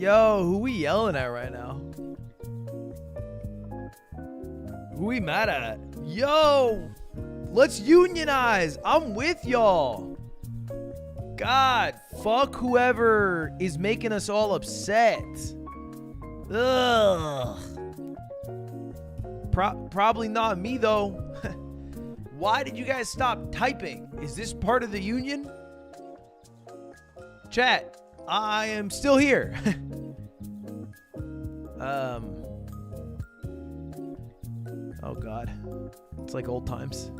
Yo, who we yelling at right now? Who we mad at? Yo, let's unionize. I'm with y'all. God, fuck whoever is making us all upset. Ugh. Probably not me, though. Why did you guys stop typing? Is this part of the union? Chat, I am still here. Oh, God. It's like old times.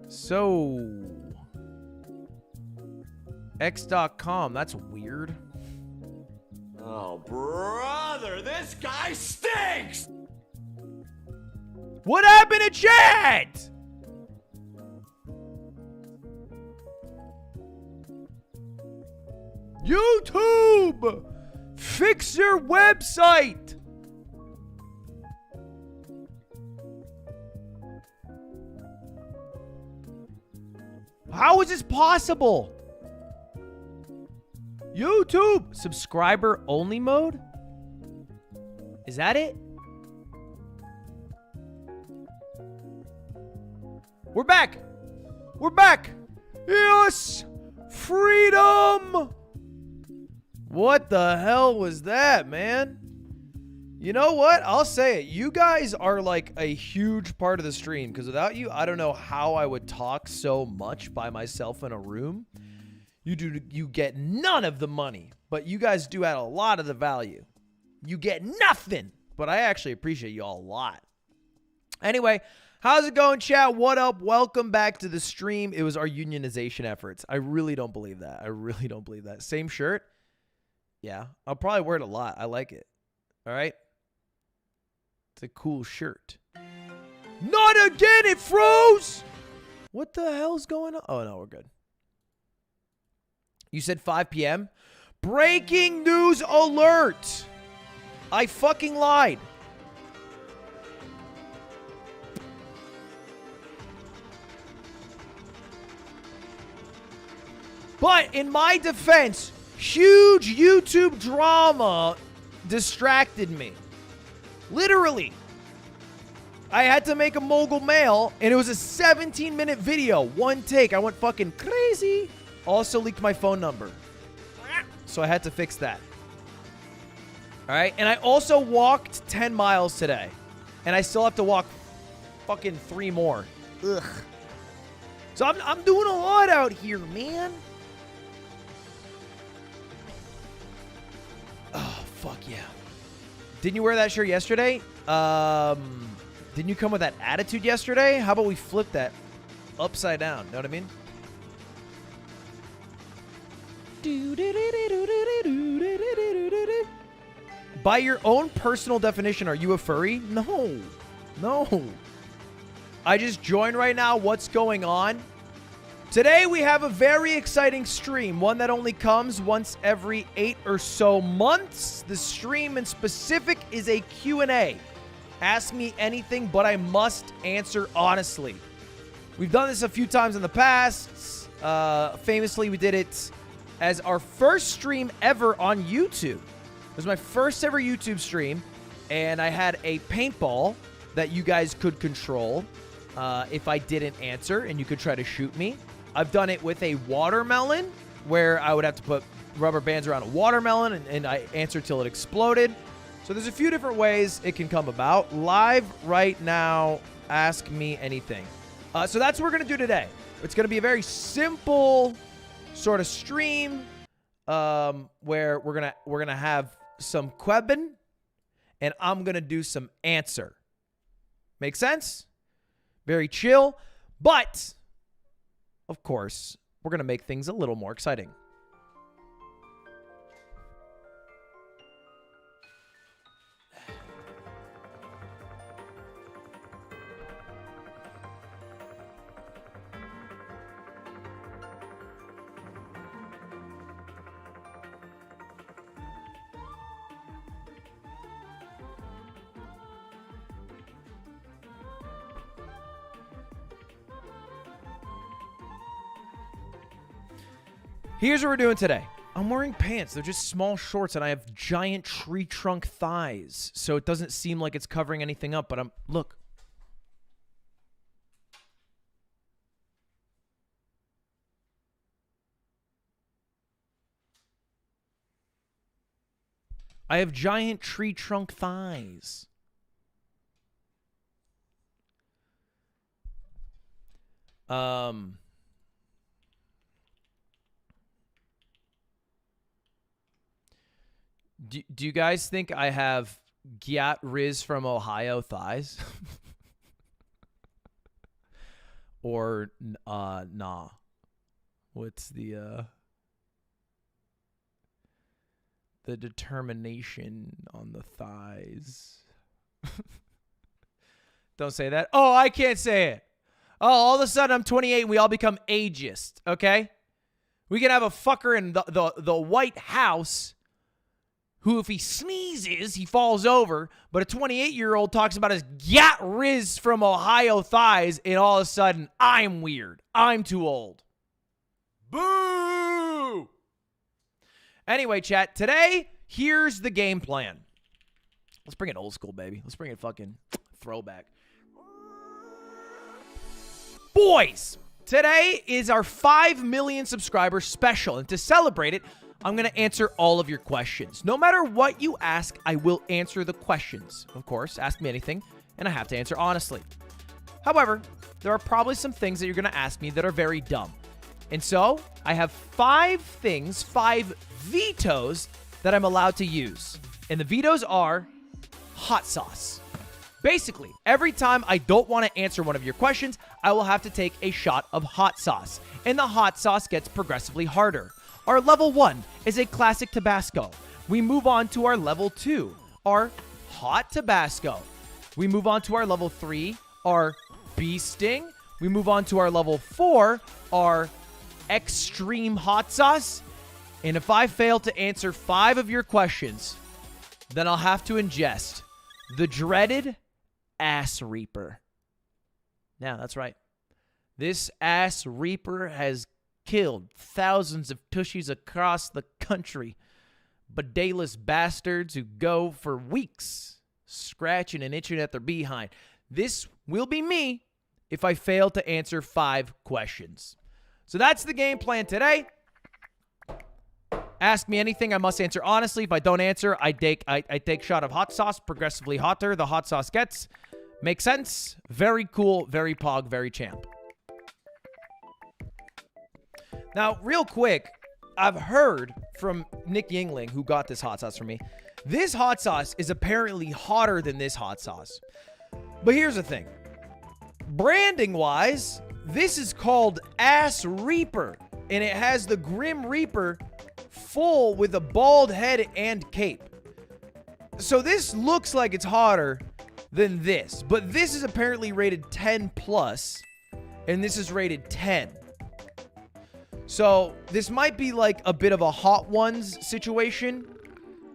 So... X.com, that's weird. Oh, brother, this guy stinks! What happened to chat? YouTube! Fix your website! How is this possible? YouTube! Subscriber only mode? Is that it? We're back! We're back! Yes! Freedom! What the hell was that, man? You know what? I'll say it. You guys are like a huge part of the stream, because without you, I don't know how I would talk so much by myself in a room. You get none of the money, but you guys do add a lot of the value. You get nothing, but I actually appreciate you all a lot. Anyway, how's it going, chat? What up? Welcome back to the stream. It was our unionization efforts. I really don't believe that. I really don't believe that. Same shirt? Yeah, I'll probably wear it a lot. I like it. All right? It's a cool shirt. Not again! It froze! What the hell's going on? Oh, no, we're good. You said 5 p.m.? Breaking news alert! I fucking lied. But in my defense, huge YouTube drama distracted me. Literally. I had to make a mogul mail, and it was a 17-minute video. One take. I went fucking crazy. Also leaked my phone number. So I had to fix that. All right? And I also walked 10 miles today. And I still have to walk fucking 3 more. Ugh. So I'm doing a lot out here, man. Oh, fuck yeah. Didn't you wear that shirt yesterday? Didn't you come with that attitude yesterday? How about we flip that upside down? Know what I mean? By your own personal definition, are you a furry? No. No. I just joined right now. What's going on? Today we have a very exciting stream, one that only comes once every 8 or so months. The stream in specific is a Q&A. Ask me anything, but I must answer honestly. We've done this a few times in the past. Famously, we did it as our first stream ever on YouTube. It was my first ever YouTube stream, and I had a paintball that you guys could control if I didn't answer, and you could try to shoot me. I've done it with a watermelon, where I would have to put rubber bands around a watermelon, and I answered till it exploded. So there's a few different ways it can come about. Live right now, ask me anything. So that's what we're going to do today. It's going to be a very simple sort of stream where we're gonna have some question, and I'm gonna do some answer. Make sense? Very chill, but of course we're gonna make things a little more exciting. Here's what we're doing today. I'm wearing pants. They're just small shorts, and I have giant tree trunk thighs, so it doesn't seem like it's covering anything up, but look. I have giant tree trunk thighs. Do you guys think I have Gyat Riz from Ohio thighs? Or nah? What's the determination on the thighs? Don't say that. Oh, I can't say it. Oh, all of a sudden I'm 28 and we all become ageist, okay? We can have a fucker in the White House who, if he sneezes, he falls over, but a 28-year-old talks about his Gyat Riz from Ohio thighs, and all of a sudden, I'm weird. I'm too old. Boo! Anyway, chat, today, here's the game plan. Let's bring it old school, baby. Let's bring it fucking throwback. Boys, today is our 5 million subscriber special, and to celebrate it, I'm going to answer all of your questions. No matter what you ask, I will answer the questions. Of course, ask me anything, and I have to answer honestly. However, there are probably some things that you're going to ask me that are very dumb. And so, I have 5 things, 5 vetoes that I'm allowed to use. And the vetoes are hot sauce. Basically, every time I don't want to answer one of your questions, I will have to take a shot of hot sauce. And the hot sauce gets progressively harder. Our level 1 is a classic Tabasco. We move on to our level 2, our hot Tabasco. We move on to our level 3, our bee sting. We move on to our level 4, our extreme hot sauce. And if I fail to answer 5 of your questions, then I'll have to ingest the dreaded Ass Reaper. Now, that's right. This Ass Reaper has killed thousands of tushies across the country. Bedayless bastards who go for weeks scratching and itching at their behind. This will be me if I fail to answer 5 questions. So that's the game plan today. Ask me anything, I must answer honestly. If I don't answer, I take shot of hot sauce. Progressively hotter the hot sauce gets. Make sense? Very cool, very pog, very champ. Now, real quick, I've heard from Nick Yingling, who got this hot sauce for me. This hot sauce is apparently hotter than this hot sauce. But here's the thing. Branding-wise, this is called Ass Reaper, and it has the Grim Reaper full with a bald head and cape. So this looks like it's hotter than this, but this is apparently rated 10 plus, and this is rated 10. So this might be like a bit of a Hot Ones situation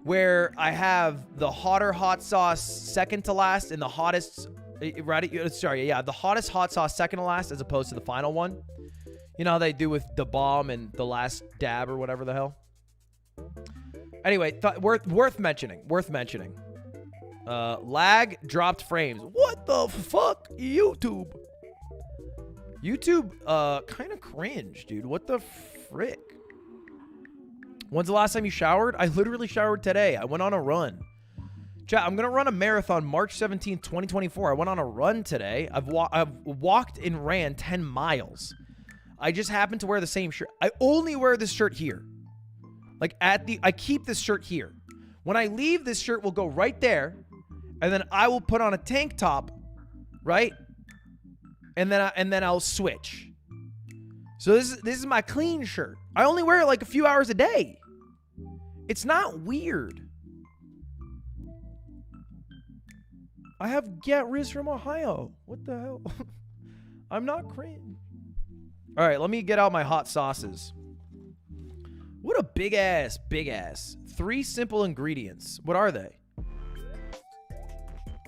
where I have the hotter hot sauce second to last and the hottest, the hottest hot sauce second to last as opposed to the final one. You know how they do with the bomb and the last dab or whatever the hell. Anyway, worth mentioning. Lag dropped frames. What the fuck? YouTube, kind of cringe, dude. What the frick? When's the last time you showered? I literally showered today. I went on a run. Chat, I'm going to run a marathon March 17th, 2024. I went on a run today. I've walked and ran 10 miles. I just happen to wear the same shirt. I only wear this shirt here. Like I keep this shirt here. When I leave, this shirt will go right there. And then I will put on a tank top, right? And then I'll switch. So this is my clean shirt. I only wear it like a few hours a day. It's not weird. I have Get Riz from Ohio. What the hell? I'm not cringe. All right, let me get out my hot sauces. What a big ass. 3 simple ingredients. What are they?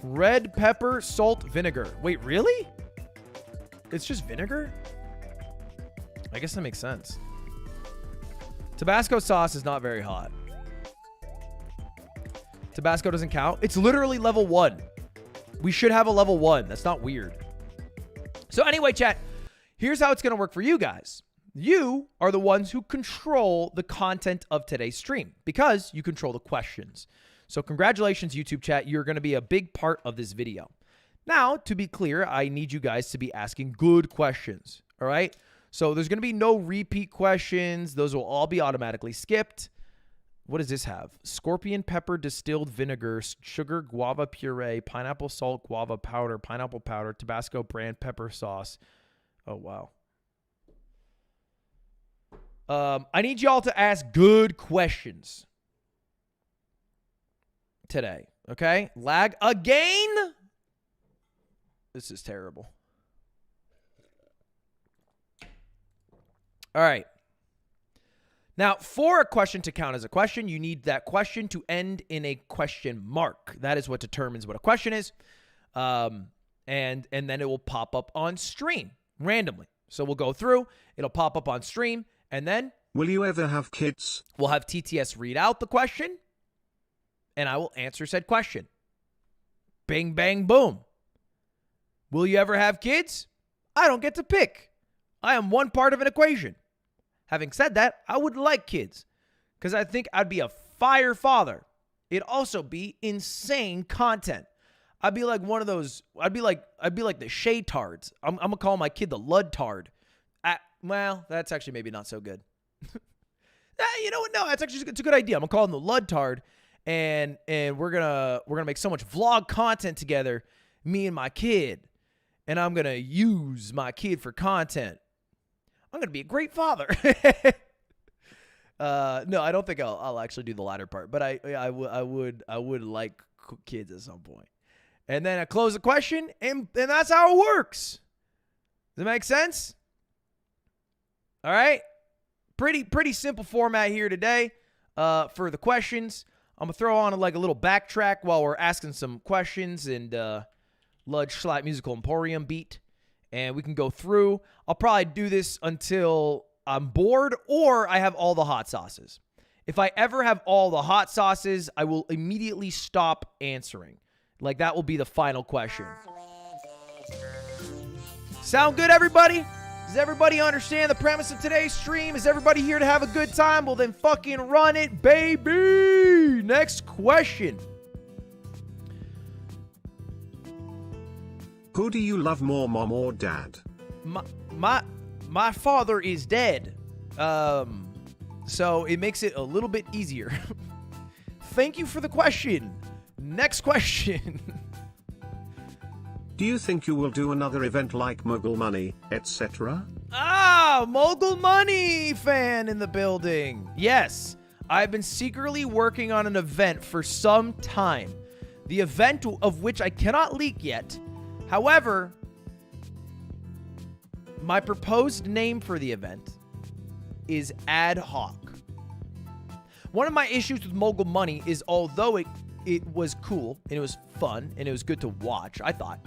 Red pepper, salt, vinegar. Wait, really? It's just vinegar? I guess that makes sense. Tabasco sauce is not very hot. Tabasco doesn't count. It's literally level 1. We should have a level 1. That's not weird. So anyway, chat, here's how it's going to work for you guys. You are the ones who control the content of today's stream because you control the questions. So congratulations, YouTube chat. You're going to be a big part of this video. Now, to be clear, I need you guys to be asking good questions. All right? So there's going to be no repeat questions. Those will all be automatically skipped. What does this have? Scorpion pepper, distilled vinegar, sugar, guava puree, pineapple salt, guava powder, pineapple powder, Tabasco brand pepper sauce. Oh, wow. I need y'all to ask good questions today, okay? Lag again? This is terrible. All right. Now, for a question to count as a question, you need that question to end in a question mark. That is what determines what a question is. And then it will pop up on stream randomly. So we'll go through. It'll pop up on stream. And then... Will you ever have kids? We'll have TTS read out the question. And I will answer said question. Bing, bang, boom. Will you ever have kids? I don't get to pick. I am one part of an equation. Having said that, I would like kids because I think I'd be a fire father. It'd also be insane content. I'd be like one of those. I'd be like the Shaytards. I'm gonna call my kid the Ludtard. Well, that's actually maybe not so good. You know what? No, it's a good idea. I'm gonna call him the Ludtard, and we're gonna make so much vlog content together, me and my kid, and I'm gonna use my kid for content. I'm going to be a great father. No, I don't think I'll actually do the latter part, but I would like kids at some point. And then I close the question, and that's how it works. Does that make sense? All right. Pretty simple format here today for the questions. I'm going to throw on a little backtrack while we're asking some questions and Ludge Schlatt Musical Emporium beat. And we can go through. I'll probably do this until I'm bored or I have all the hot sauces. If I ever have all the hot sauces, I will immediately stop answering. That will be the final question. Sound good, everybody? Does everybody understand the premise of today's stream? Is everybody here to have a good time? Well, then fucking run it, baby! Next question. Who do you love more, mom or dad? My father is dead. So it makes it a little bit easier. Thank you for the question. Next question. Do you think you will do another event like Mogul Money, etc.? Mogul Money fan in the building. Yes, I've been secretly working on an event for some time. The event of which I cannot leak yet. However, my proposed name for the event is Ad Hoc. One of my issues with Mogul Money is although it was cool and it was fun and it was good to watch, I thought,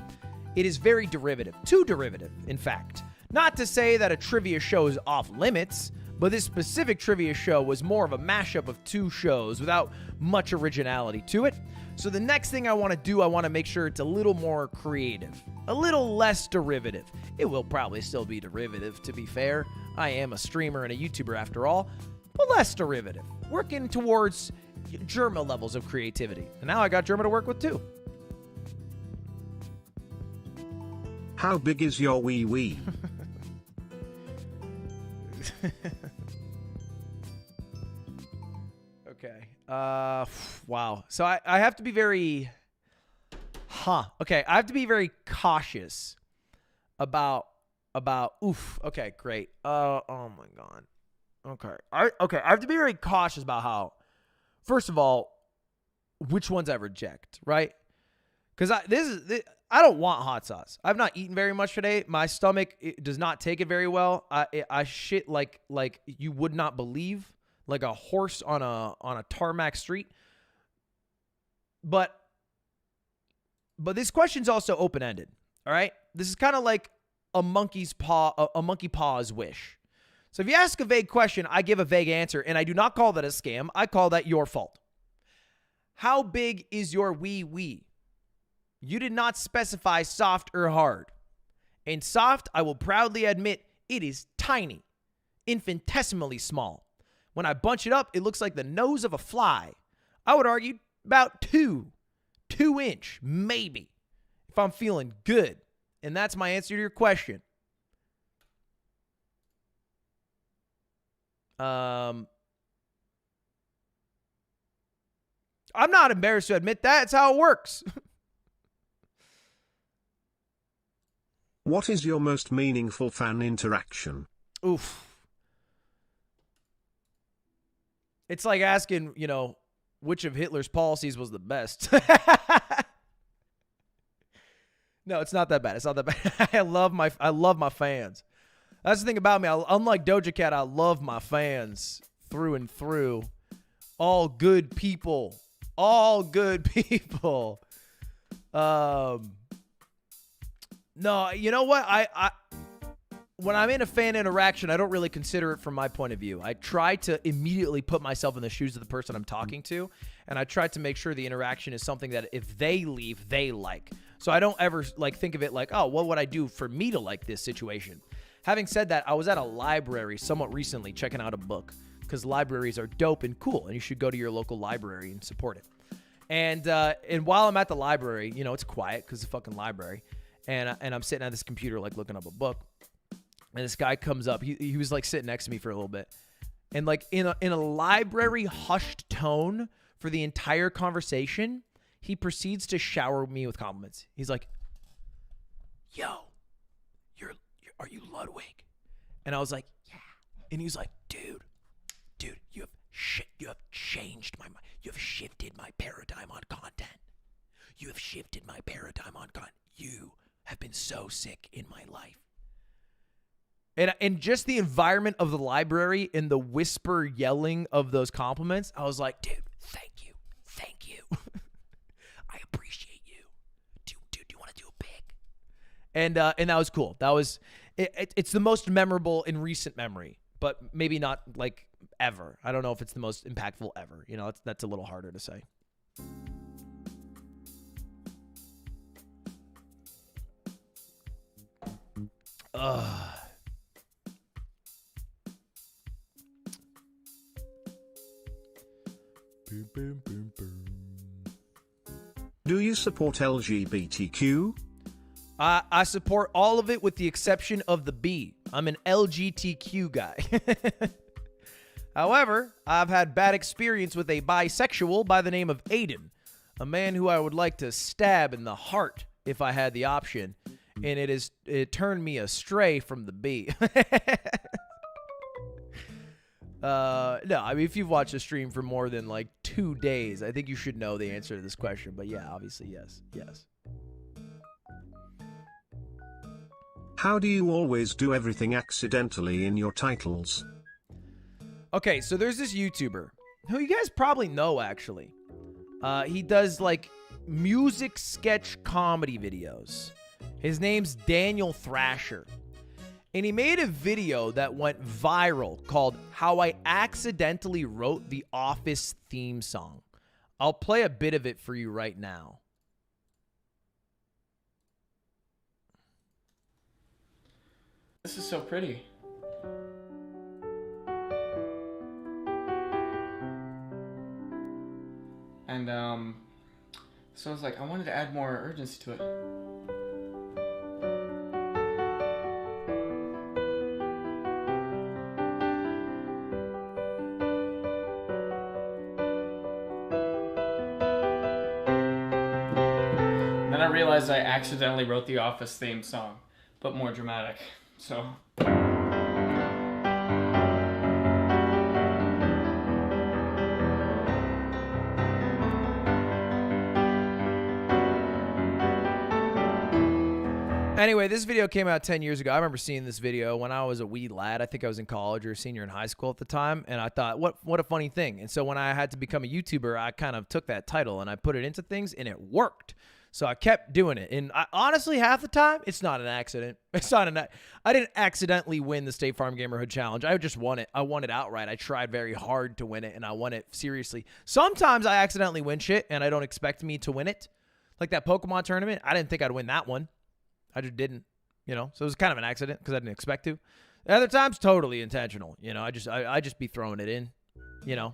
it is very derivative. Too derivative, in fact. Not to say that a trivia show is off limits, but this specific trivia show was more of a mashup of two shows without much originality to it. So the next thing I want to do, I want to make sure it's a little more creative, a little less derivative. It will probably still be derivative, to be fair. I am a streamer and a YouTuber after all, but less derivative. Working towards Germa levels of creativity. And now I got Germa to work with too. How big is your wee wee? Okay. Wow. So I have to be very... Okay, I have to be very cautious about... Okay, great. Oh my God. Okay. I have to be very cautious about how... First of all, which ones I reject, right? Because I don't want hot sauce. I've not eaten very much today. My stomach does not take it very well. I shit like you would not believe, like a horse on a tarmac street. But this question's also open-ended. All right, this is kind of like a monkey paw's wish. So if you ask a vague question, I give a vague answer, and I do not call that a scam. I call that your fault. How big is your wee-wee? You did not specify soft or hard. In soft, I will proudly admit it is tiny, infinitesimally small. When I bunch it up, it looks like the nose of a fly. I would argue about 2-inch, maybe, if I'm feeling good. And that's my answer to your question. I'm not embarrassed to admit that. It's how it works. What is your most meaningful fan interaction? Oof. It's like asking, which of Hitler's policies was the best. No, it's not that bad. It's not that bad. I love my fans. That's the thing about me. Unlike Doja Cat, I love my fans through and through. All good people. All good people. No, you know what? I when I'm in a fan interaction, I don't really consider it from my point of view. I try to immediately put myself in the shoes of the person I'm talking to, and I try to make sure the interaction is something that if they leave, they like. So I don't ever think of it like, oh, what would I do for me to like this situation? Having said that, I was at a library somewhat recently checking out a book because libraries are dope and cool, and you should go to your local library and support it. And while I'm at the library, it's quiet because it's a fucking library, and I'm sitting at this computer looking up a book. And this guy comes up. He was sitting next to me for a little bit. And in a library hushed tone for the entire conversation, he proceeds to shower me with compliments. He's like, "Yo, are you Ludwig?" And I was like, "Yeah." And he was like, dude, you have changed my mind. You have shifted my paradigm on content. You have shifted my paradigm on content. You have been so sick in my life. And just the environment of the library and the whisper yelling of those compliments, I was like, dude, thank you. I appreciate you. Dude, do you want to do a pic? And that was cool. That was it's the most memorable in recent memory, but maybe not ever. I don't know if it's the most impactful ever. That's a little harder to say. Do you support LGBTQ? I support all of it with the exception of the B. I'm an LGBTQ guy. However, I've had bad experience with a bisexual by the name of Aiden, a man who I would like to stab in the heart if I had the option, and it turned me astray from the B. No, I mean, if you've watched the stream for more than 2 days, I think you should know the answer to this question. But yeah, obviously, yes. How do you always do everything accidentally in your titles? Okay, so there's this YouTuber who you guys probably know, actually. He does music sketch comedy videos. His name's Daniel Thrasher. And he made a video that went viral called How I Accidentally Wrote the Office Theme Song. I'll play a bit of it for you right now. This is so pretty. And so I was like, I wanted to add more urgency to it. Then I realized I accidentally wrote the Office theme song, but more dramatic. So. Anyway, this video came out 10 years ago. I remember seeing this video when I was a wee lad. I think I was in college or a senior in high school at the time. And I thought, what a funny thing. And so when I had to become a YouTuber, I kind of took that title and I put it into things and it worked. So I kept doing it. And honestly, half the time, it's not an accident. I didn't accidentally win the State Farm Gamerhood Challenge. I just won it. I won it outright. I tried very hard to win it, and I won it seriously. Sometimes I accidentally win shit, and I don't expect me to win it. Like that Pokemon tournament, I didn't think I'd win that one. I just didn't, you know. So it was kind of an accident because I didn't expect to. Other times, totally intentional. You know, I just be throwing it in, you know.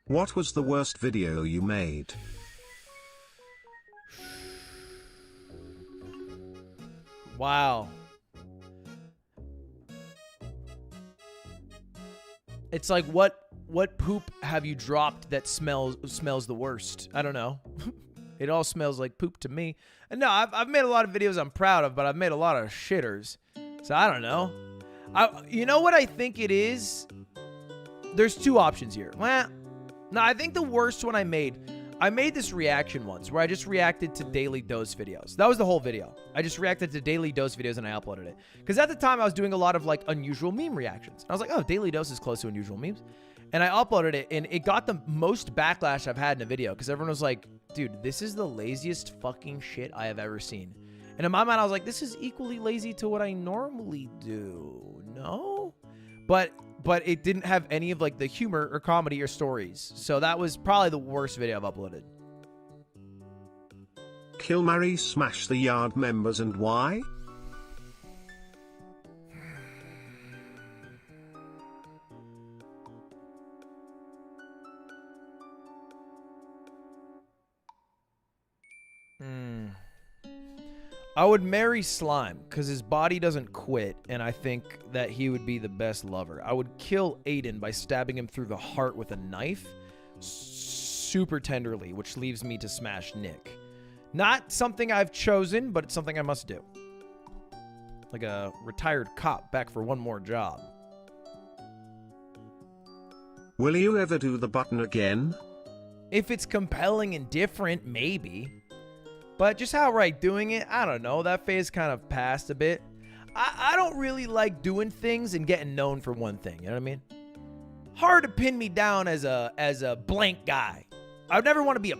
What was the worst video you made? Wow. It's like what poop have you dropped that smells the worst? I don't know. It all smells like poop to me. And no, I've made a lot of videos I'm proud of, but I've made a lot of shitters. So I don't know. You know what I think it is? There's two options here. Well, no, I think the worst one I made this reaction once where I just reacted to Daily Dose videos. That was the whole video. I just reacted to Daily Dose videos and I uploaded it. Because at the time I was doing a lot of like unusual meme reactions. I was like, oh, Daily Dose is close to unusual memes. And I uploaded it and it got the most backlash I've had in a video because everyone was like, dude, this is the laziest fucking shit I have ever seen. And in my mind, I was like, this is equally lazy to what I normally do. No? But it didn't have any of like the humor or comedy or stories. So that was probably the worst video I've uploaded. Kill, marry, smash the yard members and why? I would marry Slime because his body doesn't quit, and I think that he would be the best lover. I would kill Aiden by stabbing him through the heart with a knife super tenderly, which leaves me to smash Nick. Not something I've chosen, but it's something I must do. Like a retired cop back for one more job. Will you ever do the button again? If it's compelling and different, maybe. But just outright doing it, I don't know. That phase kind of passed a bit. I don't really like doing things and getting known for one thing. You know what I mean? Hard to pin me down as a blank guy. I would never want to be a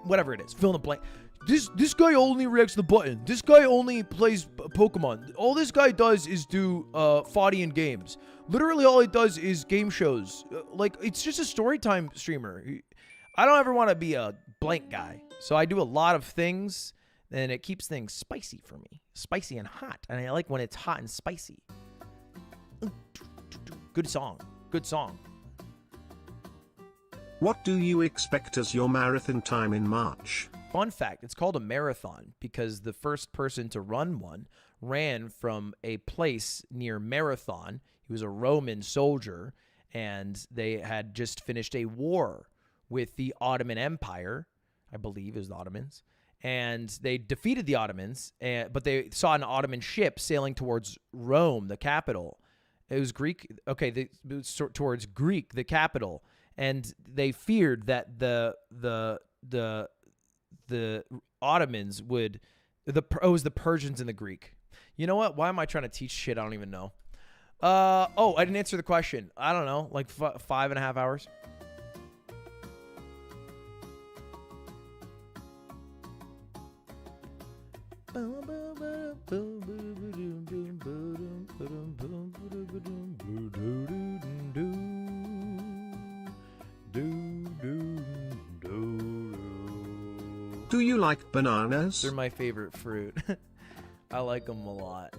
whatever it is. Fill in the blank. This guy only reacts to the button. This guy only plays Pokemon. All this guy does is do Foddy in games. Literally all he does is game shows. Like, it's just a storytime streamer. I don't ever want to be a blank guy. So I do a lot of things, and it keeps things spicy for me. Spicy and hot. And I like when it's hot and spicy. Good song. Good song. What do you expect as your marathon time in March? Fun fact, it's called a marathon because the first person to run one ran from a place near Marathon. He was a Roman soldier, and they had just finished a war with the Ottoman Empire. I believe it was the Ottomans. And they defeated the Ottomans, but they saw an Ottoman ship sailing towards Rome, the capital. It was Greek. Okay, towards Greek, the capital. And they feared that the Ottomans would... it was the Persians and the Greek. You know what? Why am I trying to teach shit I don't even know? Oh, I didn't answer the question. I don't know. Like 5.5 hours. Do you like bananas? They're my favorite fruit. I like them a lot.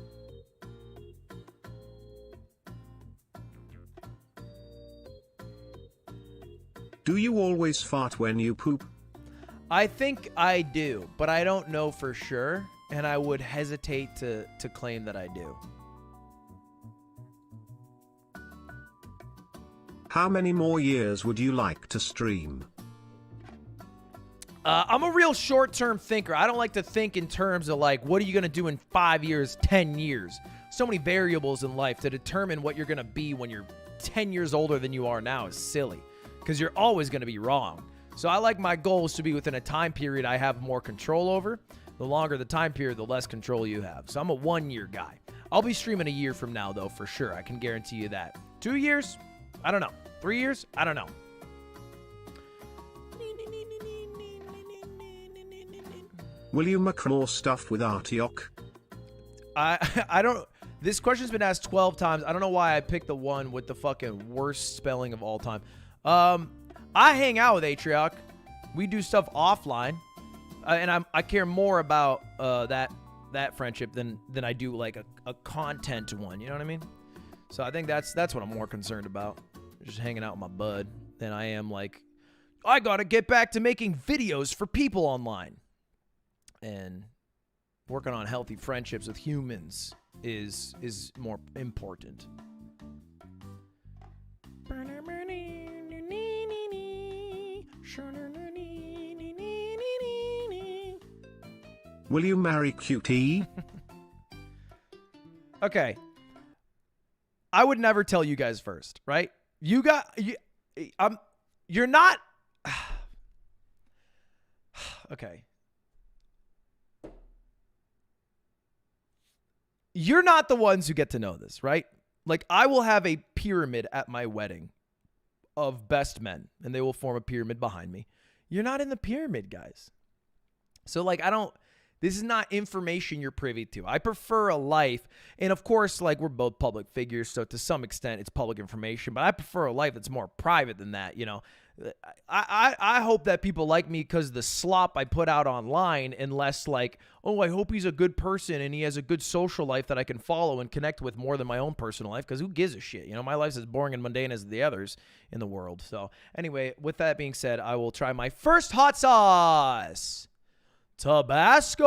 Do you always fart when you poop? I think I do, but I don't know for sure, and I would hesitate to claim that I do. How many more years would you like to stream? I'm a real short-term thinker. I don't like to think in terms of, like, what are you going to do in 5 years, 10 years? So many variables in life to determine what you're going to be when you're 10 years older than you are now is silly, because you're always going to be wrong. So I like my goals to be within a time period I have more control over. The longer the time period, the less control you have. So I'm a 1-year guy. I'll be streaming a year from now, though, for sure. I can guarantee you that. 2 years? I don't know. 3 years? I don't know. Will you make more stuff with Artiok? I don't... This question's been asked 12 times. I don't know why I picked the one with the fucking worst spelling of all time. I hang out with Atrioc. We do stuff offline. And I care more about that friendship than I do like a content one. You know what I mean? So I think that's what I'm more concerned about. Just hanging out with my bud than I am like, I gotta get back to making videos for people online. And working on healthy friendships with humans is more important. Will you marry QT? Okay. I would never tell you guys first, right? You're not okay. You're not the ones who get to know this, right? Like, I will have a pyramid at my wedding of best men, and they will form a pyramid behind me. You're not in the pyramid, guys. So, like, this is not information you're privy to. I prefer a life, and of course, like, we're both public figures, so to some extent, it's public information, but I prefer a life that's more private than that, you know? I hope that people like me because of the slop I put out online, and less like, oh, I hope he's a good person and he has a good social life that I can follow and connect with more than my own personal life, because who gives a shit? You know, my life's as boring and mundane as the others in the world. So anyway, with that being said, I will try my first hot sauce. Tabasco.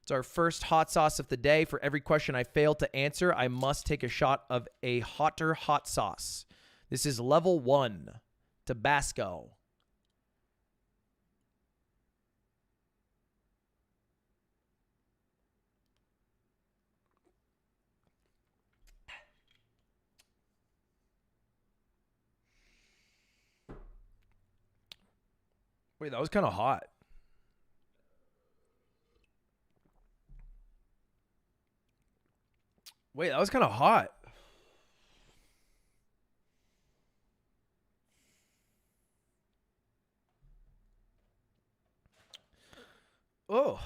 It's our first hot sauce of the day. For every question I fail to answer, I must take a shot of a hotter hot sauce. This is level 1, Tabasco. Wait, that was kind of hot. Wait, that was kind of hot. Oh.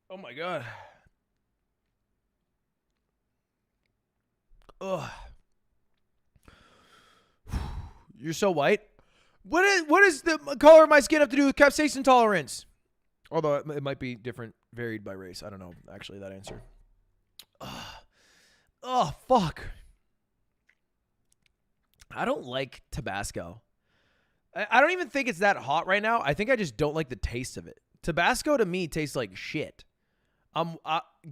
Oh my God. Ugh. You're so white. What is the color of my skin have to do with capsaicin tolerance? Although it might be different, varied by race. I don't know, actually, that answer. Ugh. Oh, fuck. I don't like Tabasco. I don't even think it's that hot right now. I think I just don't like the taste of it. Tabasco to me tastes like shit.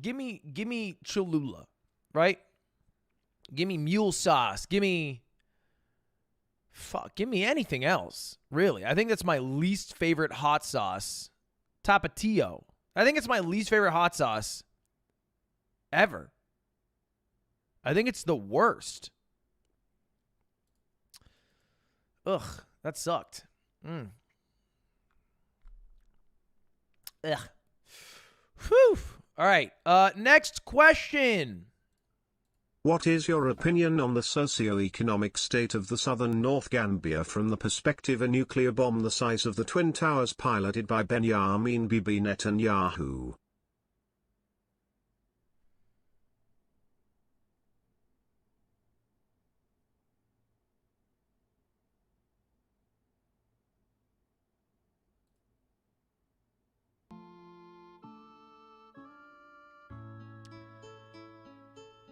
Give me Cholula, right? Give me mule sauce. Give me anything else, really. I think that's my least favorite hot sauce. Tapatio. I think it's my least favorite hot sauce ever. I think it's the worst. Ugh, that sucked. Ugh. Whew. All right. Next question. What is your opinion on the socio-economic state of the southern North Gambia from the perspective a nuclear bomb the size of the Twin Towers piloted by Benjamin Bibi Netanyahu?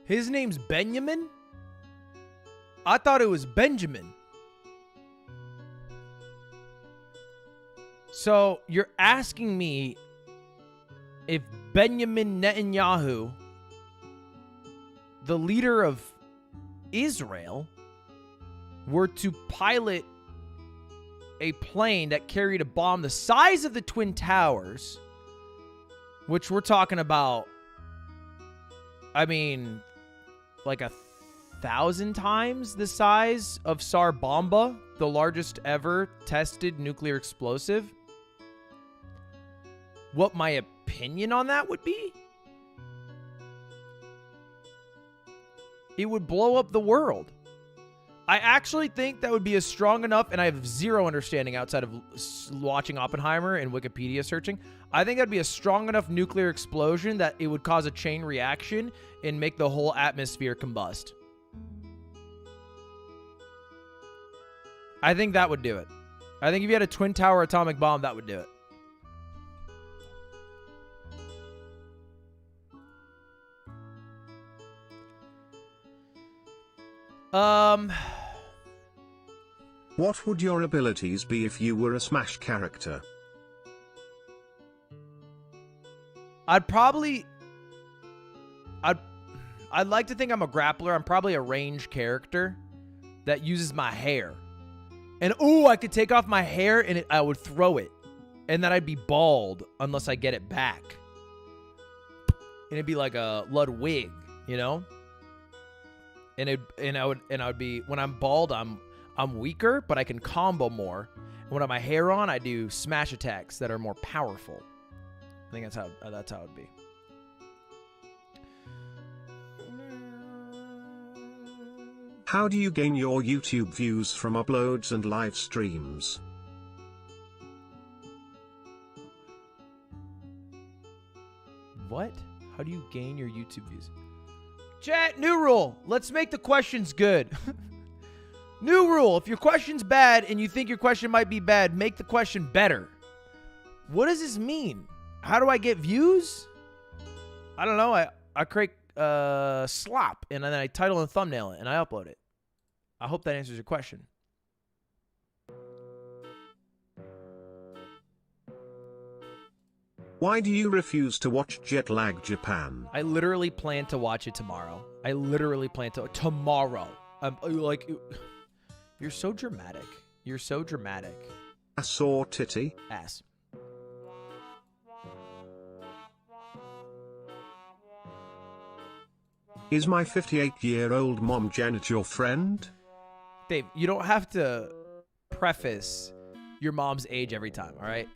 His name's Benjamin? I thought it was Benjamin. So you're asking me if Benjamin Netanyahu, the leader of Israel, were to pilot a plane that carried a bomb the size of the Twin Towers, which we're talking about, I mean, like 1,000 times the size of Tsar Bomba, the largest ever tested nuclear explosive. what my opinion on that would be? It would blow up the world. I actually think that would be a strong enough, and I have zero understanding outside of watching Oppenheimer and Wikipedia searching. I think that'd be a strong enough nuclear explosion that it would cause a chain reaction and make the whole atmosphere combust. I think that would do it. I think if you had a twin tower atomic bomb, that would do it. What would your abilities be if you were a Smash character? I'd like to think I'm a grappler. I'm probably a ranged character that uses my hair. And I could take off my hair and I would throw it. And then I'd be bald unless I get it back. And it'd be like a Ludwig, you know? And I would be, when I'm bald, I'm weaker, but I can combo more. And when I have my hair on, I do smash attacks that are more powerful. I think that's how it'd be. How do you gain your YouTube views from uploads and live streams? What? How do you gain your YouTube views? Chat, new rule. Let's make the questions good. New rule. If your question's bad and you think your question might be bad, make the question better. What does this mean? How do I get views? I don't know. I create slop and then I title and thumbnail it and I upload it. I hope that answers your question. Why do you refuse to watch Jet Lag Japan? I literally plan to watch it tomorrow. I literally plan to tomorrow. Like, you're so dramatic. You're so dramatic. Ass or titty? Ass. Is my 58-year-old mom Janet your friend? Dave, you don't have to preface your mom's age every time, all right?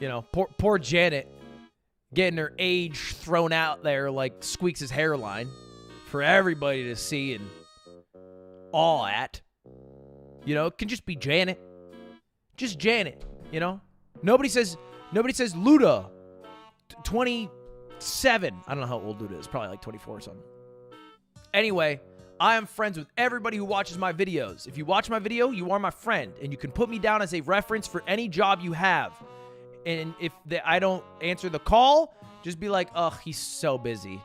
You know, poor Janet getting her age thrown out there like Squeaks' hairline for everybody to see and awe at. You know, it can just be Janet. Just Janet, you know? Nobody says Luda, 27. I don't know how old Luda is. Probably like 24 or something. Anyway, I am friends with everybody who watches my videos. If you watch my video, you are my friend. And you can put me down as a reference for any job you have. And if I don't answer the call, just be like, ugh, he's so busy.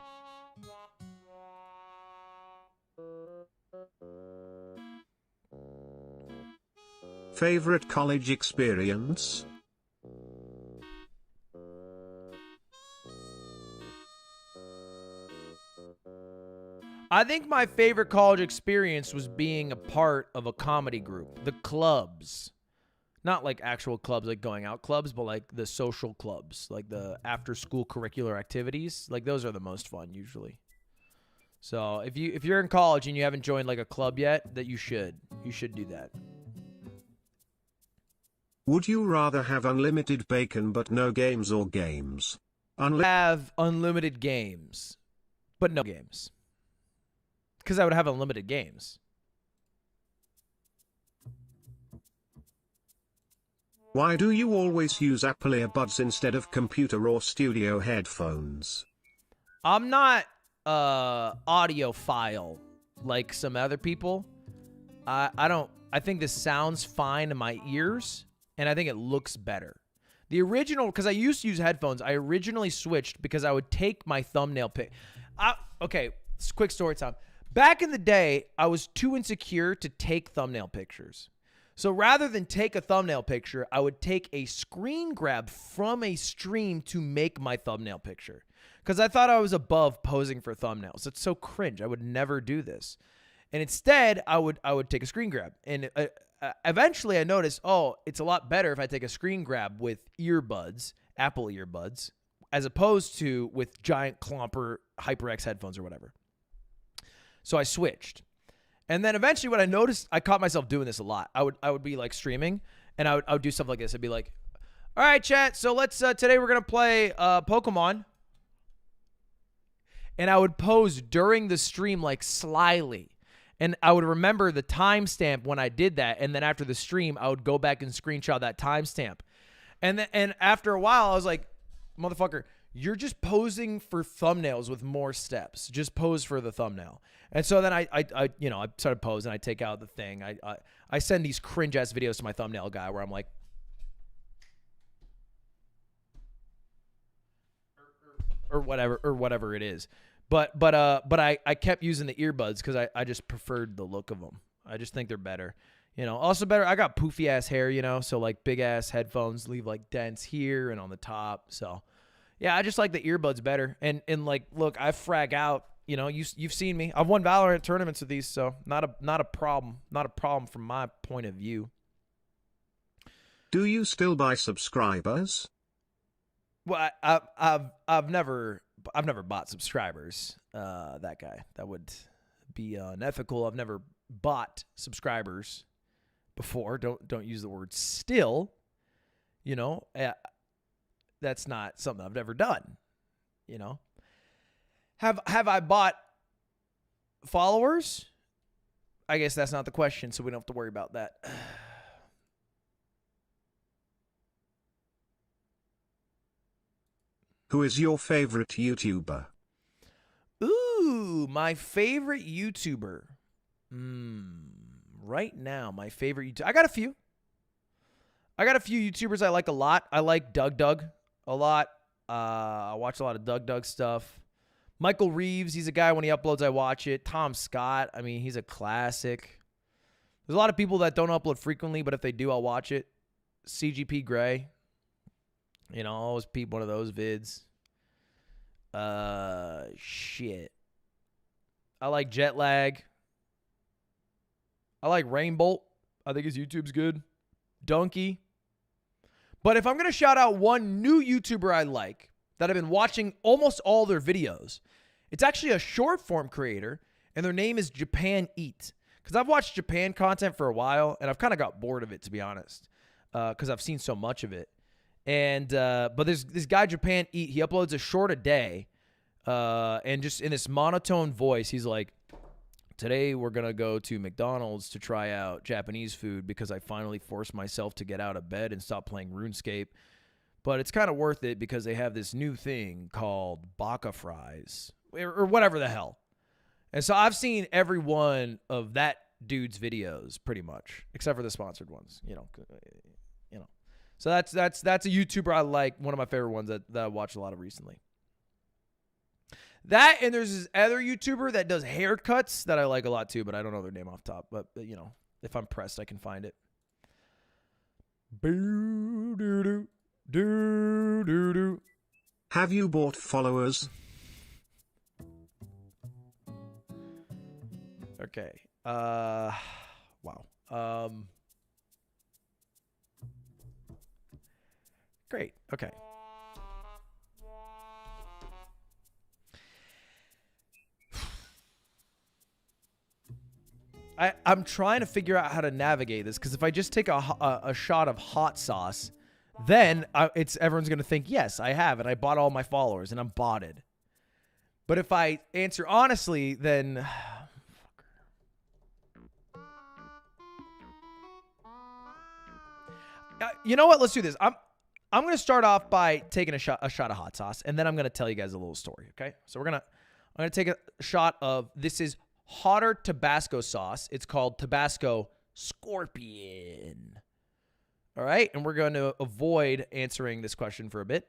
Favorite college experience? I think my favorite college experience was being a part of a comedy group. The clubs. Not like actual clubs, like going out clubs, but like the social clubs, like the after-school curricular activities. Like those are the most fun usually. So if you're in college and you haven't joined like a club yet, that you should do that. Would you rather have unlimited bacon but no games or games? Have unlimited games, but no games. Because I would have unlimited games. Why do you always use Apple earbuds instead of computer or studio headphones? I'm not audiophile like some other people. I think this sounds fine in my ears, and I think it looks better. The original, because I used to use headphones, I originally switched because I would take my thumbnail pic. Okay, quick story time. Back in the day, I was too insecure to take thumbnail pictures. So rather than take a thumbnail picture, I would take a screen grab from a stream to make my thumbnail picture. Because I thought I was above posing for thumbnails. It's so cringe. I would never do this. And instead, I would take a screen grab. And eventually I noticed, it's a lot better if I take a screen grab with earbuds, Apple earbuds, as opposed to with giant Clomper HyperX headphones or whatever. So I switched. And then eventually what I noticed, I caught myself doing this a lot. I would be like streaming and I would do stuff like this. I'd be like, All right, chat. So let's today we're gonna play Pokemon, and I would pose during the stream like slyly, and I would remember the timestamp when I did that, and then after the stream, I would go back and screenshot that timestamp, and after a while, I was like, motherfucker, you're just posing for thumbnails with more steps. Just pose for the thumbnail. And so then I started posing. I take out the thing. I send these cringe ass videos to my thumbnail guy where I'm like, or whatever it is. But I kept using the earbuds because I just preferred the look of them. I just think they're better. Also better. I got poofy ass hair, so like big ass headphones leave like dents here and on the top. So yeah, I just like the earbuds better. And like, look, I frag out. You've seen me. I've won Valorant tournaments with these, so not a problem. Not a problem from my point of view. Do you still buy subscribers? Well, I've never bought subscribers. That guy, that would be unethical. I've never bought subscribers before. Don't use the word still. That's not something I've never done. Have I bought followers? I guess that's not the question, so we don't have to worry about that. Who is your favorite YouTuber? Ooh, my favorite YouTuber. Right now, my favorite YouTuber. I got a few YouTubers I like a lot. I like Doug a lot. I watch a lot of Doug stuff. Michael Reeves, he's a guy, when he uploads, I watch it. Tom Scott, I mean, he's a classic. There's a lot of people that don't upload frequently, but if they do, I'll watch it. CGP Grey. I'll always peep one of those vids. Shit. I like Jetlag. I like Rainbolt. I think his YouTube's good. Donkey. But if I'm going to shout out one new YouTuber I like, that I've been watching almost all their videos, it's actually a short form creator, and their name is Japan Eat. Because I've watched Japan content for a while, and I've kind of got bored of it, to be honest, because I've seen so much of it. And but there's this guy, Japan Eat. He uploads a short a day, and just in this monotone voice, he's like, today we're going to go to McDonald's to try out Japanese food because I finally forced myself to get out of bed and stop playing RuneScape. But it's kind of worth it because they have this new thing called baka fries or whatever the hell. And so I've seen every one of that dude's videos pretty much, except for the sponsored ones, So that's a YouTuber I like, one of my favorite ones that I watched a lot of recently. That, and there's this other YouTuber that does haircuts that I like a lot too, but I don't know their name off top. But if I'm pressed, I can find it. Boo doo doo. Do. Have you bought followers? Okay. Wow. Great. Okay. I'm trying to figure out how to navigate this, because if I just take a shot of hot sauce, then everyone's going to think, yes, I have, and I bought all my followers, and I'm botted. But if I answer honestly, then... you know what? Let's do this. I'm going to start off by taking a shot of hot sauce, and then I'm going to tell you guys a little story, okay? So I'm going to take a shot of, this is hotter Tabasco sauce. It's called Tabasco Scorpion. All right, and we're going to avoid answering this question for a bit.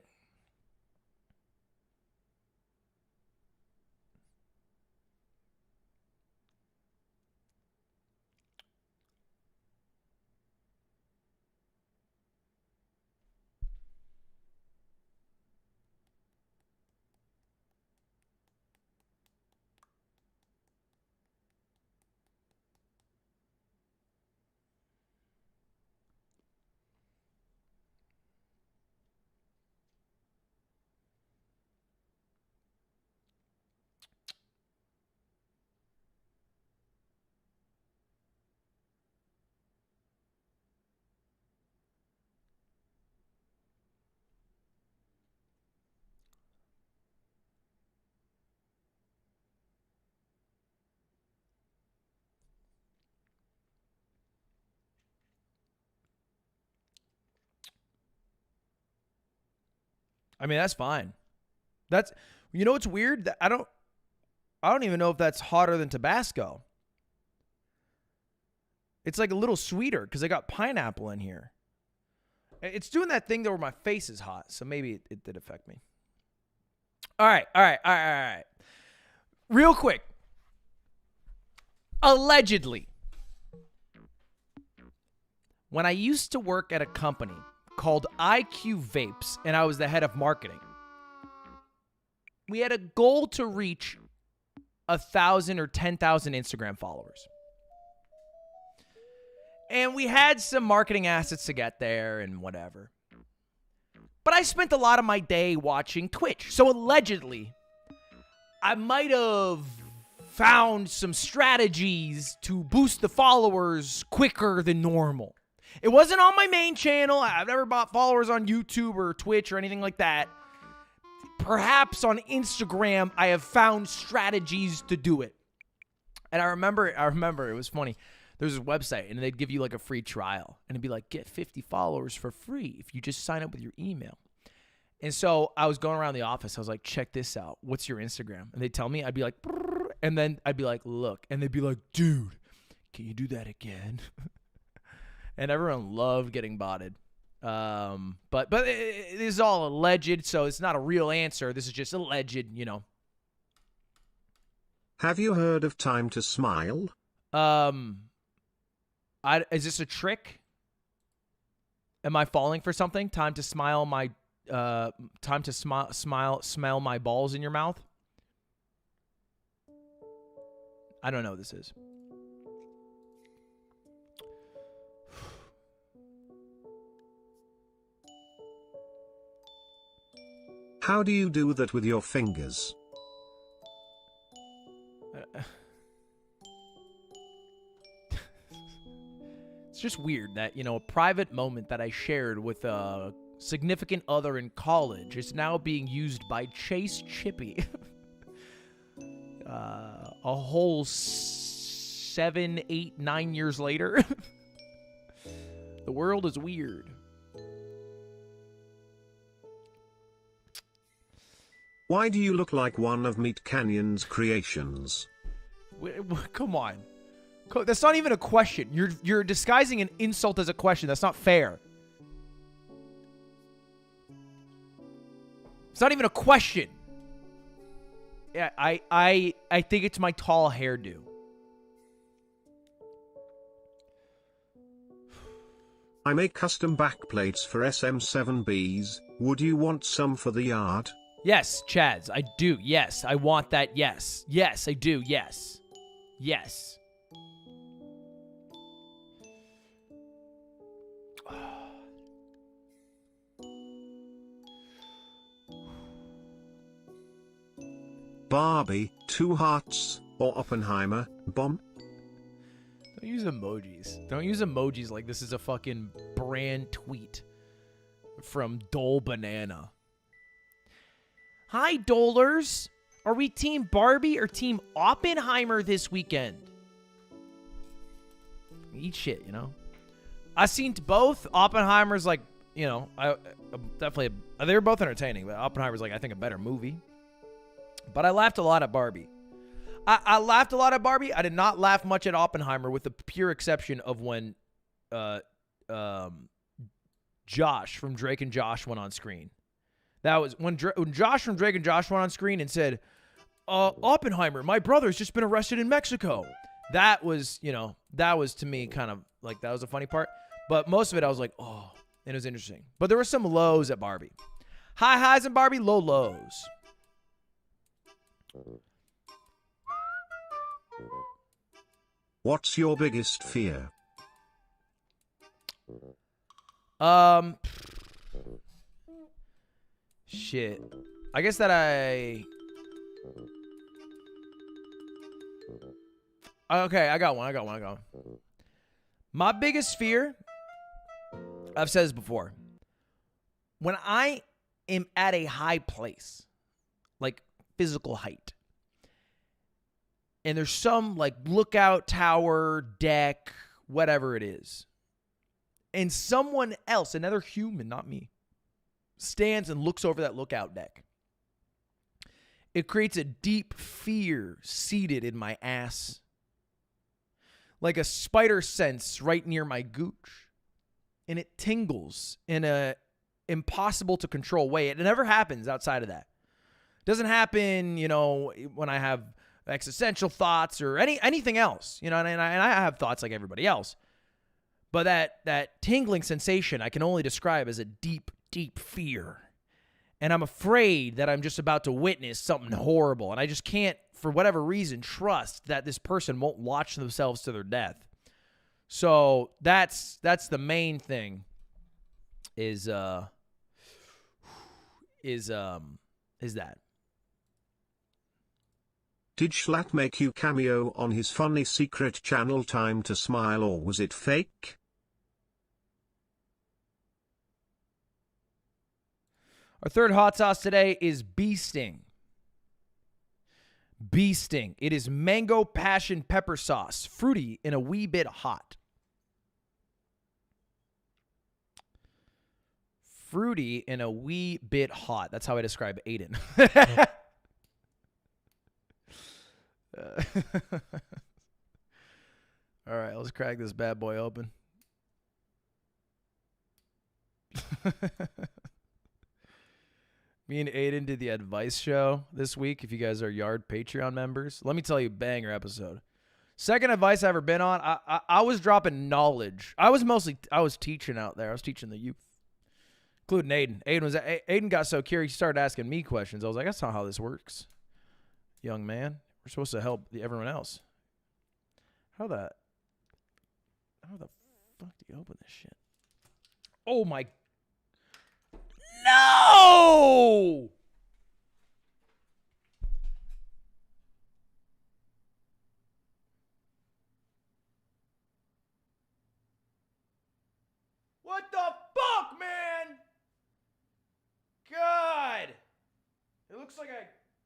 I mean, that's fine. That's, you know what's weird? I don't even know if that's hotter than Tabasco. It's like a little sweeter because I got pineapple in here. It's doing that thing though where my face is hot, so maybe it did affect me. All right. Real quick. Allegedly, when I used to work at a company called IQ Vapes and I was the head of marketing, we had a goal to reach 1,000 or 10,000 Instagram followers. And we had some marketing assets to get there and whatever. But I spent a lot of my day watching Twitch. So allegedly, I might have found some strategies to boost the followers quicker than normal. It wasn't on my main channel. I've never bought followers on YouTube or Twitch or anything like that. Perhaps on Instagram, I have found strategies to do it. And I remember it was funny. There's this website, and they'd give you like a free trial. And it'd be like, get 50 followers for free if you just sign up with your email. And so I was going around the office. I was like, check this out. What's your Instagram? And they'd tell me. I'd be like, brrr, and then I'd be like, look. And they'd be like, dude, can you do that again? And everyone loved getting botted. But it is all alleged, so it's not a real answer. This is just alleged, you know. Have you heard of Time to Smile? Is this a trick? Am I falling for something? Time to smile my smell my balls in your mouth? I don't know what this is. How do you do that with your fingers? It's just weird that, you know, a private moment that I shared with a significant other in college is now being used by Chase Chippy. A whole 7, 8, 9 years later. The world is weird. Why do you look like one of Meat Canyon's creations? Come on. That's not even a question. You're disguising an insult as a question. That's not fair. It's not even a question. Yeah, I think it's my tall hairdo. I make custom backplates for SM7Bs. Would you want some for the yard? Yes, Chads, I do. Yes, I want that. Yes. Yes, I do. Yes. Yes. Barbie, 2 hearts, or Oppenheimer, bomb? Don't use emojis. Don't use emojis like this is a fucking brand tweet from Dole Banana. Hi, Dolers. Are we Team Barbie or Team Oppenheimer this weekend? Eat shit, you know? I seen both. Oppenheimer's like, you know, definitely, they were both entertaining, but Oppenheimer's like, I think, a better movie. But I laughed a lot at Barbie. I laughed a lot at Barbie. I did not laugh much at Oppenheimer, with the pure exception of when Josh from Drake and Josh went on screen. That was when Josh from Drake and Josh went on screen and said, Oppenheimer, my brother's just been arrested in Mexico. That was, you know, that was to me kind of like, that was a funny part. But most of it, I was like, oh, and it was interesting. But there were some lows at Barbie. High highs in Barbie, low lows. What's your biggest fear? Shit. I guess that okay, I got one. My biggest fear, I've said this before, when I am at a high place, like physical height, and there's some like lookout tower, deck, whatever it is, and someone else, another human, not me, stands and looks over that lookout deck. It creates a deep fear seated in my ass, like a spider sense right near my gooch. And it tingles in a impossible to control way. It never happens outside of that. It doesn't happen, when I have existential thoughts or anything else, and I have thoughts like everybody else. But that tingling sensation I can only describe as a deep, deep fear. And I'm afraid that I'm just about to witness something horrible. And I just can't, for whatever reason, trust that this person won't launch themselves to their death. So that's the main thing is that. Did Schlatt make you cameo on his funny secret channel Time to Smile, or was it fake? Our third hot sauce today is Bee Sting. Bee Sting. It is mango passion pepper sauce, fruity and a wee bit hot. Fruity and a wee bit hot. That's how I describe Aiden. All right, let's crack this bad boy open. Me and Aiden did the advice show this week. If you guys are Yard Patreon members, let me tell you, banger episode. Second advice I ever been on. I was dropping knowledge. I was teaching out there. I was teaching the youth, including Aiden. Aiden got so curious, he started asking me questions. I was like, that's not how this works, young man. We're supposed to help everyone else. How the fuck do you open this shit? Oh my. No! What the fuck, man? God. It looks like I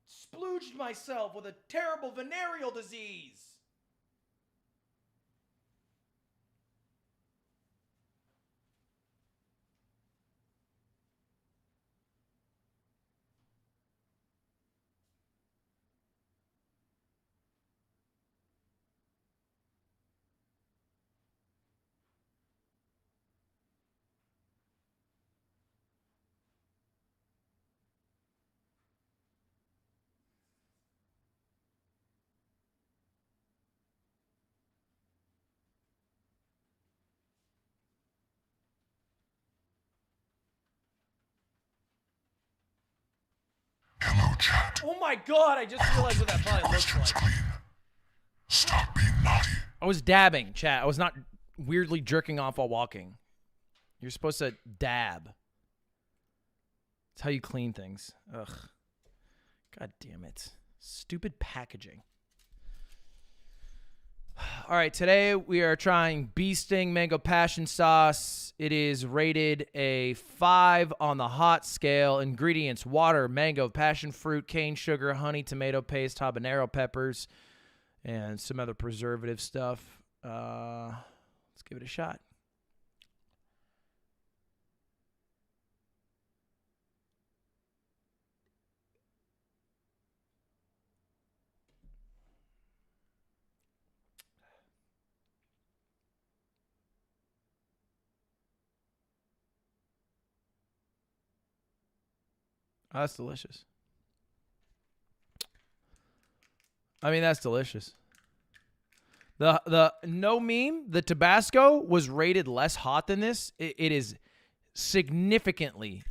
splooged myself with a terrible venereal disease. Hello, chat. Oh my god, I just realized what that probably looks like. Clean. Stop being naughty. I was dabbing, chat. I was not weirdly jerking off while walking. You're supposed to dab. That's how you clean things. Ugh. God damn it. Stupid packaging. All right, today we are trying Bee Sting Mango Passion Sauce. It is rated a 5 on the hot scale. Ingredients: water, mango, passion fruit, cane sugar, honey, tomato paste, habanero peppers, and some other preservative stuff. Let's give it a shot. Oh, that's delicious. I mean, that's delicious. The no meme, the Tabasco was rated less hot than this. It is significantly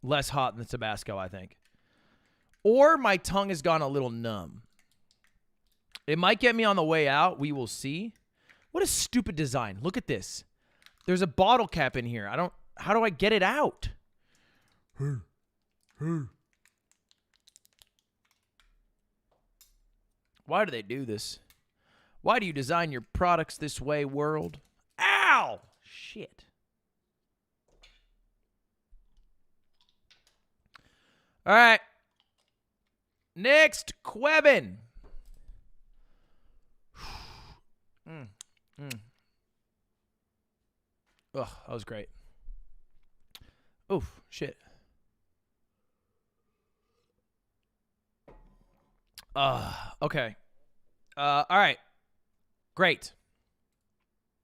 less hot than the Tabasco, I think. Or my tongue has gone a little numb. It might get me on the way out. We will see. What a stupid design. Look at this. There's a bottle cap in here. How do I get it out? Why do they do this? Why do you design your products this way, world? Ow! Shit. All right. Next, Quebin. Ugh, that was great. Oof, shit. Okay. All right. Great.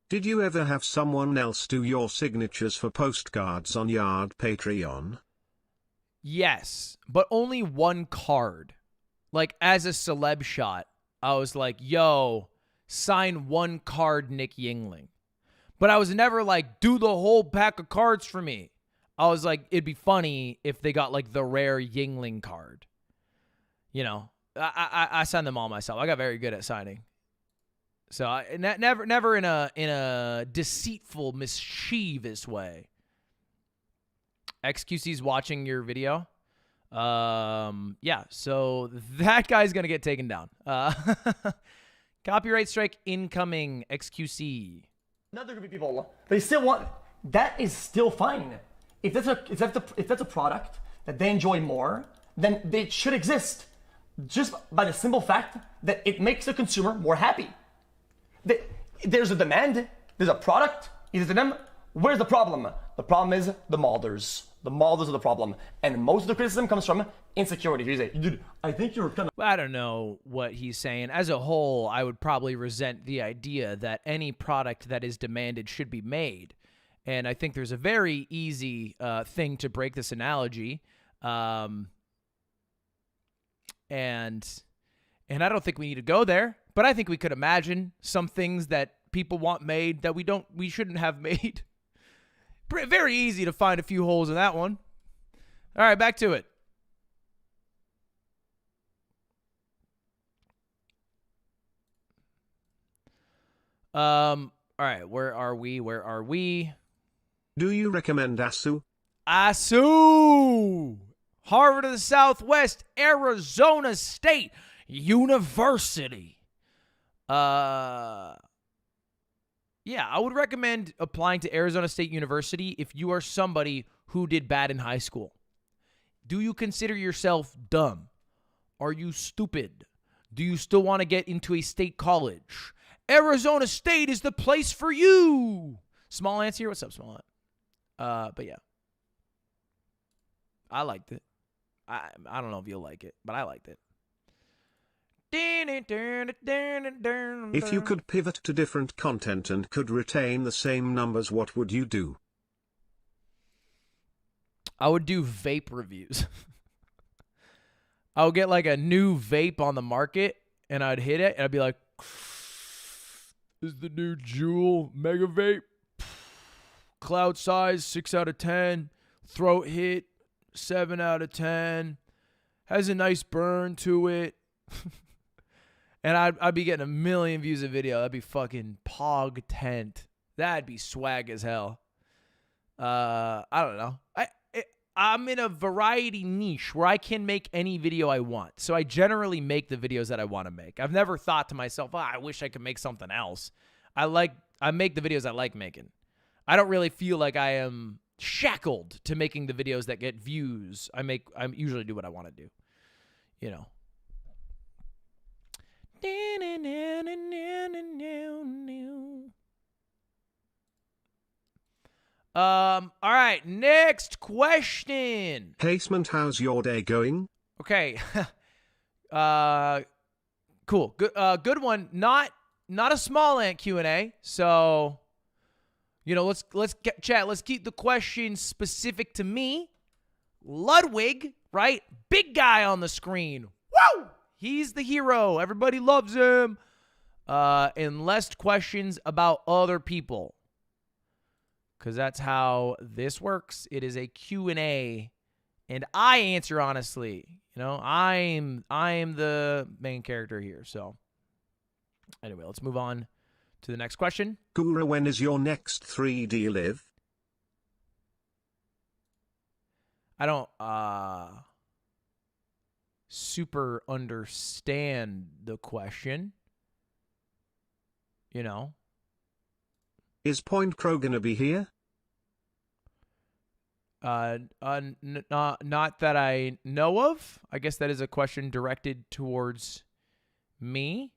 Did you ever have someone else do your signatures for postcards on Yard Patreon? Yes, but only one card. Like, as a celeb shot, I was like, yo, sign one card, Nick Yingling. But I was never like, do the whole pack of cards for me. I was like, it'd be funny if they got like the rare Yingling card. You know, I signed them all myself. I got very good at signing. So never in a deceitful, mischievous way. XQC's watching your video. Yeah, so that guy's gonna get taken down. Copyright strike incoming, XQC. Another group of people, they still want, that is still fine. If that's a product that they enjoy more, then they should exist. Just by the simple fact that it makes the consumer more happy. There's a demand, there's a product, is it them? Where's the problem? The problem is the molders. The molders are the problem. And most of the criticism comes from insecurity. You say, dude, I think you're kind of... I don't know what he's saying. As a whole, I would probably resent the idea that any product that is demanded should be made. And I think there's a very easy thing to break this analogy. And I don't think we need to go there, but I think we could imagine some things that people want made that we shouldn't have made. Very easy to find a few holes in that one. All right, back to it. All right, where are we? Do you recommend ASU? ASU! Harvard of the Southwest, Arizona State University. Yeah, I would recommend applying to Arizona State University if you are somebody who did bad in high school. Do you consider yourself dumb? Are you stupid? Do you still want to get into a state college? Arizona State is the place for you. Small Ants here. What's up, Small Ant? But yeah. I liked it. I don't know if you'll like it, but I liked it. If you could pivot to different content and could retain the same numbers, what would you do? I would do vape reviews. I would get like a new vape on the market and I'd hit it and I'd be like, this is the new Juul Mega Vape. Cloud size, 6 out of 10. Throat hit, 7 out of 10. Has a nice burn to it. And I'd be getting 1 million views a video. That'd be fucking pog tent. That'd be swag as hell. I don't know. I'm in a variety niche where I can make any video I want. So I generally make the videos that I want to make. I've never thought to myself, I wish I could make something else. I make the videos I like making. I don't really feel like I am shackled to making the videos that get views. I usually do what I want to do. You know. All right, next question. Casement, how's your day going? Okay. Cool. Good one. Not a Small Ant Q&A. So, you know, let's get chat. Let's keep the question specific to me. Ludwig, right? Big guy on the screen. Woo! He's the hero. Everybody loves him. And less questions about other people. Because that's how this works. It is a Q&A. And I answer honestly. You know, I'm the main character here. So, anyway, let's move on to the next question. Gura, when is your next 3D live? I don't super understand the question. You know. Is Point Crow gonna be here? Not that I know of. I guess that is a question directed towards me.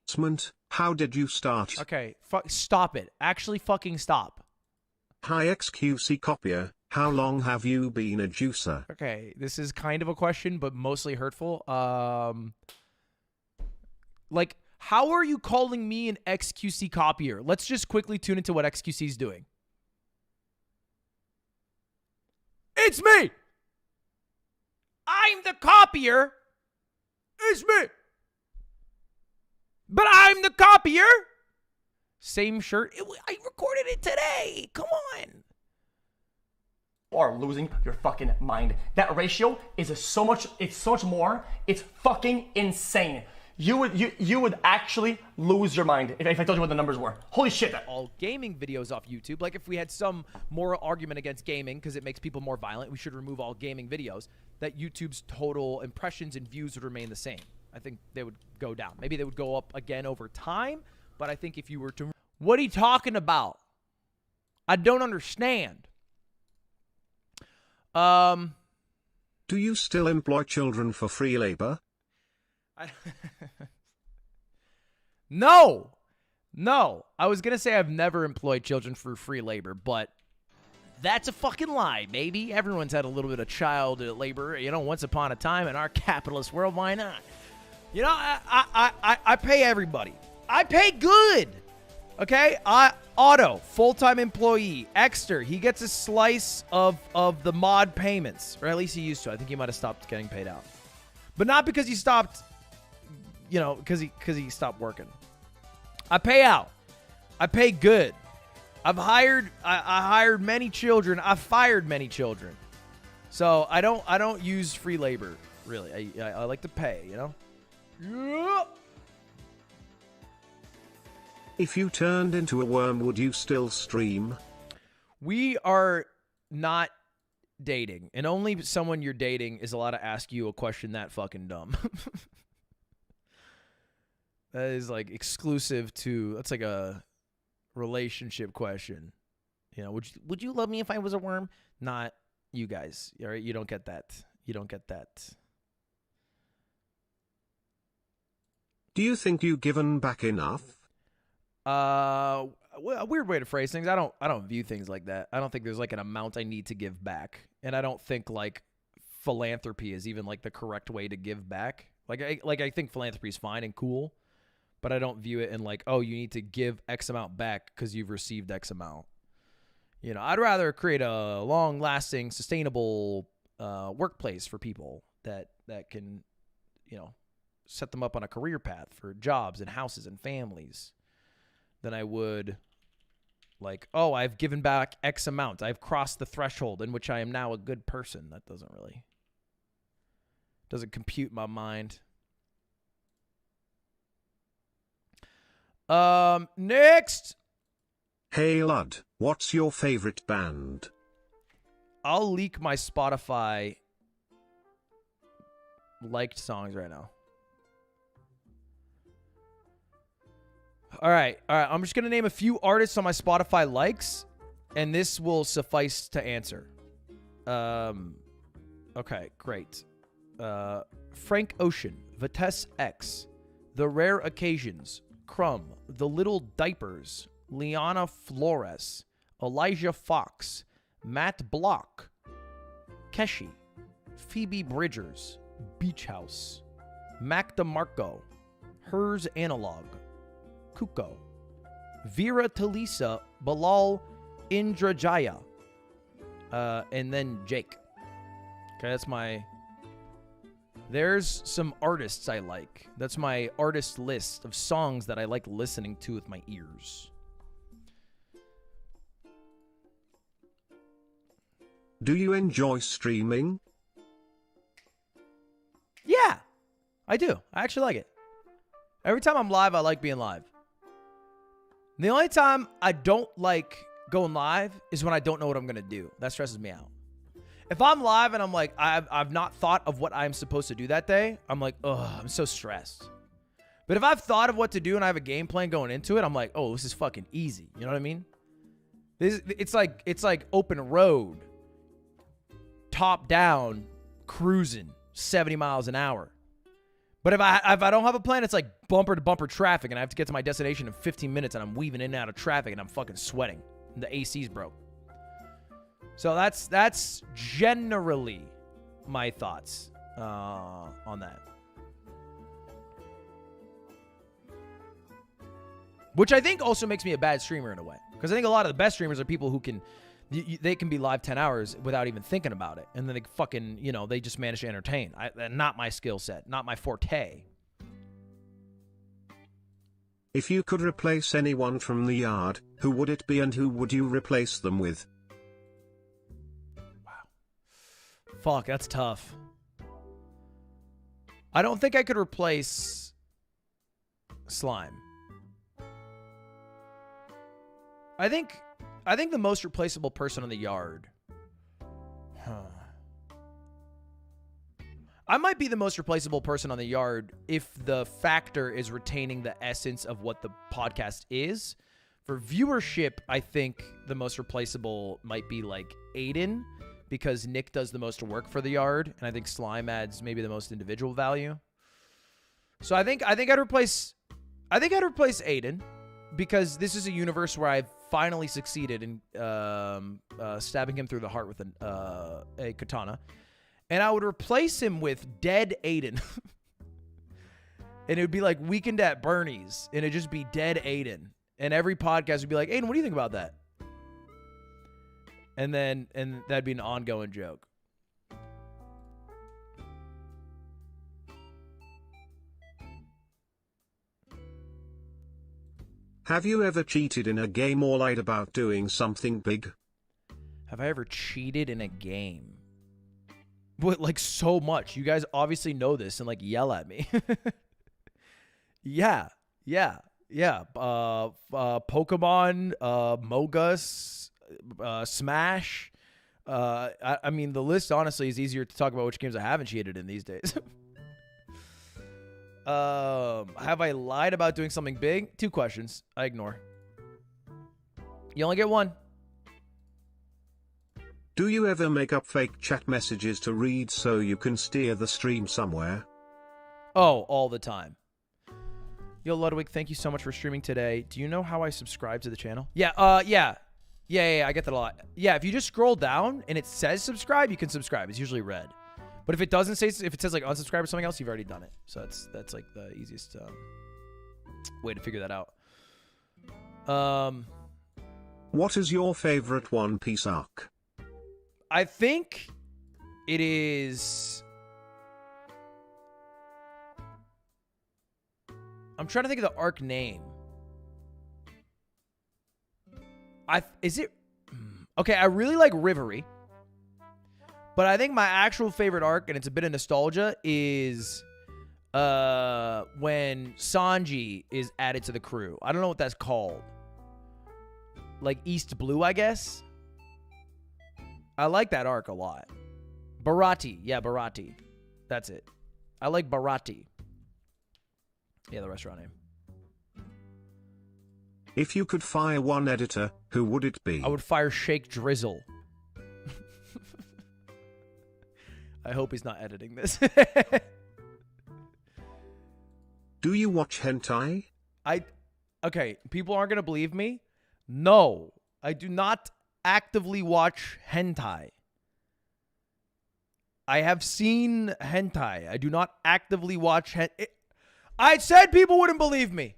How did you start? Okay, stop it. Actually fucking stop. Hi XQC Copier, How long have you been a juicer? Okay, this is kind of a question, but mostly hurtful. Like, how are you calling me an XQC copier? Let's just quickly tune into what XQC is doing. It's me! I'm the copier! It's me! But I'm the copier! Same shirt. I recorded it today. Come on. Are losing your fucking mind. That ratio is so much more. It's fucking insane. You would actually lose your mind if I told you what the numbers were. Holy shit. All gaming videos off YouTube. Like, if we had some moral argument against gaming because it makes people more violent, we should remove all gaming videos, that YouTube's total impressions and views would remain the same. I think they would go down. Maybe they would go up again over time, but I think if you were to... What are you talking about? I don't understand. Do you still employ children for free labor? No. I was going to say I've never employed children for free labor, but that's a fucking lie, baby. Everyone's had a little bit of child labor, once upon a time in our capitalist world. Why not? I pay everybody. I pay good. Okay? Otto, full-time employee. Exter, he gets a slice of the mod payments, or at least he used to. I think he might have stopped getting paid out. But not because he stopped, because he stopped working. I pay out. I pay good. I hired many children. I fired many children. So I don't use free labor, really. I like to pay, Yeah. If you turned into a worm, would you still stream? We are not dating, and only someone you're dating is allowed to ask you a question that fucking dumb. That is like exclusive to, that's like a relationship question. Would you love me if I was a worm? Not you guys. All right, you don't get that. You don't get that. Do you think you've given back enough? A weird way to phrase things. I don't view things like that. I don't think there's like an amount I need to give back, and I don't think like philanthropy is even like the correct way to give back. I think philanthropy is fine and cool, but I don't view it in like, oh, you need to give X amount back because you've received X amount. I'd rather create a long-lasting, sustainable workplace for people that can, set them up on a career path for jobs and houses and families, than I would like, oh, I've given back X amount. I've crossed the threshold in which I am now a good person. That doesn't compute my mind. Next. Hey Lud, what's your favorite band? I'll leak my Spotify liked songs right now. All right. I'm just going to name a few artists on my Spotify likes, and this will suffice to answer. Okay, great. Frank Ocean, Vitesse X, The Rare Occasions, Crumb, The Little Diapers, Liana Flores, Elijah Fox, Matt Block, Keshi, Phoebe Bridgers, Beach House, Mac DeMarco, Hers Analog, Kuko, Vera Talisa, Bilal Indrajaya, and then Jake. Okay, there's some artists I like. That's my artist list of songs that I like listening to with my ears. Do you enjoy streaming? Yeah, I do. I actually like it. Every time I'm live, I like being live. The only time I don't like going live is when I don't know what I'm going to do. That stresses me out. If I'm live and I'm like, I've not thought of what I'm supposed to do that day, I'm like, ugh, I'm so stressed. But if I've thought of what to do and I have a game plan going into it, I'm like, oh, this is fucking easy. You know what I mean? It's like open road, top down, cruising 70 miles an hour. But if I don't have a plan, it's like bumper to bumper traffic, and I have to get to my destination in 15 minutes, and I'm weaving in and out of traffic, and I'm fucking sweating. And the AC's broke. So that's generally my thoughts on that. Which I think also makes me a bad streamer in a way. Because I think a lot of the best streamers are people who can, they can be live 10 hours without even thinking about it. And then they fucking, they just manage to entertain. Not my skill set, not my forte. If you could replace anyone from the yard, who would it be and who would you replace them with? Fuck, that's tough. I don't think I could replace Slime. I think the most replaceable person in the yard. I might be the most replaceable person on the yard if the factor is retaining the essence of what the podcast is. For viewership, I think the most replaceable might be like Aiden, because Nick does the most work for the yard, and I think Slime adds maybe the most individual value. So I think I'd replace Aiden, because this is a universe where I've finally succeeded in stabbing him through the heart with a katana. And I would replace him with dead Aiden. And it would be like Weekend at Bernie's. And it'd just be dead Aiden. And every podcast would be like, Aiden, what do you think about that? And that'd be an ongoing joke. Have you ever cheated in a game or lied about doing something big? Have I ever cheated in a game? But like so much. You guys obviously know this and like yell at me. Yeah. Pokemon, Mogus, Smash. I mean, the list honestly is easier to talk about which games I haven't cheated in these days. Have I lied about doing something big? 2 questions. I ignore. You only get 1. Do you ever make up fake chat messages to read so you can steer the stream somewhere? Oh, all the time. Yo, Ludwig, thank you so much for streaming today. Do you know how I subscribe to the channel? Yeah, I get that a lot. Yeah, if you just scroll down and it says subscribe, you can subscribe. It's usually red. But if it doesn't say, if it says like unsubscribe or something else, you've already done it. So that's like the easiest way to figure that out. What is your favorite One Piece arc? I think it is. I'm trying to think of the arc name. Is it? Okay, I really like Rivery. But I think my actual favorite arc, and it's a bit of nostalgia, is when Sanji is added to the crew. I don't know what that's called. Like East Blue, I guess. I like that arc a lot. Barati. Yeah, Barati. That's it. I like Barati. Yeah, the restaurant name. If you could fire one editor, who would it be? I would fire Shake Drizzle. I hope he's not editing this. Do you watch hentai? Okay, people aren't going to believe me. No, I do not actively watch hentai. I have seen hentai. I do not actively watch hentai. I said people wouldn't believe me.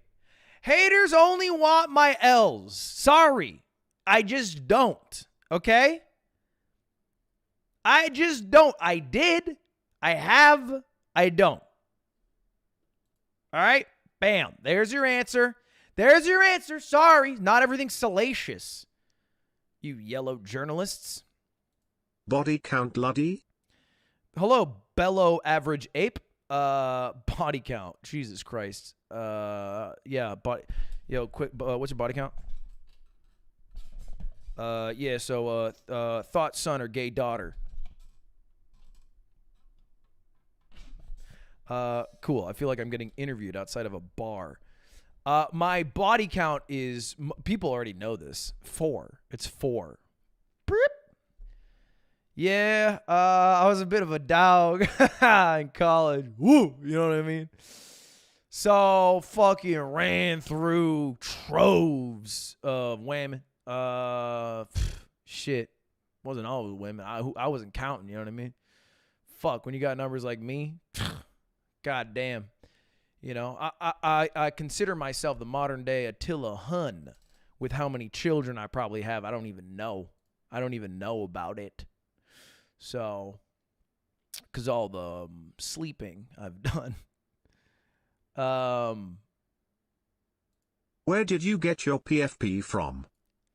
Haters only want my L's. Sorry. I just don't. Okay? I just don't. I did. I have. I don't. All right? Bam. There's your answer. There's your answer. Sorry. Not everything's salacious. You yellow journalists. Body count Luddy? Hello, bellow average ape. Body count. Jesus Christ. Yeah, body. Yo, quick. What's your body count? Yeah. So, thought son or gay daughter. Cool. I feel like I'm getting interviewed outside of a bar. My body count is, people already know this, 4. It's 4. Beep. Yeah, I was a bit of a dog in college. Woo, you know what I mean? So fucking ran through troves of women. Shit. Wasn't all women. I wasn't counting, you know what I mean? Fuck, when you got numbers like me, god damn. You know, I consider myself the modern day Attila Hun with how many children I probably have. I don't even know. I don't even know about it. So, because all the sleeping I've done. Where did you get your PFP from?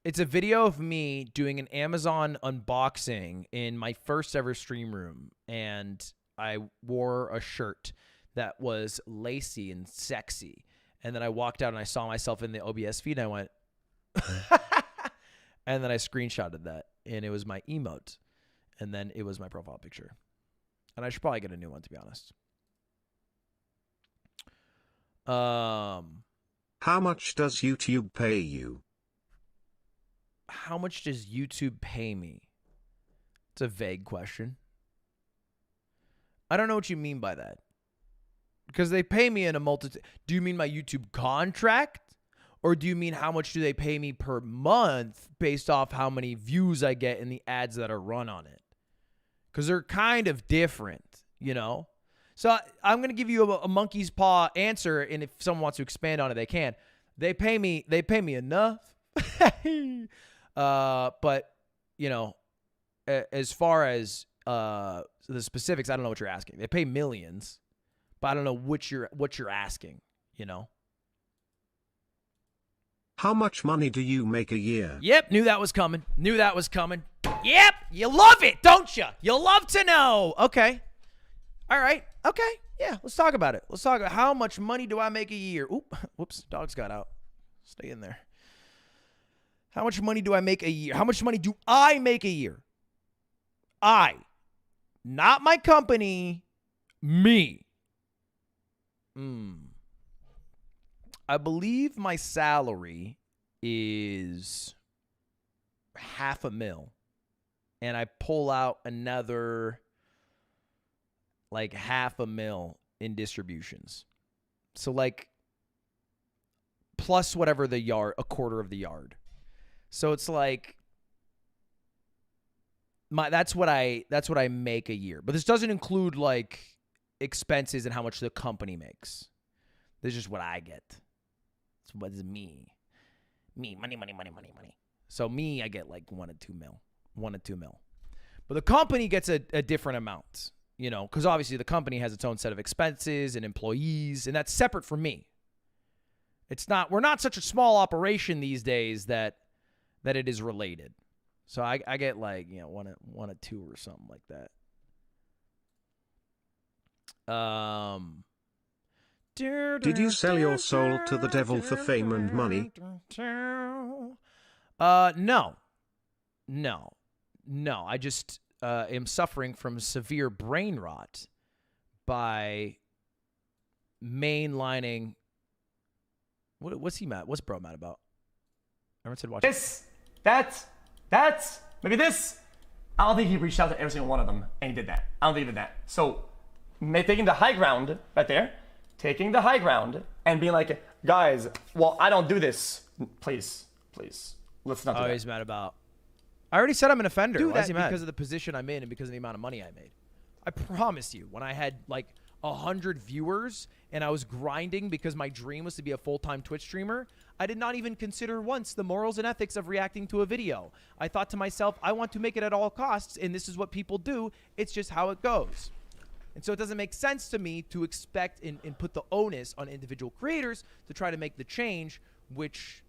It's a video of me doing an Amazon unboxing in my first ever stream room, and I wore a shirt that was lacy and sexy, and then I walked out and I saw myself in the OBS feed, and I went, and then I screenshotted that, and it was my emote, and then it was my profile picture, and I should probably get a new one, to be honest. How much does YouTube pay you? How much does YouTube pay me? It's a vague question. I don't know what you mean by that. Because they pay me in a multitude. Do you mean my YouTube contract? Or do you mean how much do they pay me per month based off how many views I get in the ads that are run on it? Because they're kind of different, you know? So I'm going to give you a monkey's paw answer, and if someone wants to expand on it, they can. They pay me enough. But, you know, as far as the specifics, I don't know what you're asking. They pay millions, but I don't know what you're asking, you know? How much money do you make a year? Yep, knew that was coming. Yep, you love it, don't you? You love to know. Okay. All right. Okay. Yeah, let's talk about it. Let's talk about how much money do I make a year? Oop, whoops, dogs got out. Stay in there. How much money do I make a year? How much money do I make a year? Not my company, me. I believe my salary is $500,000, and I pull out another like $500,000 in distributions. So like plus whatever the yard, a quarter of the yard. So it's like that's what I make a year. But this doesn't include like expenses and how much the company makes. This is just what I get. It's what is me. Money. So me, I get like $1 to $2 mil. But the company gets a different amount, you know, because obviously the company has its own set of expenses and employees, and that's separate from me. We're not such a small operation these days that it is related. So I get like, you know, one or two or something like that. Did you sell your soul to the devil for fame and money? No. I just am suffering from severe brain rot by mainlining. What's he mad? What's bro mad about? Everyone said watch This, that's, maybe this. I don't think he reached out to every single one of them and he did that. I don't think he did that. So, taking the high ground right there, taking the high ground and being like, guys, well, I don't do this. Please, let's not do that. He's mad about. I already said I'm an offender. Why is he mad? Because of the position I'm in and because of the amount of money I made. I promise you, when I had like 100 viewers and I was grinding because my dream was to be a full-time Twitch streamer, I did not even consider once the morals and ethics of reacting to a video. I thought to myself, I want to make it at all costs, and this is what people do. It's just how it goes. And so it doesn't make sense to me to expect and put the onus on individual creators to try to make the change, which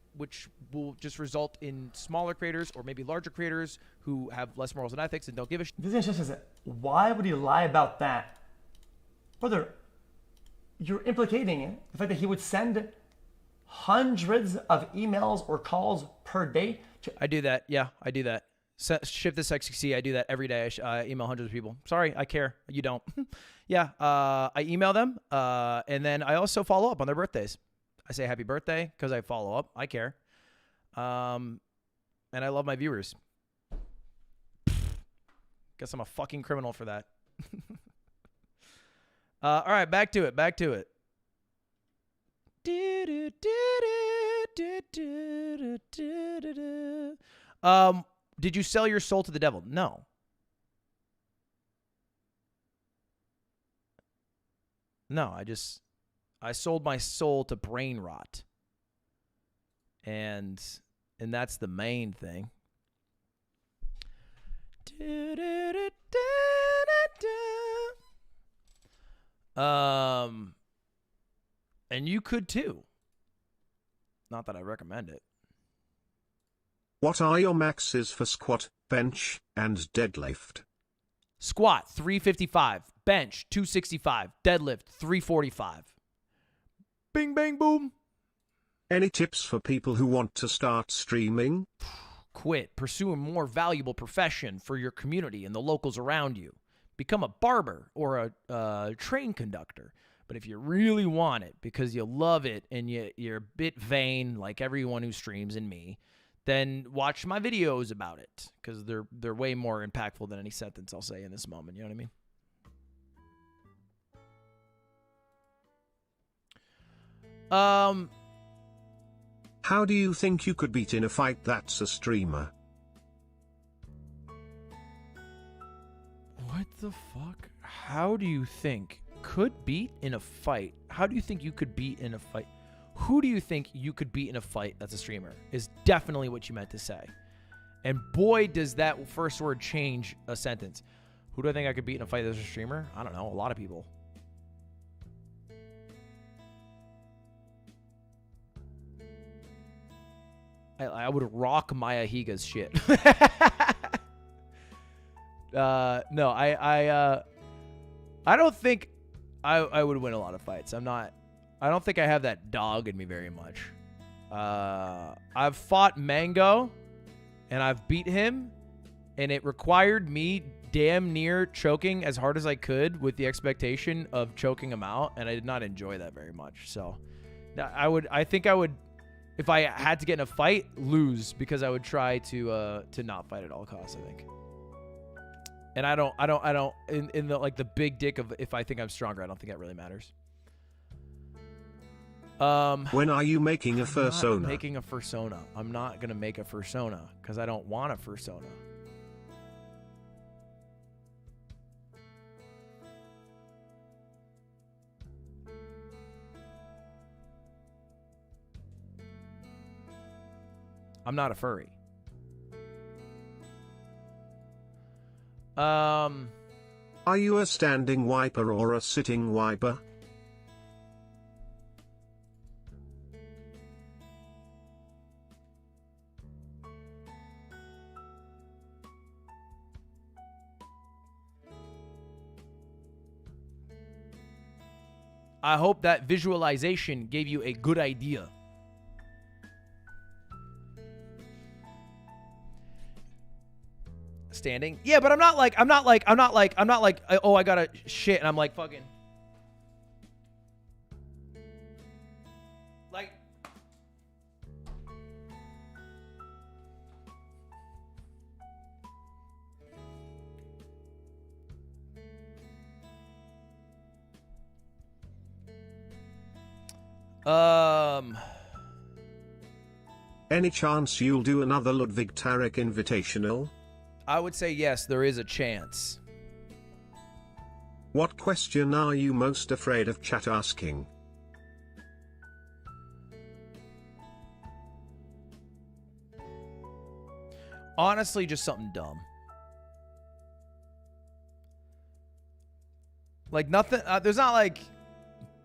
will just result in smaller creators or maybe larger creators who have less morals and ethics and don't give a shit. This is just why would he lie about that? Brother, you're implicating the fact that he would send hundreds of emails or calls per day. I do that. Yeah, I do that. Shift this XQC. I do that every day. I email hundreds of people. Sorry, I care. You don't. Yeah, I email them, and then I also follow up on their birthdays. I say happy birthday because I follow up. I care. And I love my viewers. Guess I'm a fucking criminal for that. All right, back to it. Did you sell your soul to the devil? No. No, I sold my soul to brain rot. And that's the main thing. And you could too. Not that I recommend it. What are your maxes for squat, bench, and deadlift? Squat 355, bench 265, deadlift 345. Bing bang boom. Any tips for people who want to start streaming? Quit. Pursue a more valuable profession for your community and the locals around you. Become a barber or a train conductor. But if you really want it because you love it and you're a bit vain like everyone who streams and me, then watch my videos about it because they're way more impactful than any sentence I'll say in this moment. You know what I mean? How do you think you could beat in a fight that's a streamer? What the fuck? How do you think could beat in a fight? How do you think you could beat in a fight? Who do you think you could beat in a fight that's a streamer? Is definitely what you meant to say. And boy, does that first word change a sentence. Who do I think I could beat in a fight that's a streamer? I don't know. A lot of people. I would rock Maya Higa's shit. No, I don't think I would win a lot of fights. I don't think I have that dog in me very much. I've fought Mango, and I've beat him, and it required me damn near choking as hard as I could with the expectation of choking him out, and I did not enjoy that very much. So, I think I would, if I had to get in a fight, lose because I would try to not fight at all costs, I think. And I don't in the like the big dick of if I think I'm stronger, I don't think that really matters. When are you making a fursona? I'm not making a fursona. I'm not gonna make a fursona because I don't want a fursona. I'm not a furry. Are you a standing wiper or a sitting wiper? I hope that visualization gave you a good idea. Standing? Yeah, but I'm not like, oh, I gotta shit, and I'm like fucking. Like. Any chance you'll do another Ludwig Tarek Invitational? I would say yes, there is a chance. What question are you most afraid of chat asking? Honestly, just something dumb. Like nothing. There's not like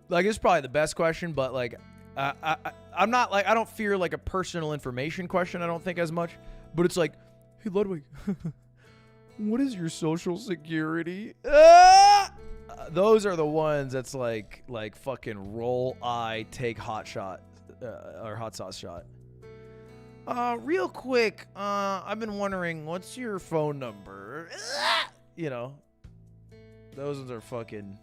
it's probably the best question, but like I'm not like I don't fear like a personal information question. I don't think as much, but it's like, hey Ludwig, what is your social security? Those are the ones that's like fucking roll eye, take hot shot or hot sauce shot. Real quick, I've been wondering, what's your phone number? You know, those ones are fucking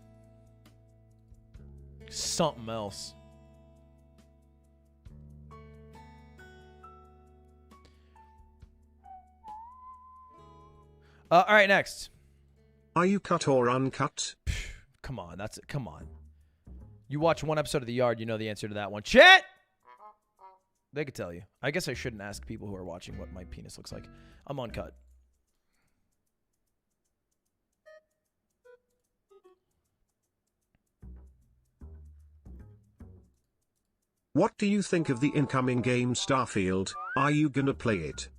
something else. All right, next. Are you cut or uncut? Come on, that's it. Come on. You watch one episode of The Yard, you know the answer to that one. Chat! They could tell you. I guess I shouldn't ask people who are watching what my penis looks like. I'm uncut. What do you think of the incoming game Starfield? Are you gonna play it?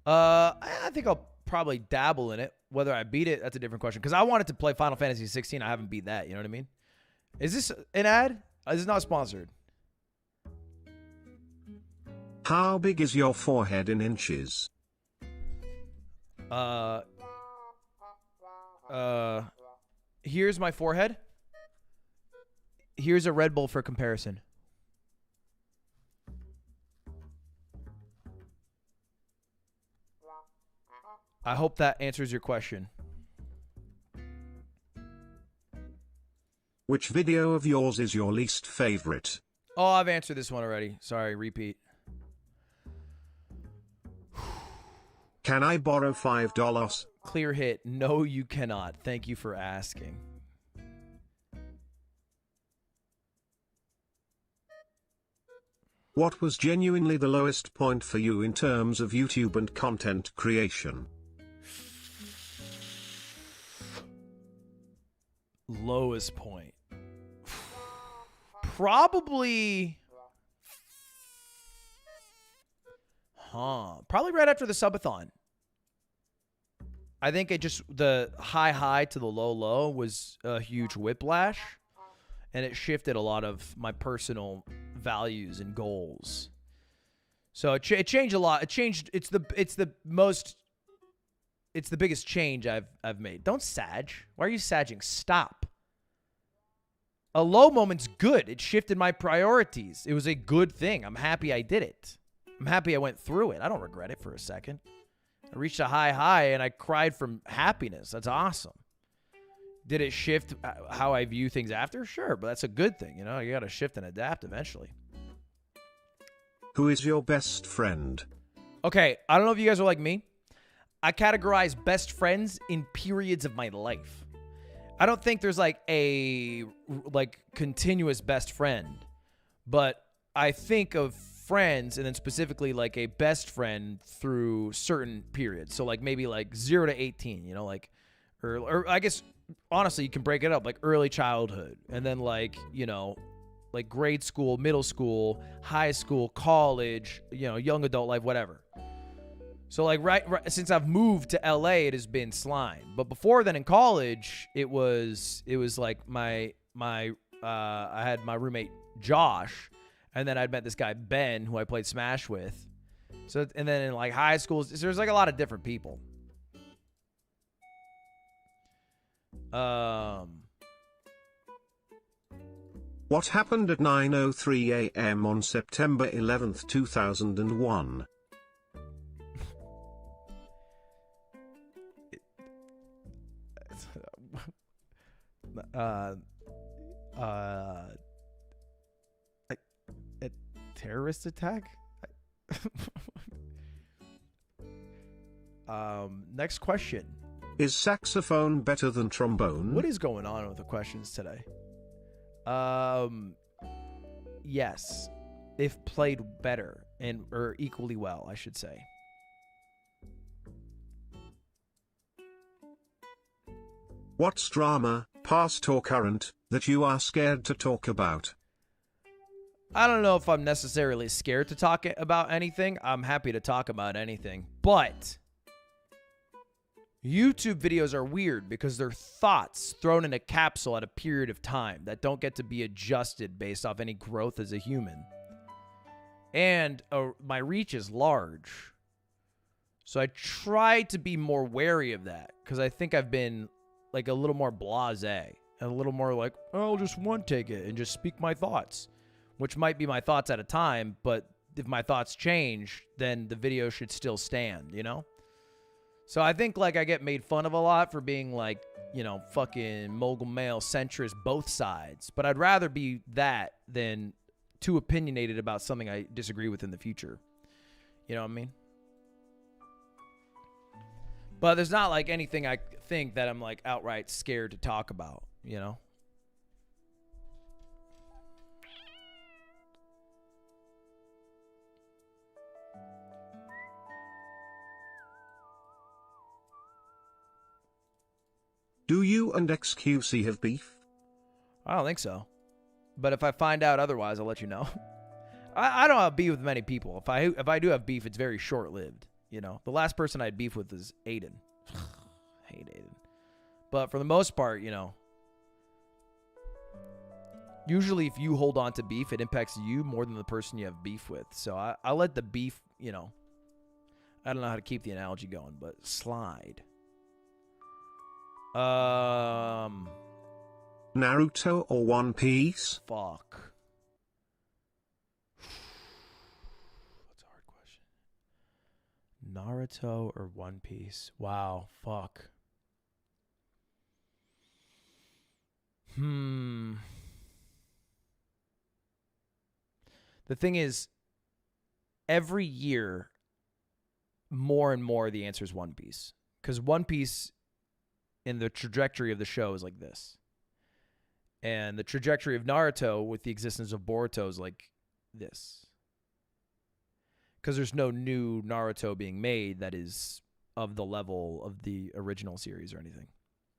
I think I'll probably dabble in it. Whether I beat it, that's a different question. Because I wanted to play Final Fantasy 16. I haven't beat that. You know what I mean? Is this an ad? This is not sponsored. How big is your forehead in inches? Here's my forehead. Here's a Red Bull for comparison. I hope that answers your question. Which video of yours is your least favorite? Oh, I've answered this one already. Sorry, repeat. Can I borrow $5? Clear hit. No, you cannot. Thank you for asking. What was genuinely the lowest point for you in terms of YouTube and content creation? Lowest point. Probably. Probably right after the subathon. I think it just, the high to the low was a huge whiplash. And it shifted a lot of my personal values and goals. So it changed a lot. It changed. It's the biggest change I've made. Don't sag. Why are you sagging? Stop. A low moment's good. It shifted my priorities. It was a good thing. I'm happy I did it. I'm happy I went through it. I don't regret it for a second. I reached a high and I cried from happiness. That's awesome. Did it shift how I view things after? Sure, but that's a good thing. You know, you got to shift and adapt eventually. Who is your best friend? Okay, I don't know if you guys are like me. I categorize best friends in periods of my life. I don't think there's like a continuous best friend, but I think of friends and then specifically like a best friend through certain periods. So like maybe like 0 to 18, you know, like, or I guess honestly you can break it up like early childhood and then like, you know, like grade school, middle school, high school, college, you know, young adult life, whatever. So like right since I've moved to LA, it has been slime. But before then in college, it was like I had my roommate Josh, and then I'd met this guy Ben who I played Smash with. So and then in like high school, there's like a lot of different people. What happened at 9:03 a.m. on September 11th, 2001? A terrorist attack? Next question. Is saxophone better than trombone? What is going on with the questions today? Yes. If played better or equally well, I should say. What's drama, past or current, that you are scared to talk about? I don't know if I'm necessarily scared to talk about anything. I'm happy to talk about anything. But YouTube videos are weird because they're thoughts thrown in a capsule at a period of time that don't get to be adjusted based off any growth as a human. And my reach is large. So I try to be more wary of that because I think I've been like a little more blasé and a little more like, oh, I'll just one take it and just speak my thoughts, which might be my thoughts at a time. But if my thoughts change, then the video should still stand, you know? So I think like I get made fun of a lot for being like, you know, fucking mogul male centrist both sides. But I'd rather be that than too opinionated about something I disagree with in the future. You know what I mean? But there's not like anything I think that I'm like outright scared to talk about, you know? Do you and XQC have beef? I don't think so. But if I find out otherwise, I'll let you know. I don't have beef with many people. If I do have beef, it's very short-lived. You know, the last person I had beef with is Aiden. Hate Aiden. But for the most part, you know, usually if you hold on to beef, it impacts you more than the person you have beef with. So I let the beef, you know, I don't know how to keep the analogy going, but slide. Naruto or One Piece? Fuck. That's a hard question. Naruto or One Piece? Wow, fuck. The thing is, every year, more and more, the answer is One Piece. Because One Piece, in the trajectory of the show, is like this. And the trajectory of Naruto with the existence of Boruto is like this. Because there's no new Naruto being made that is of the level of the original series or anything.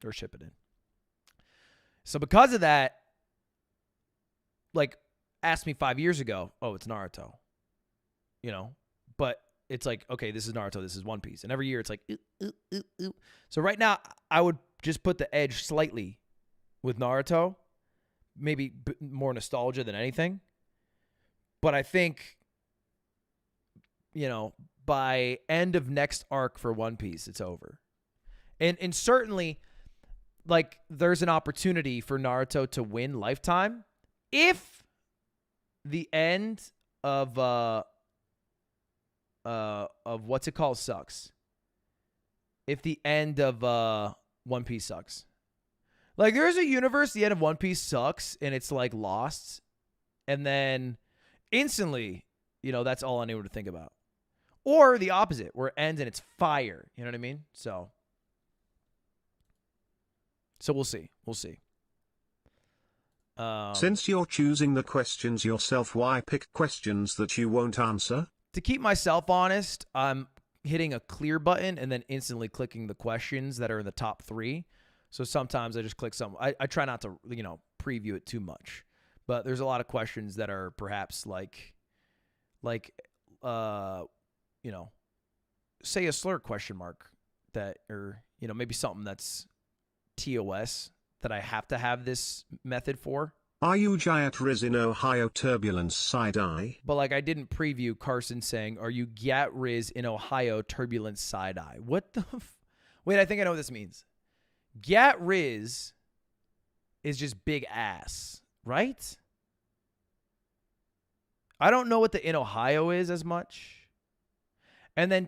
Or Shippuden. So because of that, like, asked me 5 years ago, oh, it's Naruto. You know? But it's like, okay, this is Naruto, this is One Piece. And every year it's like, So right now, I would just put the edge slightly with Naruto. Maybe more nostalgia than anything. But I think, you know, by end of next arc for One Piece, it's over. And certainly, like, there's an opportunity for Naruto to win Lifetime if the end of what's it called sucks. If the end of One Piece sucks. Like, there's a universe, the end of One Piece sucks, and it's, like, lost. And then instantly, you know, that's all I knew to think about. Or the opposite, where it ends and it's fire. You know what I mean? So we'll see. We'll see. Since you're choosing the questions yourself, why pick questions that you won't answer? To keep myself honest, I'm hitting a clear button and then instantly clicking the questions that are in the top 3. So sometimes I just click some. I try not to, you know, preview it too much. But there's a lot of questions that are perhaps like, you know, say a slur question mark that, or, you know, maybe something that's TOS that I have to have this method for. Are you Gyat Riz in Ohio turbulence side eye? But like, I didn't preview Carson saying, are you Gyat Riz in Ohio turbulence side eye? What the wait, I think I know what this means. Gyat Riz is just big ass, right? I don't know what the in Ohio is as much. And then,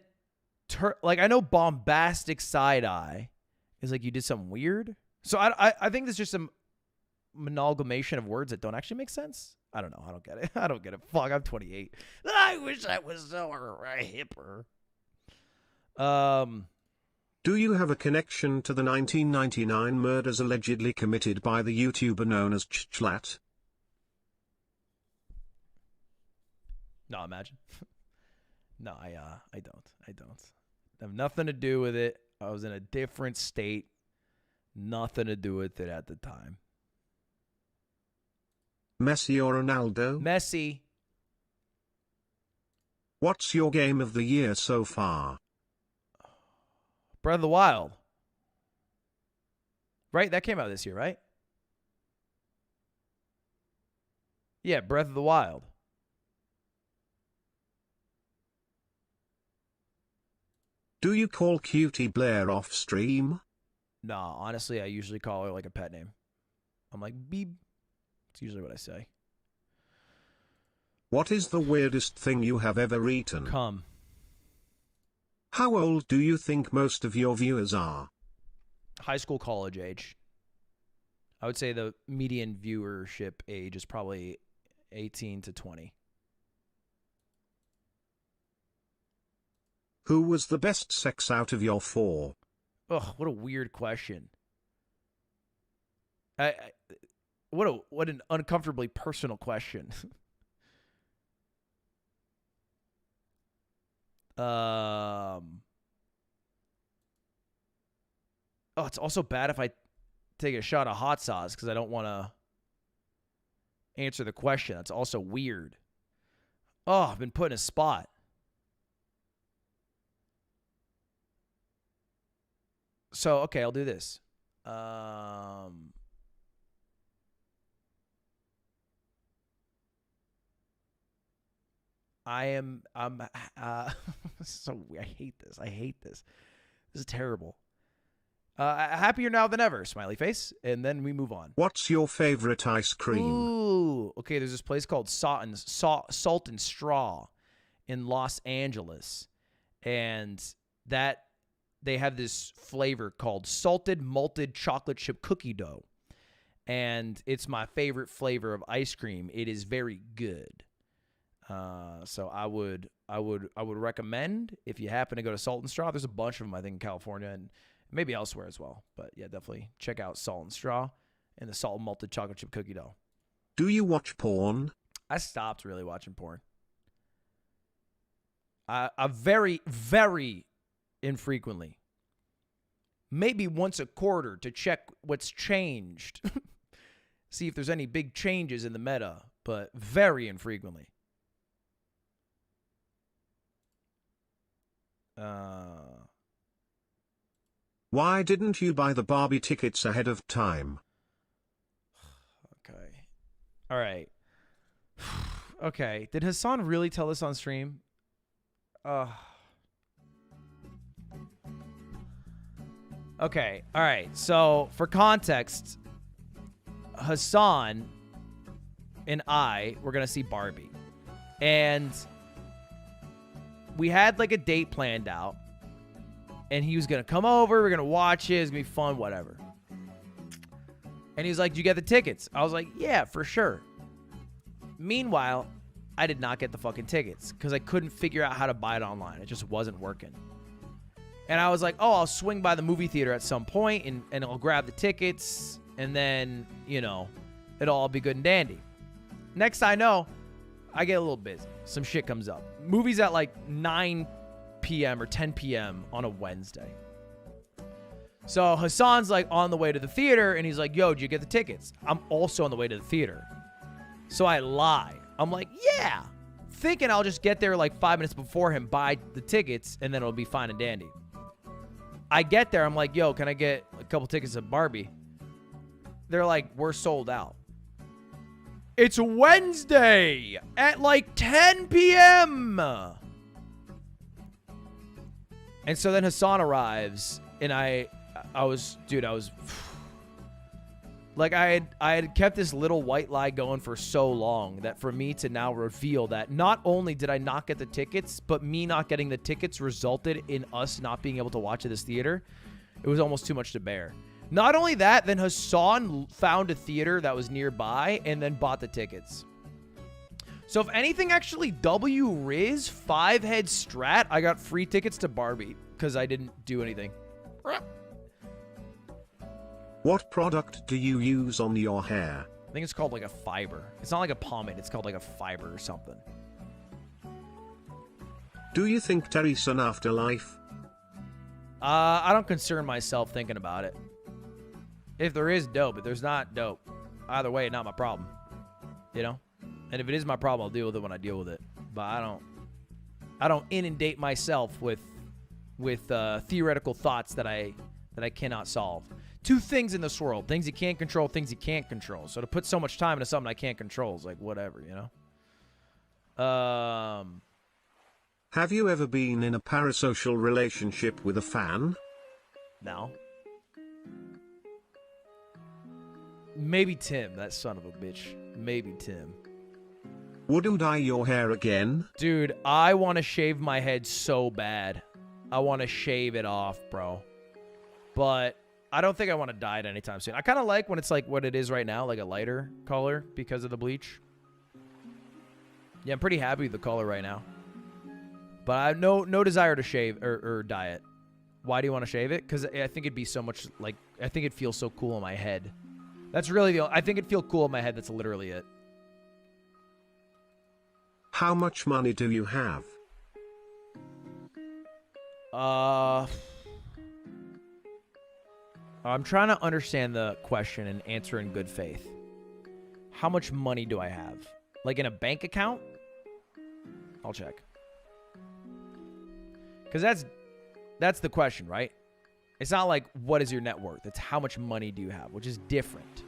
like, I know bombastic side eye is like you did something weird. So I think there's just some amalgamation of words that don't actually make sense. I don't know. I don't get it. I don't get it. Fuck, I'm 28. I wish I was so hipper. Do you have a connection to the 1999 murders allegedly committed by the YouTuber known as Chlat? No, imagine. No, I don't. I have nothing to do with it. I was in a different state. Nothing to do with it at the time. Messi or Ronaldo? Messi. What's your game of the year so far? Breath of the Wild. Right? That came out this year, right? Yeah, Breath of the Wild. Do you call Cutie Blair off stream? No, honestly, I usually call her like a pet name. I'm like, Beeb. It's usually what I say. What is the weirdest thing you have ever eaten? Come. How old do you think most of your viewers are? High school, college age. I would say the median viewership age is probably 18 to 20. Who was the best sex out of your 4? Ugh, what a weird question. What an uncomfortably personal question. Oh, it's also bad if I taking a shot of hot sauce because I don't want to answer the question. That's also weird. Oh, I've been put in a spot. So, okay, I'll do this. I'm so I hate this. I hate this. This is terrible. Happier now than ever, smiley face. And then we move on. What's your favorite ice cream? Ooh, okay. There's this place called Salt and Straw in Los Angeles, and that they have this flavor called salted malted chocolate chip cookie dough, and it's my favorite flavor of ice cream. It is very good. So I would recommend if you happen to go to Salt and Straw. There's a bunch of them, I think, in California and maybe elsewhere as well. But yeah, definitely check out Salt and Straw and the salt and malted chocolate chip cookie dough. Do you watch porn? I stopped really watching porn. I very, very infrequently. Maybe once a quarter to check what's changed. See if there's any big changes in the meta, but very infrequently. Why didn't you buy the Barbie tickets ahead of time? Okay. All right. Okay. Did Hassan really tell this on stream? Okay. All right. So, for context, Hassan and I were going to see Barbie. And we had like a date planned out. And he was going to come over. We're going to watch it. It's going to be fun, whatever. And he's like, "Did you get the tickets?" I was like, "Yeah, for sure." Meanwhile, I did not get the fucking tickets because I couldn't figure out how to buy it online. It just wasn't working. And I was like, "Oh, I'll swing by the movie theater at some point and I'll grab the tickets. And then, you know, it'll all be good and dandy." Next I know, I get a little busy. Some shit comes up. Movie's at like 9 p.m. or 10 p.m. on a Wednesday. So Hassan's like on the way to the theater and he's like, "Yo, did you get the tickets?" I'm also on the way to the theater. So I lie. I'm like, "Yeah." Thinking I'll just get there like 5 minutes before him, buy the tickets, and then it'll be fine and dandy. I get there. I'm like, "Yo, can I get a couple tickets of Barbie?" They're like, "We're sold out." It's Wednesday at like 10 p.m. And so then Hassan arrives, and I was like, I had kept this little white lie going for so long that for me to now reveal that not only did I not get the tickets, but me not getting the tickets resulted in us not being able to watch at this theater. It was almost too much to bear. Not only that, then Hassan found a theater that was nearby and then bought the tickets. So if anything, actually, W Riz 5-head strat, I got free tickets to Barbie because I didn't do anything. What product do you use on your hair? I think it's called like a fiber. It's not like a pomade. It's called like a fiber or something. Do you think Terry's an afterlife? I don't concern myself thinking about it. If there is, dope. If there's not, dope. Either way, not my problem. You know? And if it is my problem, I'll deal with it when I deal with it. But I don't inundate myself with theoretical thoughts that I cannot solve. Two things in this world: things you can't control, things you can't control. So to put so much time into something I can't control is like whatever, you know. Have you ever been in a parasocial relationship with a fan? No. Maybe Tim, that son of a bitch. Maybe Tim. Would you dye your hair again? Dude, I want to shave my head so bad. I want to shave it off, bro. But I don't think I want to dye it anytime soon. I kind of like when it's like what it is right now, like a lighter color because of the bleach. Yeah, I'm pretty happy with the color right now. But I have no desire to shave or dye it. Why do you want to shave it? Because I think it'd be so much like, I think it'd feel so cool in my head. That's really I think it'd feel cool in my head. That's literally it. How much money do you have? I'm trying to understand the question and answer in good faith. How much money do I have? Like in a bank account? I'll check. Because that's the question, right? It's not like, what is your net worth? It's how much money do you have, which is different.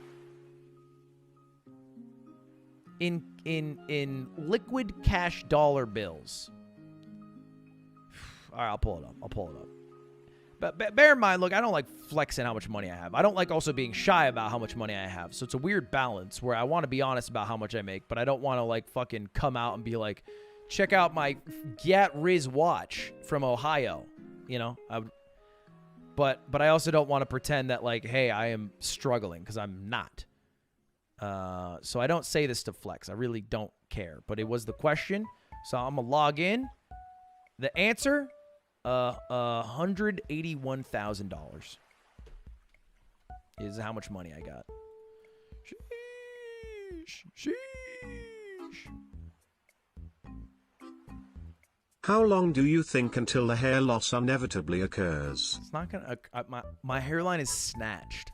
In liquid cash dollar bills. All right, I'll pull it up. But bear in mind, look, I don't like flexing how much money I have. I don't like also being shy about how much money I have. So it's a weird balance where I want to be honest about how much I make, but I don't want to like fucking come out and be like, check out my Gat Riz watch from Ohio. You know, but I also don't want to pretend that like, hey, I am struggling, because I'm not. So I don't say this to flex. I really don't care. But it was the question, so I'm gonna log in. The answer, $181,000 is how much money I got. Sheesh. How long do you think until the hair loss inevitably occurs? It's not gonna. My hairline is snatched.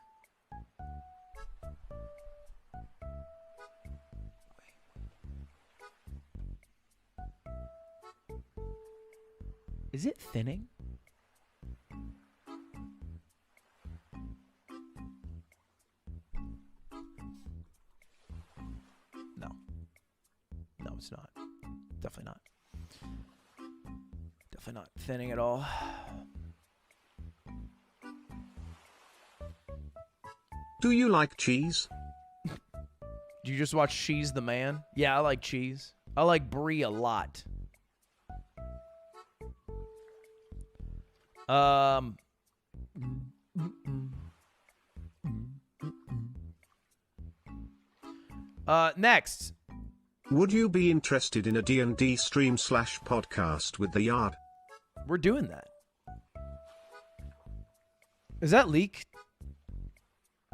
Is it thinning? No. No, it's not. Definitely not. Definitely not thinning at all. Do you like cheese? Do you just watch She's the Man? Yeah, I like cheese. I like brie a lot. Next. Would you be interested in a D&D stream/podcast with the Yard? We're doing that. Is that leak?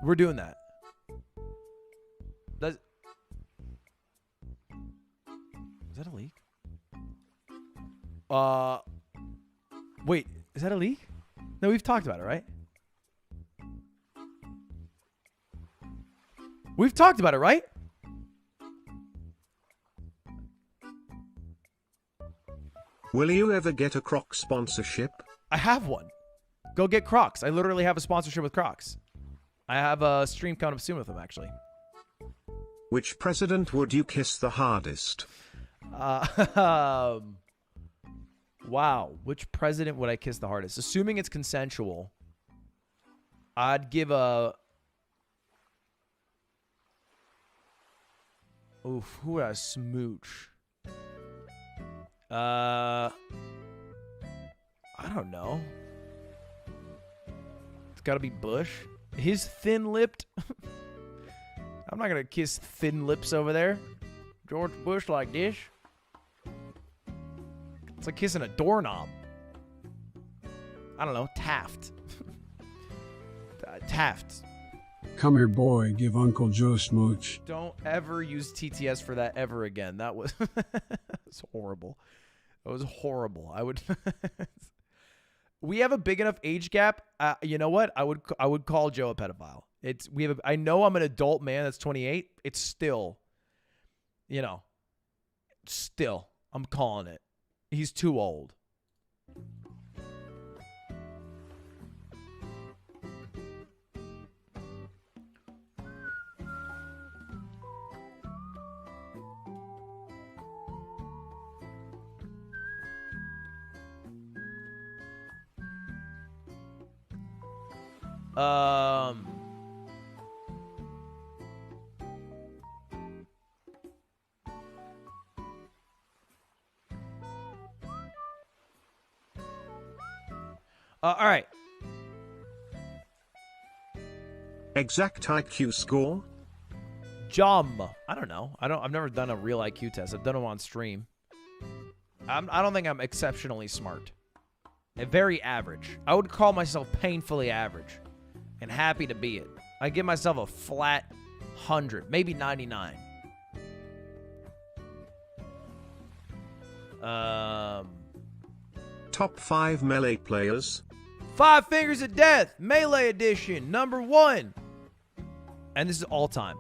We're doing that. Is that a leak? Wait, is that a leak? No, we've talked about it, right? We've talked about it, right? Will you ever get a Crocs sponsorship? I have one. Go get Crocs. I literally have a sponsorship with Crocs. I have a stream coming up soon with them, actually. Which president would you kiss the hardest? Wow. Which president would I kiss the hardest? Assuming it's consensual, I'd give a... Oof, who would I smooch? I don't know. It's gotta be Bush. He's thin-lipped. I'm not gonna kiss thin lips over there. George Bush like this. It's like kissing a doorknob. I don't know. Taft. Taft. Come here, boy. Give Uncle Joe a smooch. Don't ever use TTS for that ever again. That was it's horrible. That was horrible. I would. We have a big enough age gap. You know what? I would call Joe a pedophile. I know I'm an adult man that's 28. It's still, I'm calling it. He's too old. All right. Exact IQ score? I don't know. I've never done a real IQ test. I've done them on stream. I don't think I'm exceptionally smart. Very average. I would call myself painfully average and happy to be it. I give myself a flat 100, maybe 99. Top 5 melee players? Five Fingers of Death, Melee Edition, number 1. And this is all time.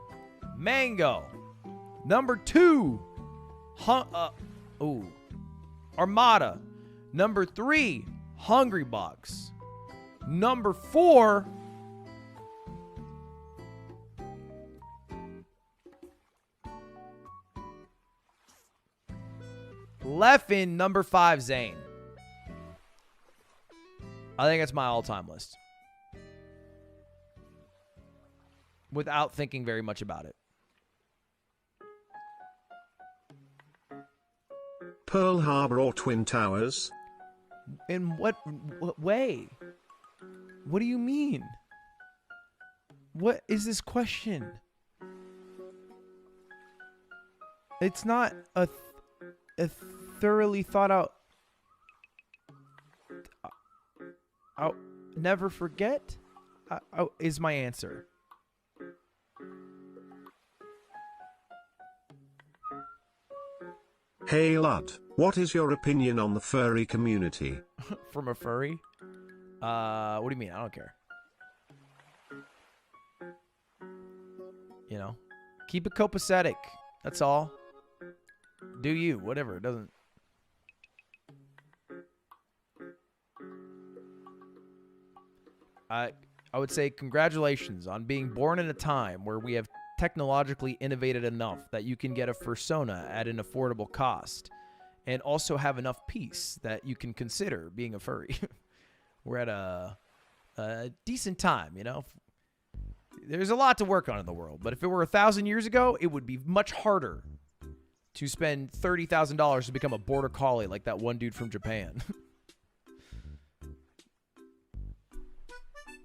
Mango. Number 2. Armada. Number 3. Hungry Box. Number 4. Leffen. Number 5. Zane. I think that's my all-time list. Without thinking very much about it. Pearl Harbor or Twin Towers? In what way? What do you mean? What is this question? It's not a thoroughly thought out. I'll never forget is my answer. Hey Lud, what is your opinion on the furry community? From a furry? What do you mean? I don't care. You know, keep it copacetic. That's all. Do you, whatever. It doesn't. I would say congratulations on being born in a time where we have technologically innovated enough that you can get a fursona at an affordable cost and also have enough peace that you can consider being a furry. We're at a decent time, you know. There's a lot to work on in the world, but if it were 1,000 years ago, it would be much harder to spend $30,000 to become a border collie like that one dude from Japan.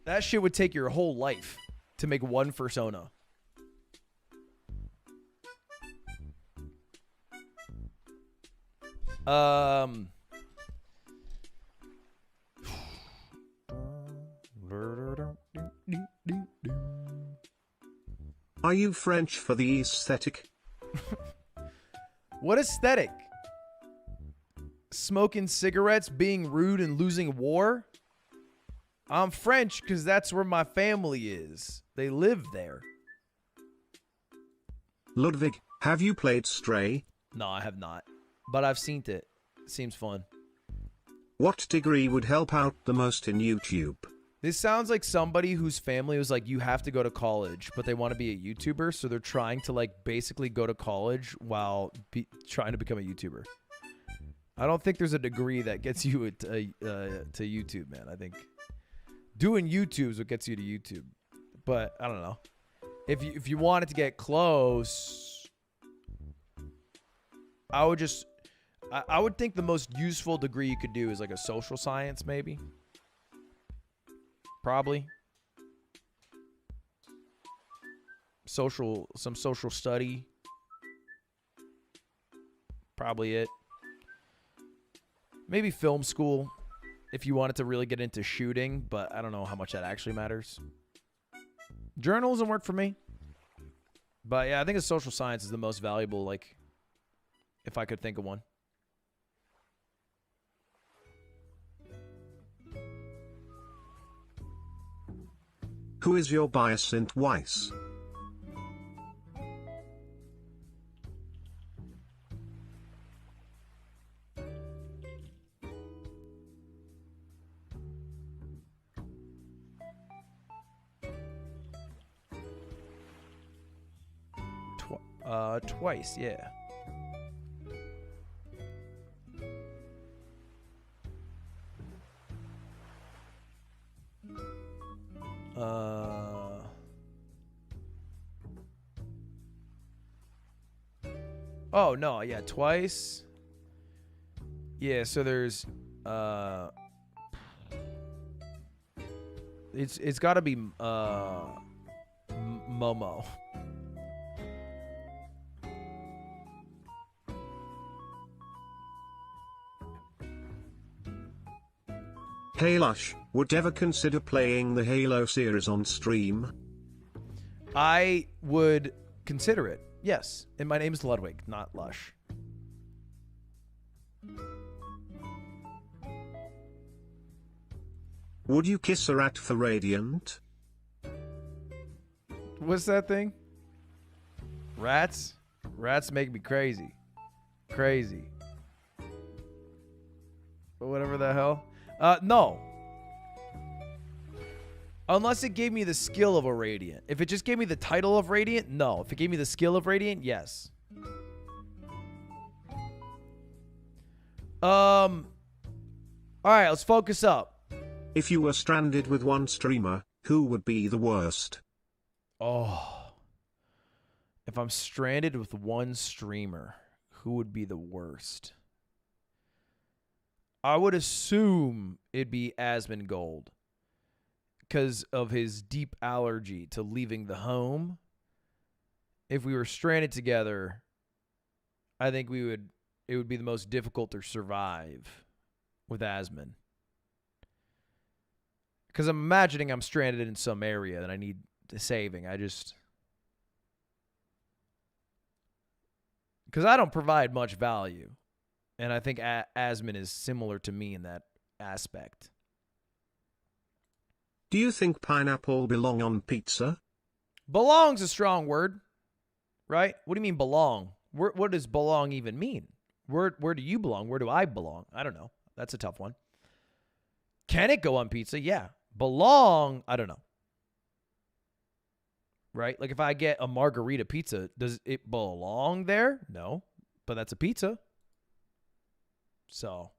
That shit would take your whole life to make one fursona. Are you French for the aesthetic? What aesthetic? Smoking cigarettes, being rude, and losing war? I'm French because that's where my family is. They live there. Ludwig, have you played Stray? No, I have not. But I've seen it. Seems fun. What degree would help out the most in YouTube? This sounds like somebody whose family was like, you have to go to college, but they want to be a YouTuber, so they're trying to like basically go to college while trying to become a YouTuber. I don't think there's a degree that gets you to YouTube, man. I think doing YouTube is what gets you to YouTube. But I don't know. If you wanted to get close, I would think the most useful degree you could do is like a social science, maybe. Probably. Some social study. Probably it. Maybe film school if you wanted to really get into shooting, but I don't know how much that actually matters. Journalism worked for me. But yeah, I think a social science is the most valuable, like, if I could think of one. Who is your bias in Twice? Twice, yeah. Oh no, yeah, Twice. Yeah, so there's it's got to be Momo. Hey Lush, would ever consider playing the Halo series on stream? I would consider it, yes. And my name is Ludwig, not Lush. Would you kiss a rat for Radiant? What's that thing? Rats? Rats make me crazy. Crazy. But whatever the hell. No. Unless it gave me the skill of a Radiant. If it just gave me the title of Radiant, no. If it gave me the skill of Radiant, yes. Alright, let's focus up. If you were stranded with one streamer, who would be the worst? Oh. If I'm stranded with one streamer, who would be the worst? I would assume it'd be Asmongold because of his deep allergy to leaving the home. If we were stranded together, I think it would be the most difficult to survive with Asmon. Because I'm imagining I'm stranded in some area that I need saving. Because I don't provide much value. And I think Asmon is similar to me in that aspect. Do you think pineapple belong on pizza? Belong's a strong word, right? What do you mean belong? What does belong even mean? Where do you belong? Where do I belong? I don't know. That's a tough one. Can it go on pizza? Yeah. Belong, I don't know. Right? Like if I get a margarita pizza, does it belong there? No. But that's a pizza. So.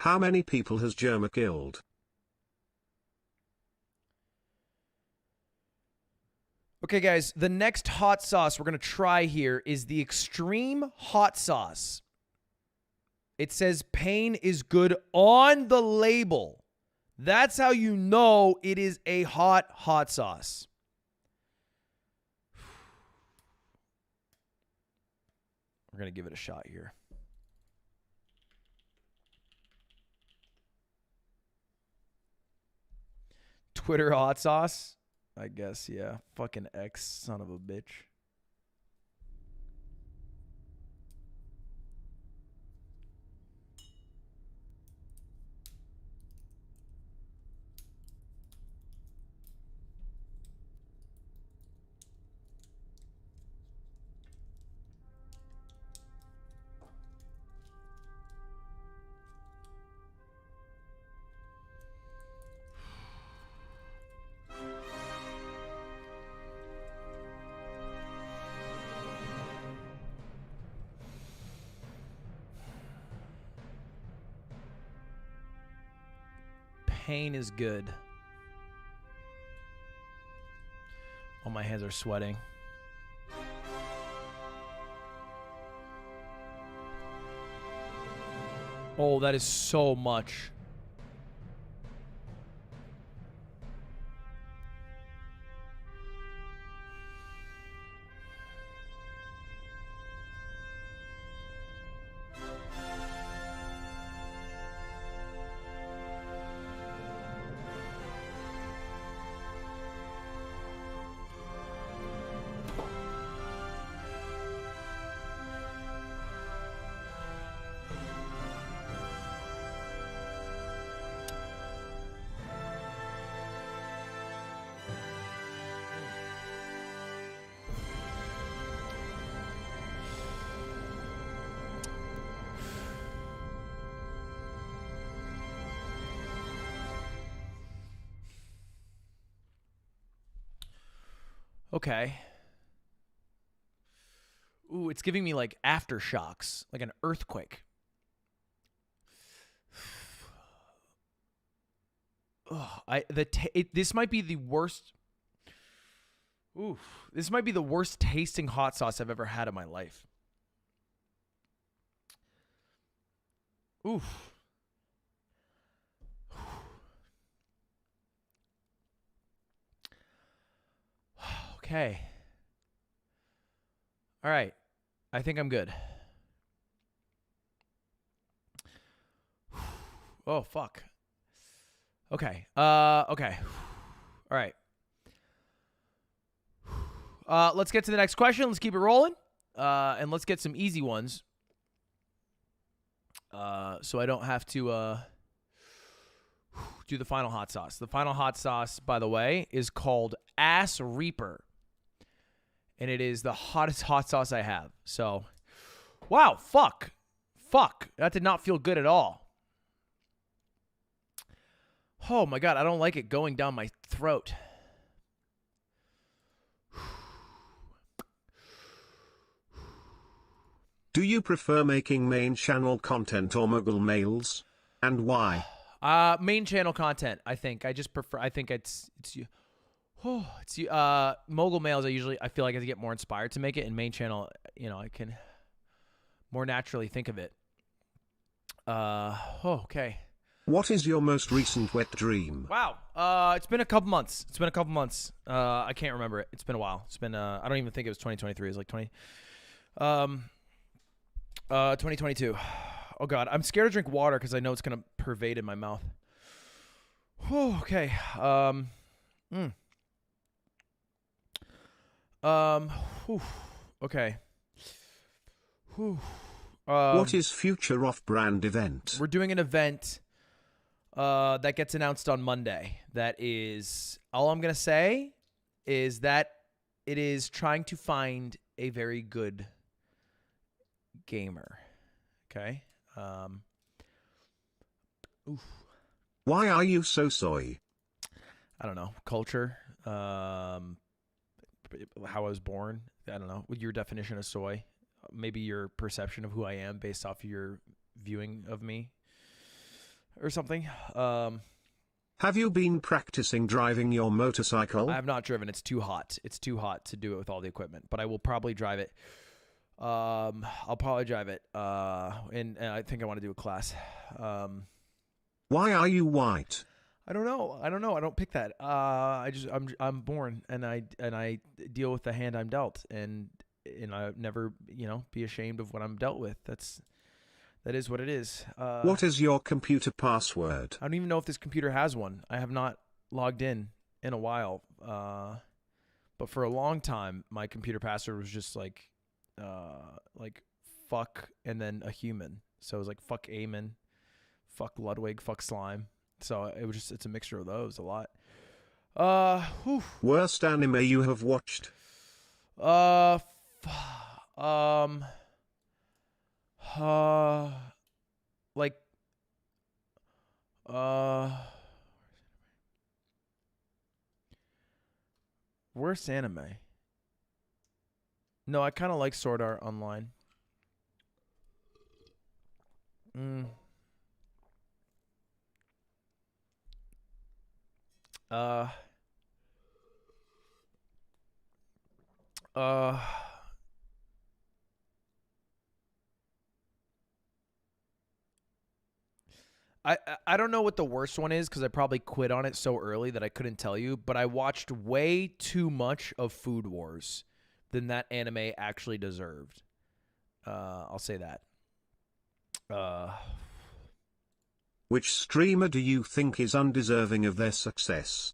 How many people has Germa killed? Okay, guys, the next hot sauce we're going to try here is the extreme hot sauce. It says pain is good on the label. That's how you know it is a hot sauce. We're going to give it a shot here. Twitter hot sauce? I guess, yeah. Fucking X, son of a bitch. Pain is good. Oh, my hands are sweating. Oh, that is so much. Okay. Ooh, it's giving me like aftershocks, like an earthquake. This might be the worst. Ooh, this might be the worst tasting hot sauce I've ever had in my life. Oof. Okay. All right. I think I'm good. Oh, fuck. Okay. Okay. All right. Let's get to the next question. Let's keep it rolling. And let's get some easy ones. so I don't have to do the final hot sauce. The final hot sauce, by the way, is called Ass Reaper. And it is the hottest hot sauce I have. So, wow, fuck. That did not feel good at all. Oh my God, I don't like it going down my throat. Do you prefer making main channel content or mogul mails? And why? Main channel content, I think. I just prefer, I think it's mogul mails. I feel like I get more inspired to make it, and main channel, I can more naturally think of it. Okay. What is your most recent wet dream? Wow. It's been a couple months. I can't remember it. It's been a while. It's been, I don't even think it was 2023. It was like 2022. Oh God. I'm scared to drink water because I know it's going to pervade in my mouth. Okay. Okay. What is future off-brand event? We're doing an event that gets announced on Monday. That is all I'm gonna say is that it is trying to find a very good gamer. Okay. Why are you so soy? I don't know. Culture. How I was born. I don't know. Your definition of soy. Maybe your perception of who I am based off of your viewing of me or something. Have you been practicing driving your motorcycle? I have not driven. It's too hot. It's too hot to do it with all the equipment, but I will probably drive it. I'll probably drive it. And I think I want to do a class. Why are you white? I don't know. I don't pick that. I'm born and I deal with the hand I'm dealt, and I never, be ashamed of what I'm dealt with. That is what it is. What is your computer password? I don't even know if this computer has one. I have not logged in a while. But for a long time, my computer password was just like fuck and then a human. So it was like fuck Eamon, fuck Ludwig, fuck slime. So it's a mixture of those a lot. Worst anime you have watched? Worst anime? No, I kind of like Sword Art Online. I don't know what the worst one is because I probably quit on it so early that I couldn't tell you, but I watched way too much of Food Wars than that anime actually deserved. I'll say that. Which streamer do you think is undeserving of their success?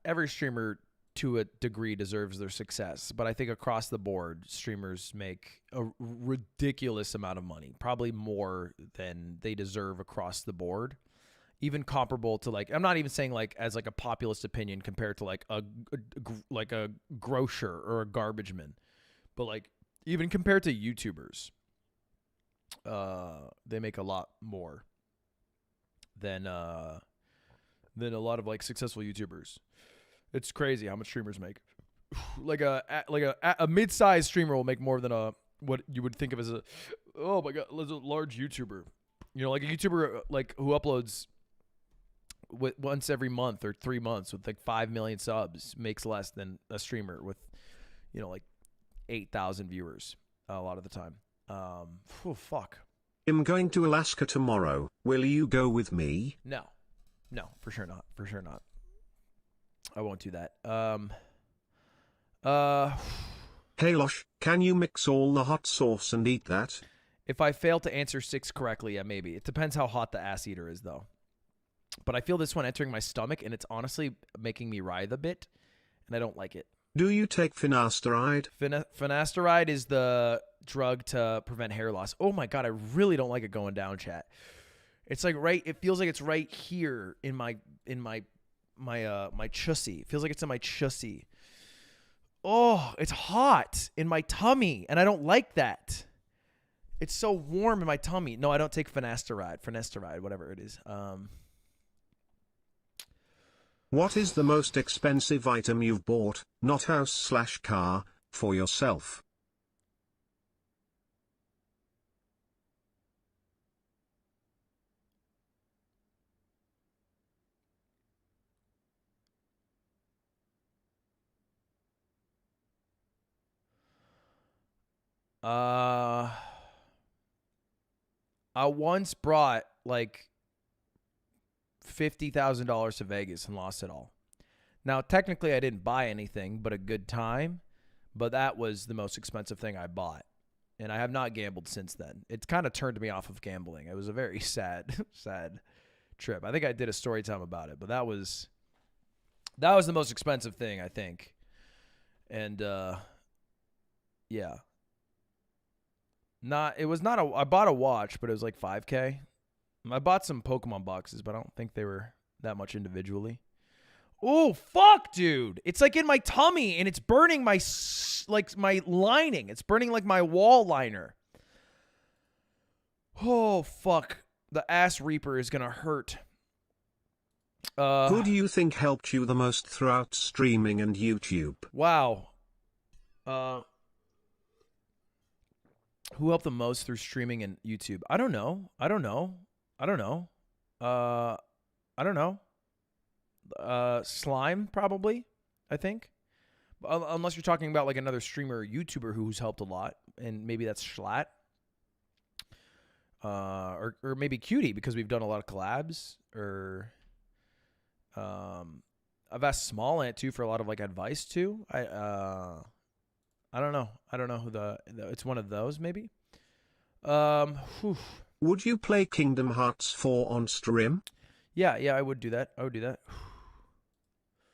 Every streamer to a degree deserves their success, but I think across the board, streamers make a ridiculous amount of money, probably more than they deserve across the board. Even comparable to I'm not even saying as a populist opinion compared to a grocer or a garbage man, but even compared to YouTubers, they make a lot more than a lot of successful YouTubers. It's crazy how much streamers make. A mid-sized streamer will make more than what you would think of as a large YouTuber. A YouTuber who uploads once every month or 3 months with 5 million subs makes less than a streamer with 8,000 viewers a lot of the time. Fuck. I'm going to Alaska tomorrow. Will you go with me? No, for sure not. I won't do that. Hey Losh, can you mix all the hot sauce and eat that? If I fail to answer 6 correctly, yeah, maybe. It depends how hot the ass eater is, though. But I feel this one entering my stomach, and it's honestly making me writhe a bit, and I don't like it. Do you take finasteride? Finasteride is the drug to prevent hair loss. Oh my God, I really don't like it going down, chat. It's like it feels like it's right here in my chussy. It feels like it's in my chussy. Oh, it's hot in my tummy, and I don't like that. It's so warm in my tummy. No, I don't take finasteride, whatever it is. What is the most expensive item you've bought, not house/car, for yourself? I once brought like $50,000 to Vegas and lost it all. Now, technically, I didn't buy anything but a good time, but that was the most expensive thing I bought. And I have not gambled since then. It's kind of turned me off of gambling. It was a very sad trip. I think I did a story time about it, but that was the most expensive thing, I think. And yeah. I bought a watch, but it was like $5K. I bought some Pokemon boxes, but I don't think they were that much individually. Oh, fuck, dude. It's like in my tummy, and it's burning my lining. It's burning like my wall liner. Oh, fuck. The ass reaper is going to hurt. Who do you think helped you the most throughout streaming and YouTube? Wow. Who helped the most through streaming and YouTube? I don't know. Slime, probably, I think. Unless you're talking about like another streamer or YouTuber who's helped a lot, and maybe that's Schlatt. Or maybe Cutie, because we've done a lot of collabs. Or I've asked Smallant too for a lot of like advice too. I don't know. I don't know who it's one of those maybe. Would you play Kingdom Hearts 4 on stream? Yeah, I would do that.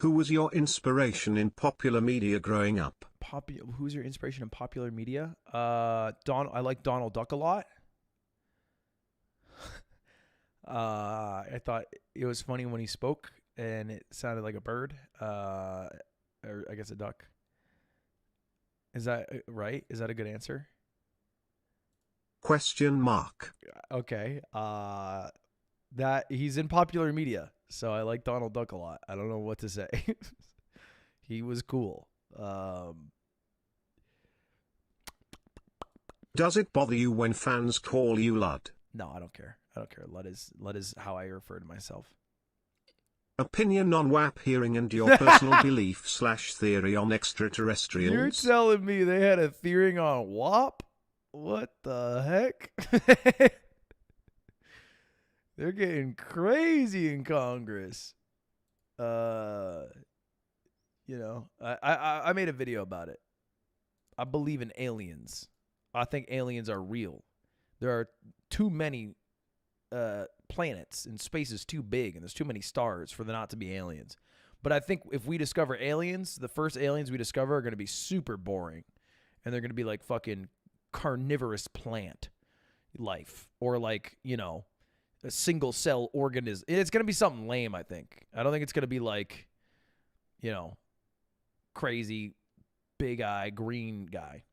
Who was your inspiration in popular media growing up? Who's your inspiration in popular media? I like Donald Duck a lot. I thought it was funny when he spoke, and it sounded like a bird, or I guess a duck. Is that right? Is that a good answer? Question mark. Okay. That he's in popular media, so I like Donald Duck a lot. I don't know what to say. He was cool. Does it bother you when fans call you Lud? No, I don't care. Lud is how I refer to myself. Opinion on WAP hearing and your personal belief/theory on extraterrestrials? You're telling me they had a theory on WAP? What the heck? They're getting crazy in Congress. I made a video about it. I believe in aliens. I think aliens are real. There are too many planets, and space is too big, and there's too many stars for there not to be aliens. But I think if we discover aliens, the first aliens we discover are going to be super boring, and they're going to be like fucking carnivorous plant life, or like, a single cell organism. It's going to be something lame, I think. I don't think it's going to be like, crazy big eye green guy.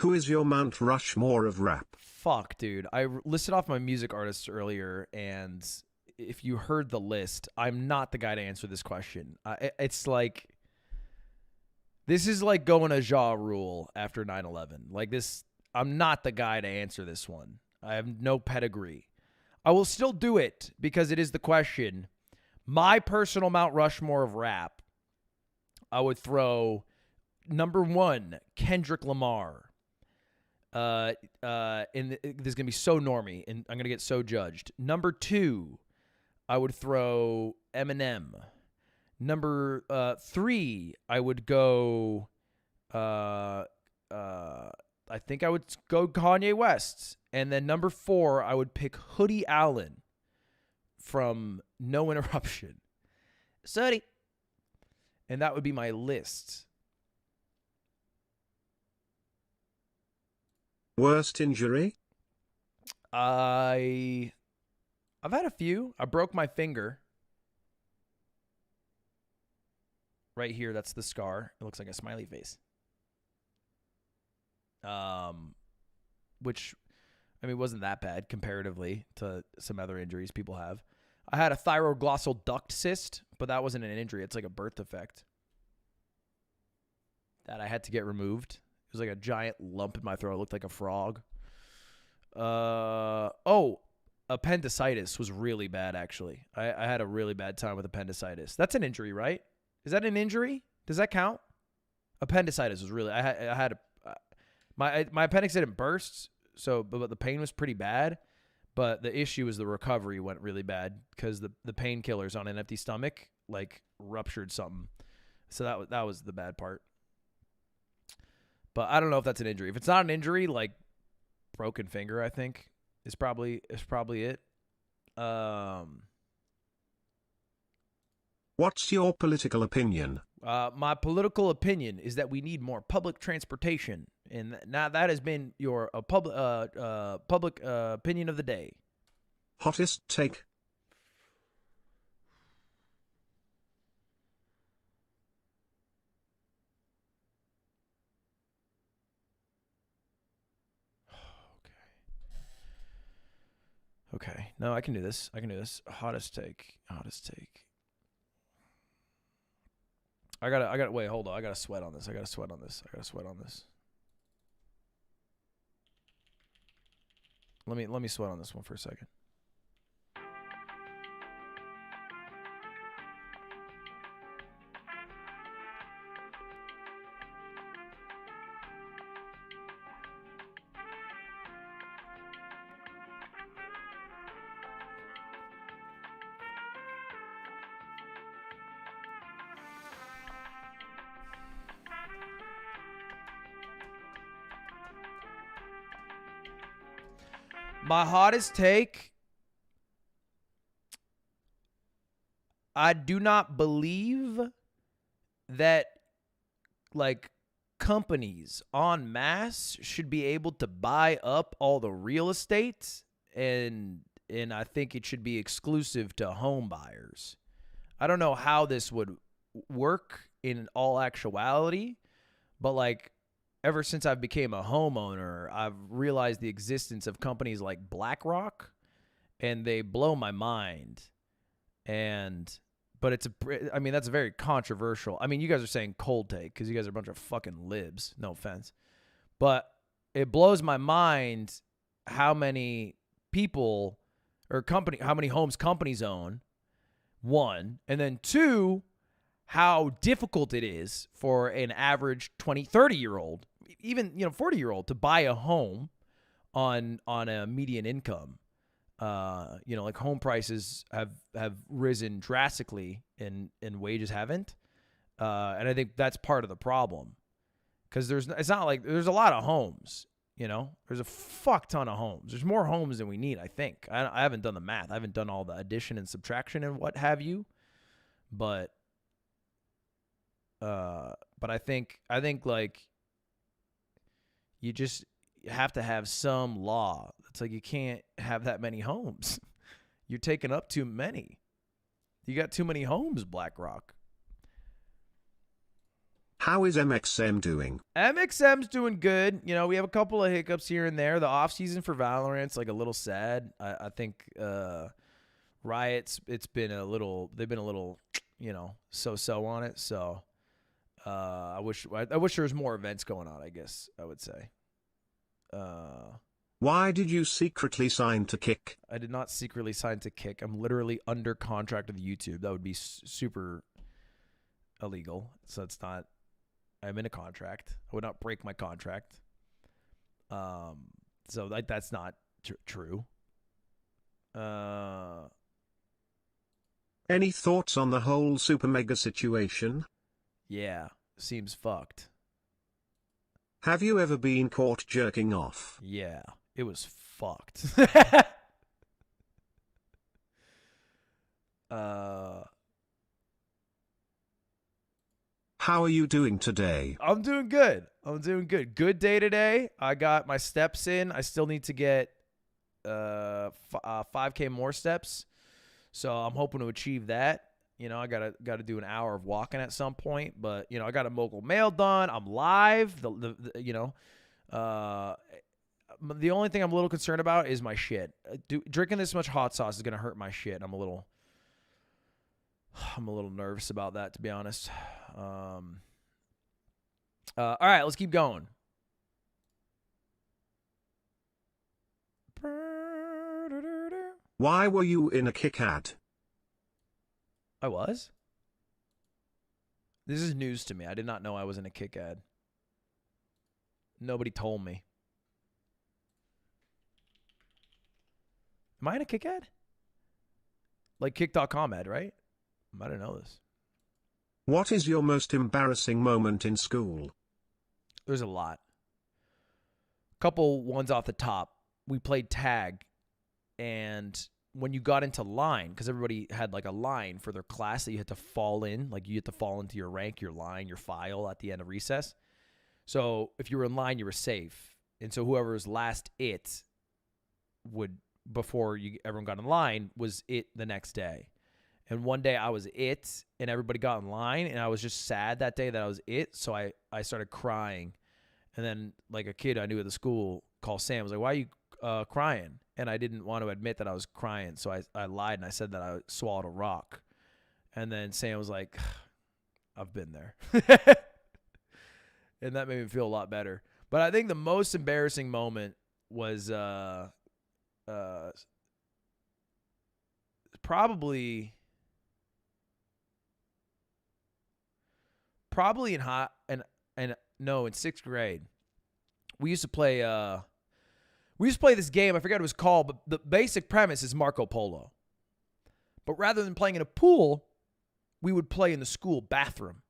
Who is your Mount Rushmore of rap? Fuck, dude. I listed off my music artists earlier, and if you heard the list, I'm not the guy to answer this question. It's like, this is like going to Ja Rule after 9/11. Like this, I'm not the guy to answer this one. I have no pedigree. I will still do it because it is the question. My personal Mount Rushmore of rap, I would throw number 1, Kendrick Lamar. And this is gonna be so normie, and I'm gonna get so judged. Number 2, I would throw Eminem. Number 3, I would go. I think I would go Kanye West, and then number 4, I would pick Hoodie Allen from No Interruption. Sorry. And that would be my list. Worst injury? I've had a few. I broke my finger. Right here, that's the scar. It looks like a smiley face. Which, I mean, wasn't that bad comparatively to some other injuries people have. I had a thyroglossal duct cyst, but that wasn't an injury. It's like a birth defect that I had to get removed. It was like a giant lump in my throat. It looked like a frog. Appendicitis was really bad, actually. I had a really bad time with appendicitis. That's an injury, right? Is that an injury? Does that count? Appendicitis was really. My appendix didn't burst, but the pain was pretty bad. But the issue was the recovery went really bad because the painkillers on an empty stomach like ruptured something. So that was the bad part. But I don't know if that's an injury. If it's not an injury, like broken finger, I think is probably it. What's your political opinion? My political opinion is that we need more public transportation, and now that has been your public opinion of the day. Hottest take? Okay. No, I can do this. Hottest take. I gotta wait, hold on. I gotta sweat on this. Let me sweat on this one for a second. My hottest take, I do not believe that like companies en masse should be able to buy up all the real estate, and I think it should be exclusive to home buyers. I don't know how this would work in all actuality, but like ever since I became a homeowner, I've realized the existence of companies like BlackRock, and they blow my mind. But that's very controversial. I mean, you guys are saying cold take because you guys are a bunch of fucking libs. No offense. But it blows my mind how many people or how many homes companies own, one, and then two, how difficult it is for an average 20, 30-year-old, even 40-year-old to buy a home on a median income. Like home prices have risen drastically and wages haven't. And I think that's part of the problem, because it's not like there's a lot of homes. There's a fuck ton of homes. There's more homes than we need, I think. I haven't done the math. I haven't done all the addition and subtraction and what have you, but I think like you just have to have some law. It's like you can't have that many homes. You're taking up too many. You got too many homes, BlackRock. How is MXM doing? MXM's doing good. We have a couple of hiccups here and there. The off season for Valorant's like a little sad. I think Riot's they've been a little so on it. So I wish there was more events going on, I guess I would say. Why did you secretly sign to Kick? I did not secretly sign to Kick. I'm literally under contract with YouTube. That would be super illegal. So it's not. I'm in a contract. I would not break my contract. So that's not true. Any thoughts on the whole Super Mega situation? Yeah, seems fucked. Have you ever been caught jerking off? Yeah, it was fucked. How are you doing today? I'm doing good. I'm doing good. Good day today. I got my steps in. I still need to get 5K more steps. So I'm hoping to achieve that. You know, I gotta do an hour of walking at some point. But you know, I got a local mail done. I'm live. The only thing I'm a little concerned about is my shit. Drinking this much hot sauce is gonna hurt my shit. I'm a little nervous about that, to be honest. All right, let's keep going. Why were you in a kick ad? I was? This is news to me. I did not know I was in a kick ad. Nobody told me. Am I in a kick ad? Like kick.com ad, right? I didn't know this. What is your most embarrassing moment in school? There's a lot. Couple ones off the top. We played tag, and when you got into line, because everybody had like a line for their class that you had to fall in, like you had to fall into your rank, your line, your file at the end of recess. So if you were in line, you were safe. And so whoever was last would, before everyone got in line, was it the next day. And one day I was it, and everybody got in line, and I was just sad that day that I was it, so I started crying. And then, like, a kid I knew at the school called Sam, was like, why are you crying? And I didn't want to admit that I was crying, so I lied, and I said that I swallowed a rock. And then Sam was like, I've been there. And that made me feel a lot better. But I think the most embarrassing moment was probably in sixth grade. We used to play this game. I forget what it was called, but the basic premise is Marco Polo. But rather than playing in a pool, we would play in the school bathroom.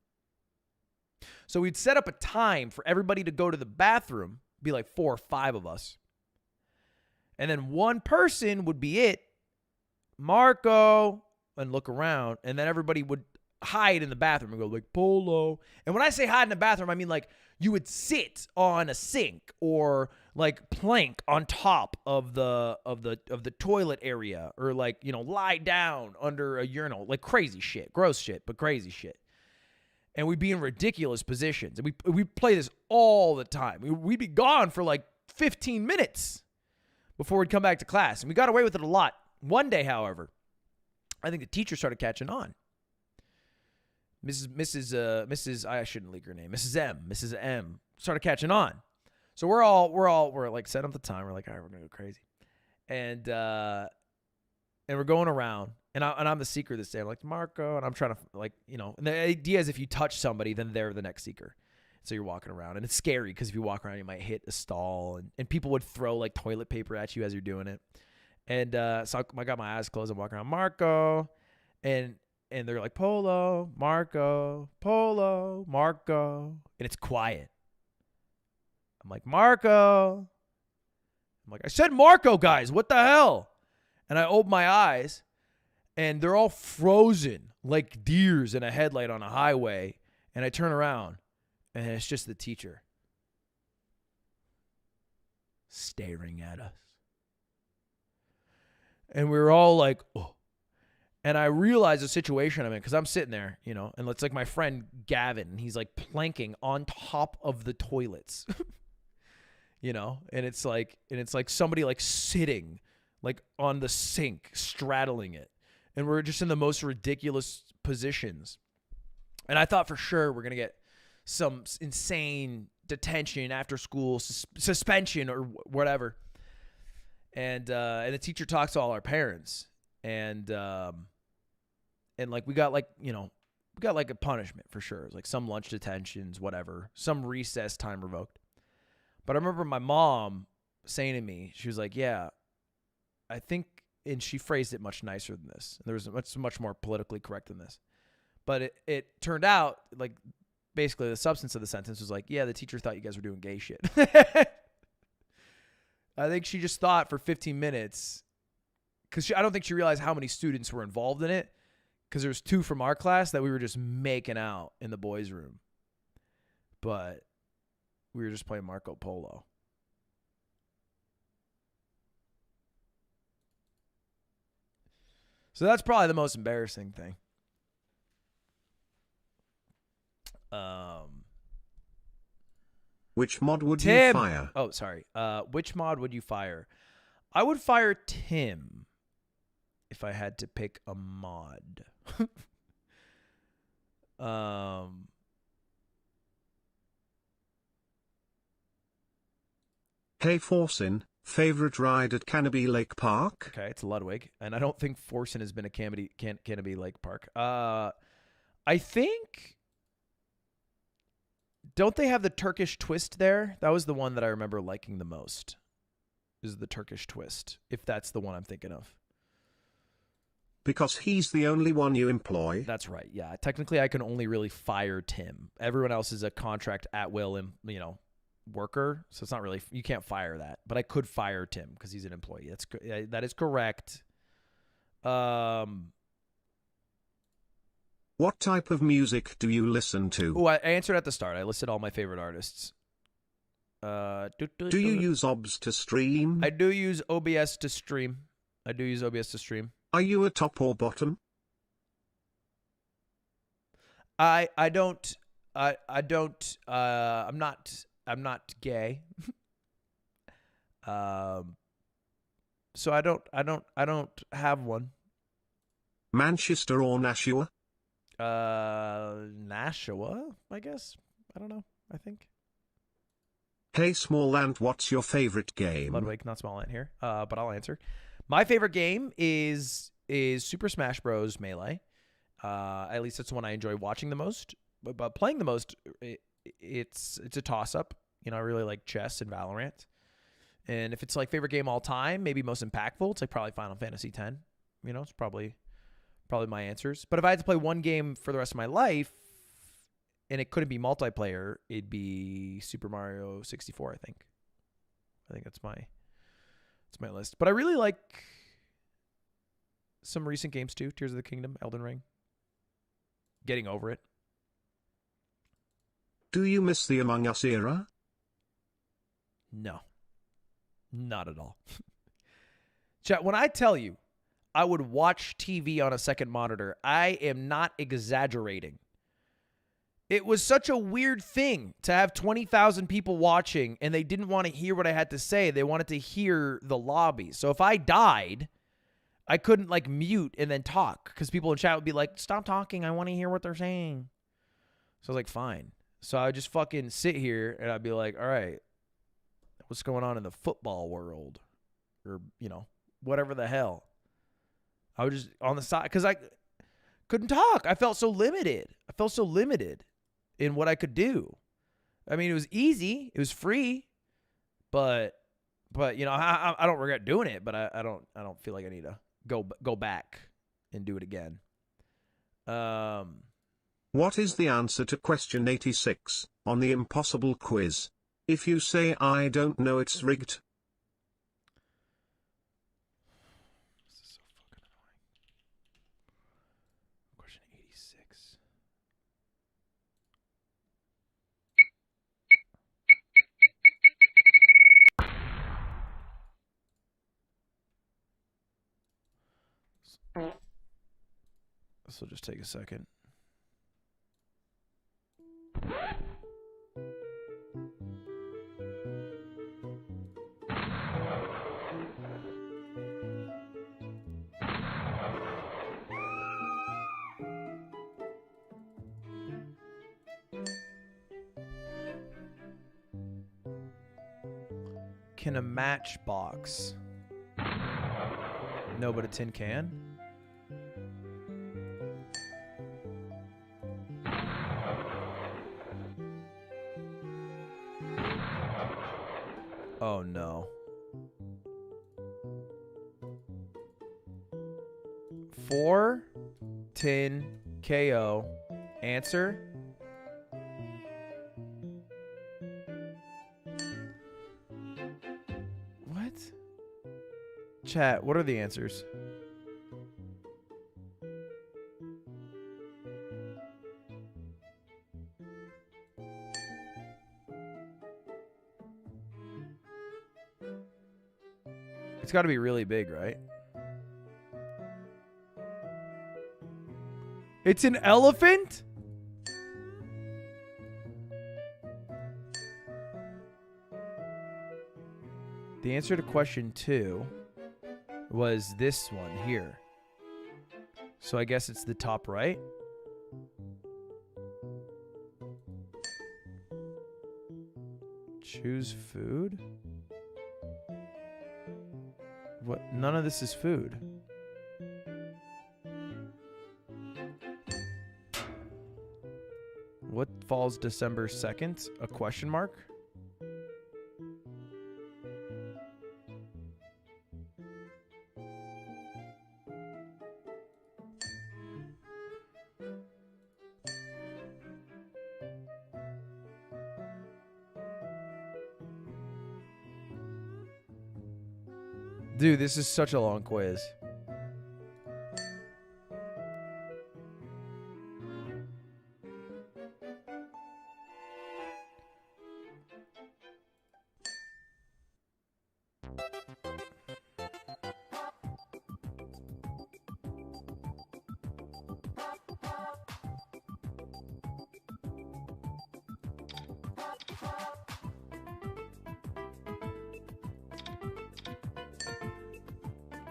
So we'd set up a time for everybody to go to the bathroom, be like 4 or 5 of us. And then one person would be it, Marco, and look around, and then everybody would hide in the bathroom and go like Polo. And when I say hide in the bathroom, I mean like you would sit on a sink or like plank on top of the toilet area, or like, you know, lie down under a urinal, like crazy shit, gross shit, but crazy shit. And we'd be in ridiculous positions. And we play this all the time. We'd be gone for like 15 minutes before we'd come back to class. And we got away with it a lot. One day, however, I think the teacher started catching on. Mrs. I shouldn't leak her name. Mrs. M started catching on. So we're like setting up the time. We're like, all right, we're gonna go crazy, and we're going around, and I'm the seeker this day. I'm like Marco, and I'm trying to, like, you know, and the idea is if you touch somebody, then they're the next seeker. So you're walking around, and it's scary because if you walk around, you might hit a stall, and people would throw like toilet paper at you as you're doing it. And so I got my eyes closed. I'm walking around, Marco, and they're like, Polo, Marco, Polo, Marco. And it's quiet. I'm like, Marco. I'm like, I said Marco, guys. What the hell? And I open my eyes, and they're all frozen like deers in a headlight on a highway. And I turn around, and it's just the teacher staring at us. And we were all like, oh. And I realized the situation I'm in, because I'm sitting there, you know, and it's like my friend Gavin, and he's like planking on top of the toilets, you know, and it's like somebody like sitting like on the sink, straddling it. And we're just in the most ridiculous positions. And I thought for sure we're going to get some insane detention, after school suspension or whatever. And the teacher talks to all our parents, and like we got like a punishment for sure. It was like some lunch detentions, whatever, some recess time revoked. But I remember my mom saying to me, she was like, yeah, I think, and she phrased it much nicer than this. There was much more politically correct than this. But it turned out, like, basically the substance of the sentence was like, yeah, the teacher thought you guys were doing gay shit. I think she just thought for 15 minutes, because I don't think she realized how many students were involved in it, because there was 2 from our class that we were just making out in the boys' room. But We were just playing Marco Polo. So that's probably the most embarrassing thing. Which mod would you Tim. fire? Oh, sorry. Which mod would you fire? I would fire Tim if I had to pick a mod. Hey Forsin, favorite ride at Canopy Lake Park? Okay, it's Ludwig, and I don't think Forsen has been a Canopy Lake Park. I think. Don't they have the Turkish twist there? That was the one that I remember liking the most. Is the Turkish twist, if that's the one I'm thinking of. Because he's the only one you employ. That's right. Yeah, technically I can only really fire Tim. Everyone else is a contract at will, worker. So it's not really, you can't fire that. But I could fire Tim because he's an employee. That is correct. What type of music do you listen to? Oh, I answered at the start. I listed all my favorite artists. Do you use OBS to stream? I do use OBS to stream. Are you a top or bottom? I'm not gay. So I don't have one. Manchester or Nashua? Nashua, I guess. I don't know. I think. Hey Smallland, what's your favorite game? Ludwig, not Smallland here. But I'll answer. My favorite game is Super Smash Bros. Melee. At least that's the one I enjoy watching the most. But playing the most, it's a toss-up. I really like chess and Valorant. And if it's like favorite game all time, maybe most impactful, it's like probably Final Fantasy X. It's probably my answers. But if I had to play one game for the rest of my life, and it couldn't be multiplayer, it'd be Super Mario 64, I think. That's my list. But I really like some recent games too. Tears of the Kingdom, Elden Ring. Getting over it. Do you miss the Among Us era? No. Not at all. Chat, when I tell you I would watch TV on a second monitor, I am not exaggerating. It was such a weird thing to have 20,000 people watching and they didn't want to hear what I had to say. They wanted to hear the lobby. So if I died, I couldn't mute and then talk because people in chat would be like, stop talking. I want to hear what they're saying. So I was like, fine. So I would just fucking sit here and I'd be like, all right, what's going on in the football world? Or, whatever the hell. I was just on the side because I couldn't talk. I felt so limited. In what I could do. I mean, it was easy. It was free. But I don't regret doing it, but I don't feel like I need to go back and do it again. What is the answer to question 86 on the impossible quiz? If you say I don't know, it's rigged. This is so fucking annoying. Question 86. This will just take a second. Can a matchbox? No, but a tin can? Oh no. 4 tin KO. Answer? What? Chat, what are the answers? It's got to be really big, right? It's an elephant? The answer to question 2 was this one here. So I guess it's the top right. Choose food? What? None of this is food. What falls December 2nd? A question mark? Dude, this is such a long quiz.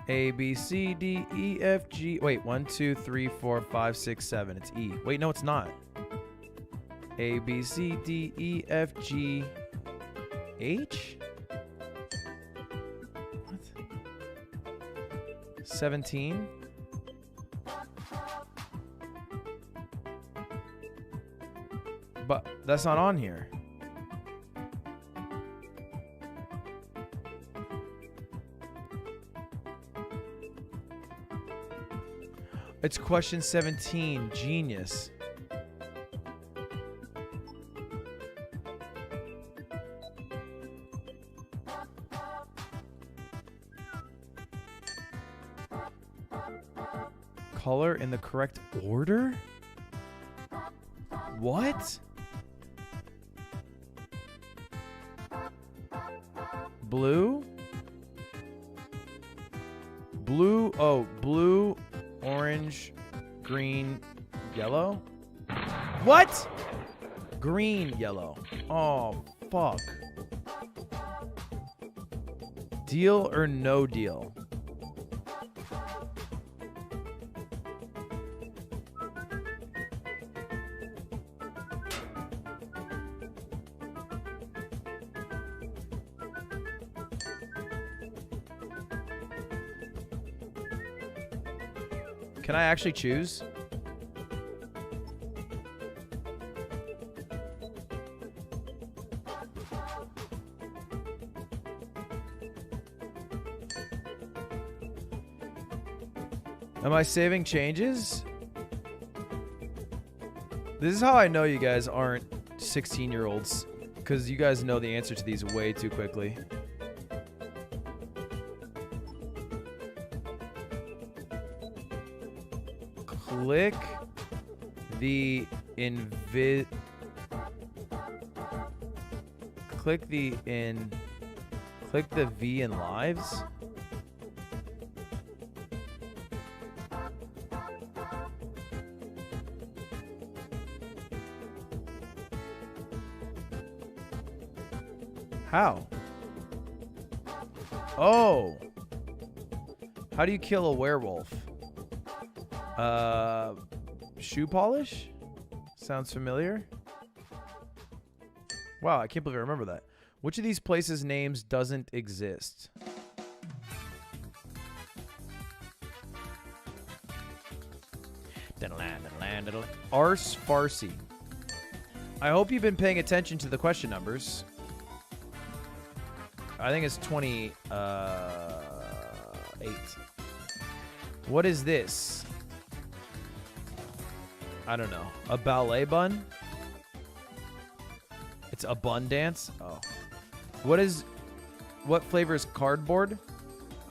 A, B, C, D, E, F, G. Wait, 1, 2, 3, 4, 5, 6, 7. It's E. Wait, no, it's not. A, B, C, D, E, F, G, H? What? 17? But that's not on here. It's question 17. Genius. Color in the correct order? What? Blue? Blue? Oh, blue, orange, green, yellow? What? Green, yellow. Oh, fuck. Deal or no deal? Can I actually choose? Am I saving changes? This is how I know you guys aren't 16-year-olds, because you guys know the answer to these way too quickly. Click the click the V in lives. How? Oh. How do you kill a werewolf? Shoe polish? Sounds familiar. Wow, I can't believe I remember that. Which of these places' names doesn't exist? Ars Farsi. I hope you've been paying attention to the question numbers. I think it's 28. What is this? I don't know. A ballet bun? It's a bun dance? Oh. What flavor is cardboard?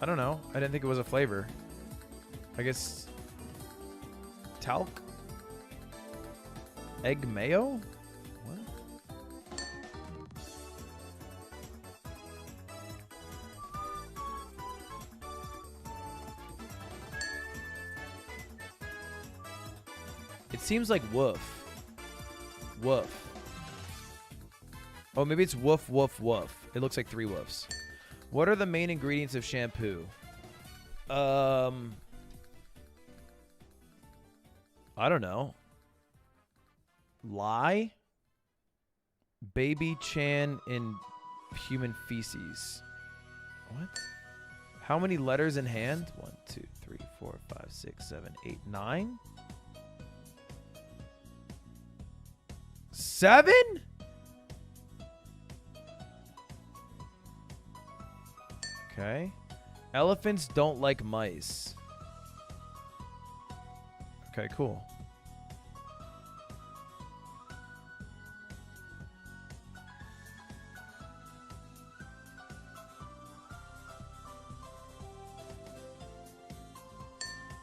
I don't know. I didn't think it was a flavor. I guess talc? Egg mayo? What? It seems like woof. Woof. Oh, maybe it's woof, woof, woof. It looks like 3 woofs. What are the main ingredients of shampoo? I don't know. Lye? Baby Chan in human feces. What? How many letters in hand? 1, 2, 3, 4, 5, 6, 7, 8, 9? 7? Okay. Elephants don't like mice. Okay, cool.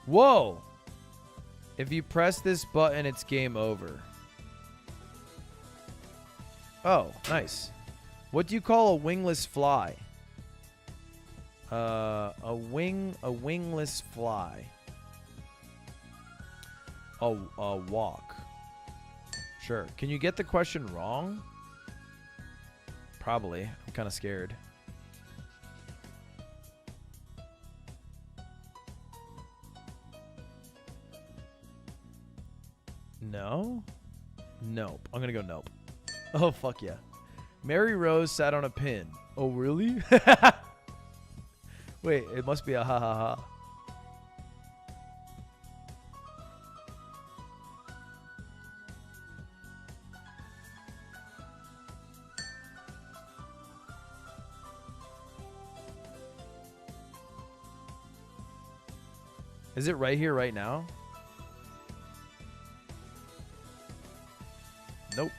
Whoa! If you press this button, it's game over. Oh, nice. What do you call a wingless fly? A wingless fly. A walk. Sure. Can you get the question wrong? Probably. I'm kind of scared. No? Nope. I'm gonna go nope. Oh, fuck yeah. Mary Rose sat on a pin. Oh, really? Wait, it must be a ha ha ha. Is it right here, right now? Nope.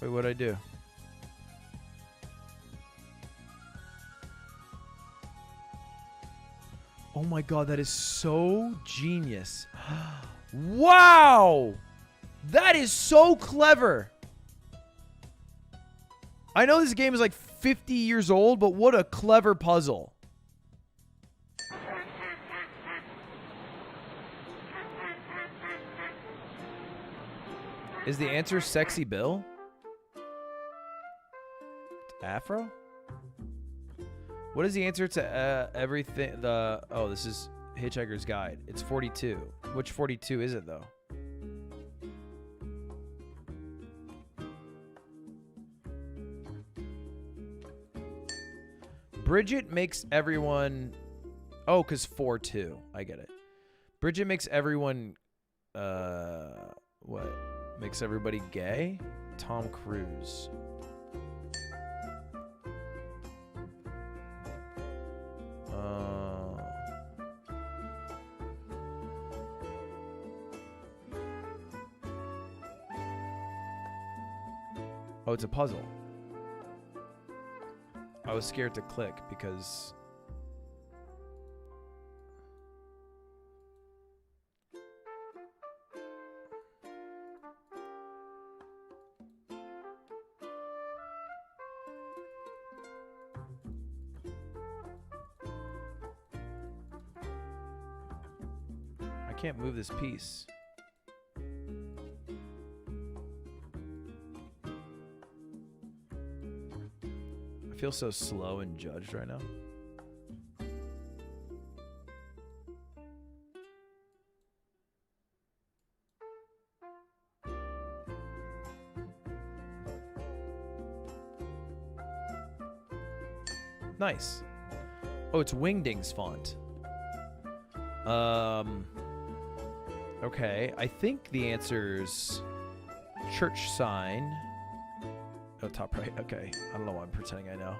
Wait, what'd I do? Oh my god, that is so genius. Wow! That is so clever. I know this game is like 50 years old, but what a clever puzzle. Is the answer Sexy Bill? Afro? What is the answer to everything? Oh, this is Hitchhiker's Guide. It's 42. Which 42 is it, though? Bridget makes everyone... Oh, because 4-2. I get it. Bridget makes everyone... What? Makes everybody gay? Tom Cruise. Oh, it's a puzzle. I was scared to click because... I can't move this piece. I feel so slow and judged right now. Nice. Oh, it's Wingding's font. Okay, I think the answer's church sign. Oh, top right. Okay. I don't know why I'm pretending I know.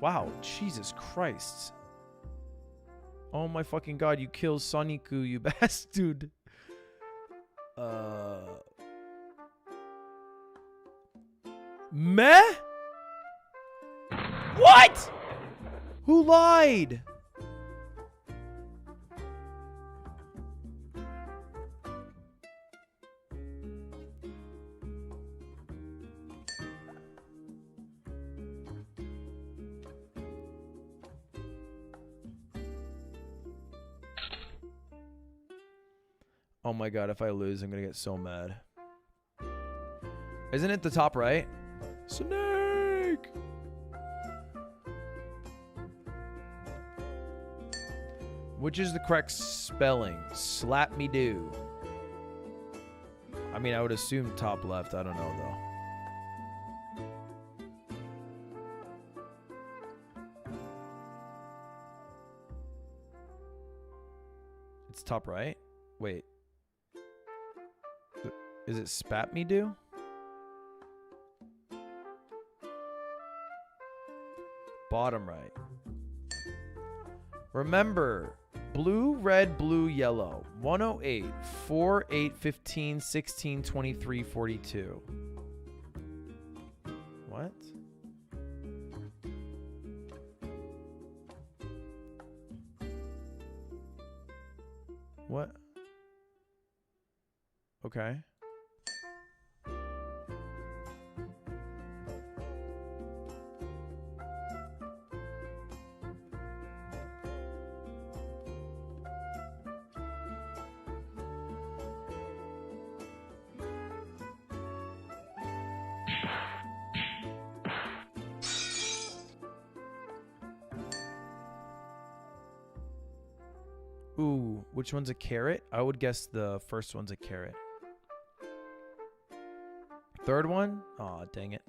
Wow. Jesus Christ. Oh my fucking god. You killed Soniku, you bastard. Meh? What? Who lied? Oh my god, if I lose, I'm gonna get so mad. Isn't it the top right? Snake! Which is the correct spelling? Slap me do. I mean, I would assume top left. I don't know, though. It's top right? Wait. Is it spat me do? Bottom right. Remember, blue, red, blue, yellow. 108, 4, 8, 15, 16, 23, 42. What? What? Okay. Ooh, which one's a carrot? I would guess the first one's a carrot. Third one? Aw, dang it.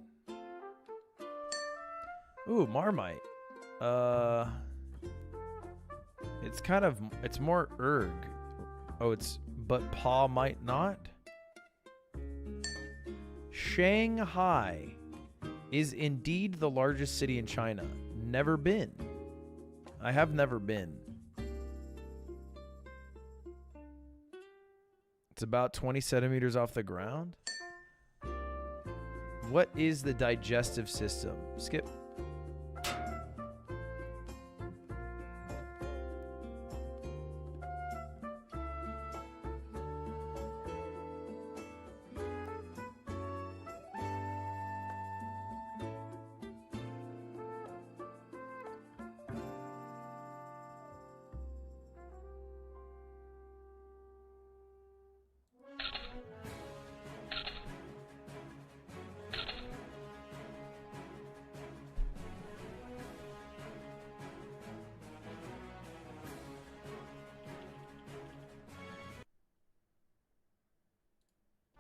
Ooh, Marmite. It's kind of, it's more erg. Oh, it's, but Pa might not? Shanghai is indeed the largest city in China. Never been. I have never been. It's about 20 centimeters off the ground. What is the digestive system? Skip.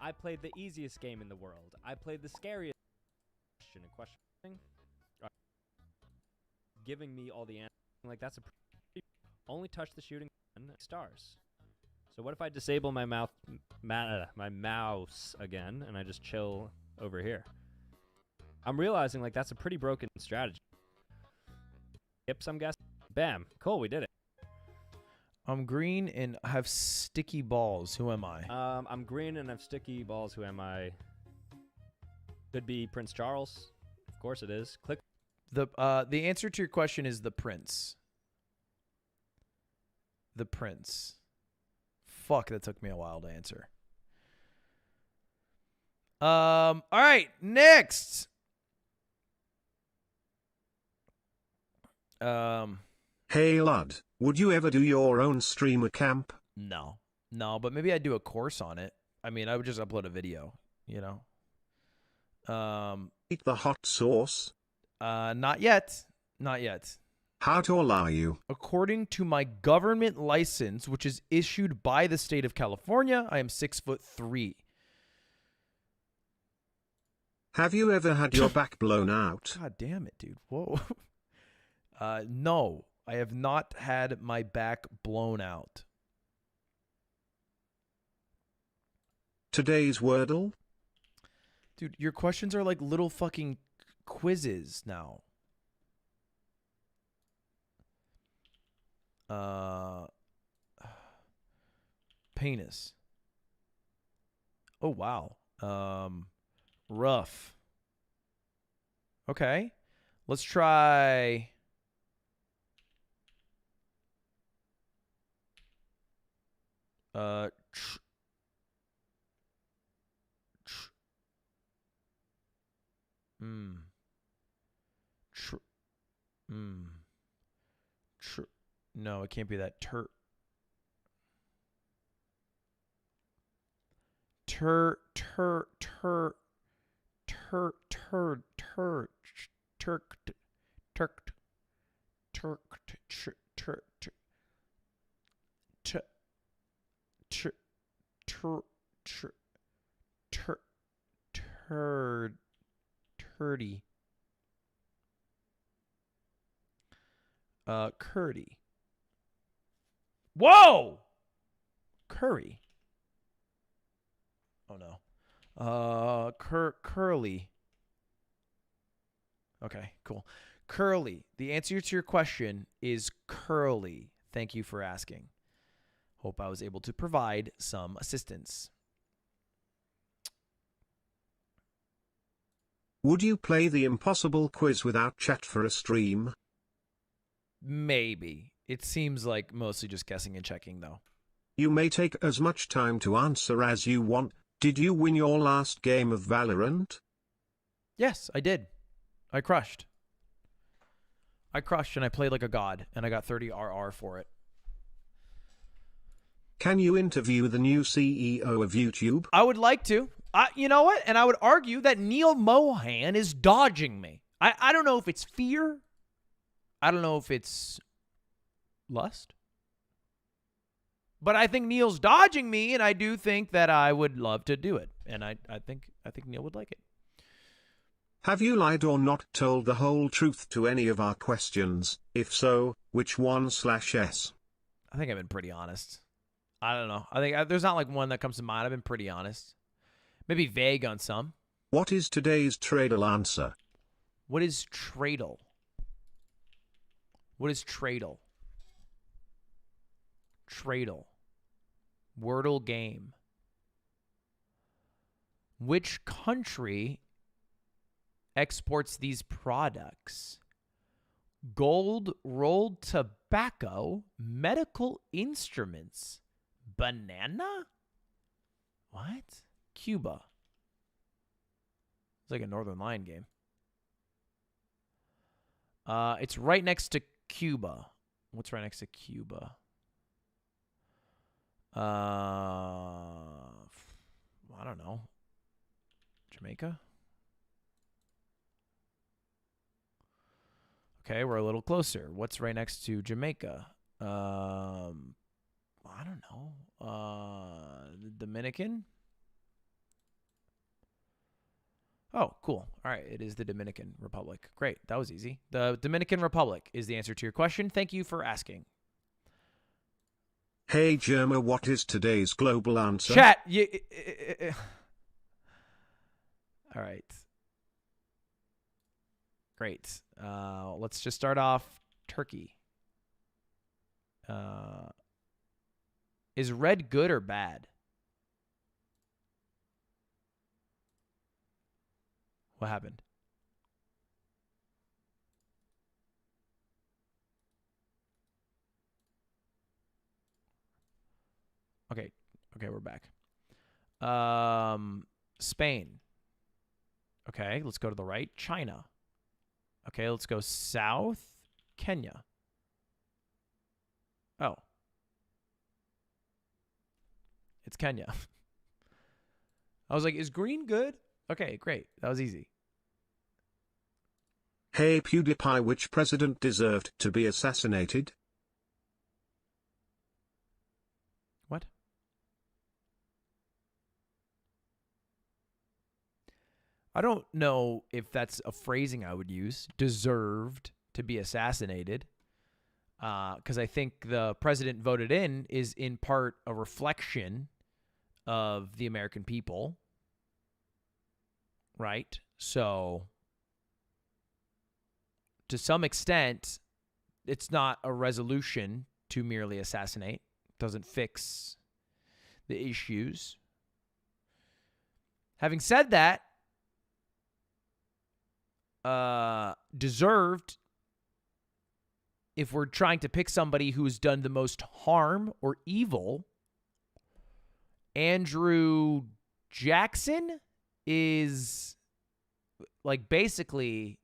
I played the easiest game in the world. I played the scariest question. A question giving me all the answers. Like, that's a only touch the shooting stars. So what if I disable my my mouse again and I just chill over here? I'm realizing like that's a pretty broken strategy. Yips, I'm guessing. Bam. Cool, we did it. I'm green and have sticky balls. Who am I? I'm green and have sticky balls. Who am I? Could be Prince Charles. Of course it is. Click. The answer to your question is the prince. The prince. Fuck, that took me a while to answer. All right, next. Hey Lud, would you ever do your own streamer camp? No, but maybe I'd do a course on it. I mean, I would just upload a video, you know. Eat the hot sauce? Not yet. How tall are you? According to my government license, which is issued by the state of California, I am 6'3". Have you ever had your back blown out? God damn it, dude. Whoa. No, I have not had my back blown out. Today's Wordle? Dude, your questions are like little fucking quizzes now. Penis. Oh, wow. Rough. Okay. Let's try... No, it can't be that. tur tur tur tur tur tur turk turk turk tur tur tur tur tur turdy. Curdy. Whoa! Curry. Oh no. Curly. Okay, cool. Curly. The answer to your question is curly. Thank you for asking. Hope I was able to provide some assistance. Would you play the impossible quiz without chat for a stream? Maybe. It seems like mostly just guessing and checking, though. You may take as much time to answer as you want. Did you win your last game of Valorant? Yes, I did. I crushed. And I played like a god, and I got 30 RR for it. Can you interview the new CEO of YouTube? I would like to. You know what? And I would argue that Neil Mohan is dodging me. I don't know if it's fear. I don't know if it's lust. But I think Neil's dodging me, and I do think that I would love to do it. And I think Neil would like it. Have you lied or not told the whole truth to any of our questions? If so, which one/s? I think I've been pretty honest. I don't know. I think there's not like one that comes to mind. I've been pretty honest. Maybe vague on some. What is today's tradal answer? What is tradal? What is tradal? Tradal. Wordle game. Which country exports these products? Gold, rolled tobacco, medical instruments, banana? What? Cuba. It's like a Northern Lion game. It's right next to Cuba. What's right next to Cuba? I don't know. Jamaica? Okay, we're a little closer. What's right next to Jamaica? I don't know. The Dominican? Oh, cool. All right, it is the Dominican Republic. Great, that was easy. The Dominican Republic is the answer to your question. Thank you for asking. Hey Germa, what is today's global answer? Chat. All right. Great. Let's just start off Turkey. Is red good or bad? What happened? Okay, we're back. Spain. Okay, let's go to the right. China. Okay, let's go south. Kenya. Oh. It's Kenya. I was like, is green good? Okay, great. That was easy. Hey PewDiePie, which president deserved to be assassinated? What? I don't know if that's a phrasing I would use. Deserved to be assassinated. Because I think the president voted in is in part a reflection of the American people. Right? So, to some extent, it's not a resolution to merely assassinate. It doesn't fix the issues. Having said that, deserved, if we're trying to pick somebody who's done the most harm or evil, Andrew Jackson is like basically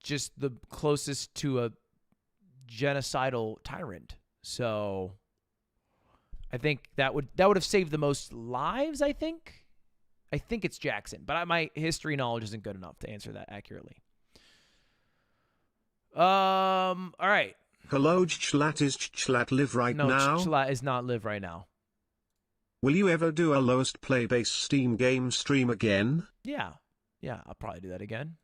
just the closest to a genocidal tyrant. So I think that would have saved the most lives, I think. I think it's Jackson, but my history knowledge isn't good enough to answer that accurately. All right. Hello, Chlat. Is Chlat live right No, now? Chlat is not live right now. Will you ever do a lowest play base Steam game stream again? Yeah, I'll probably do that again.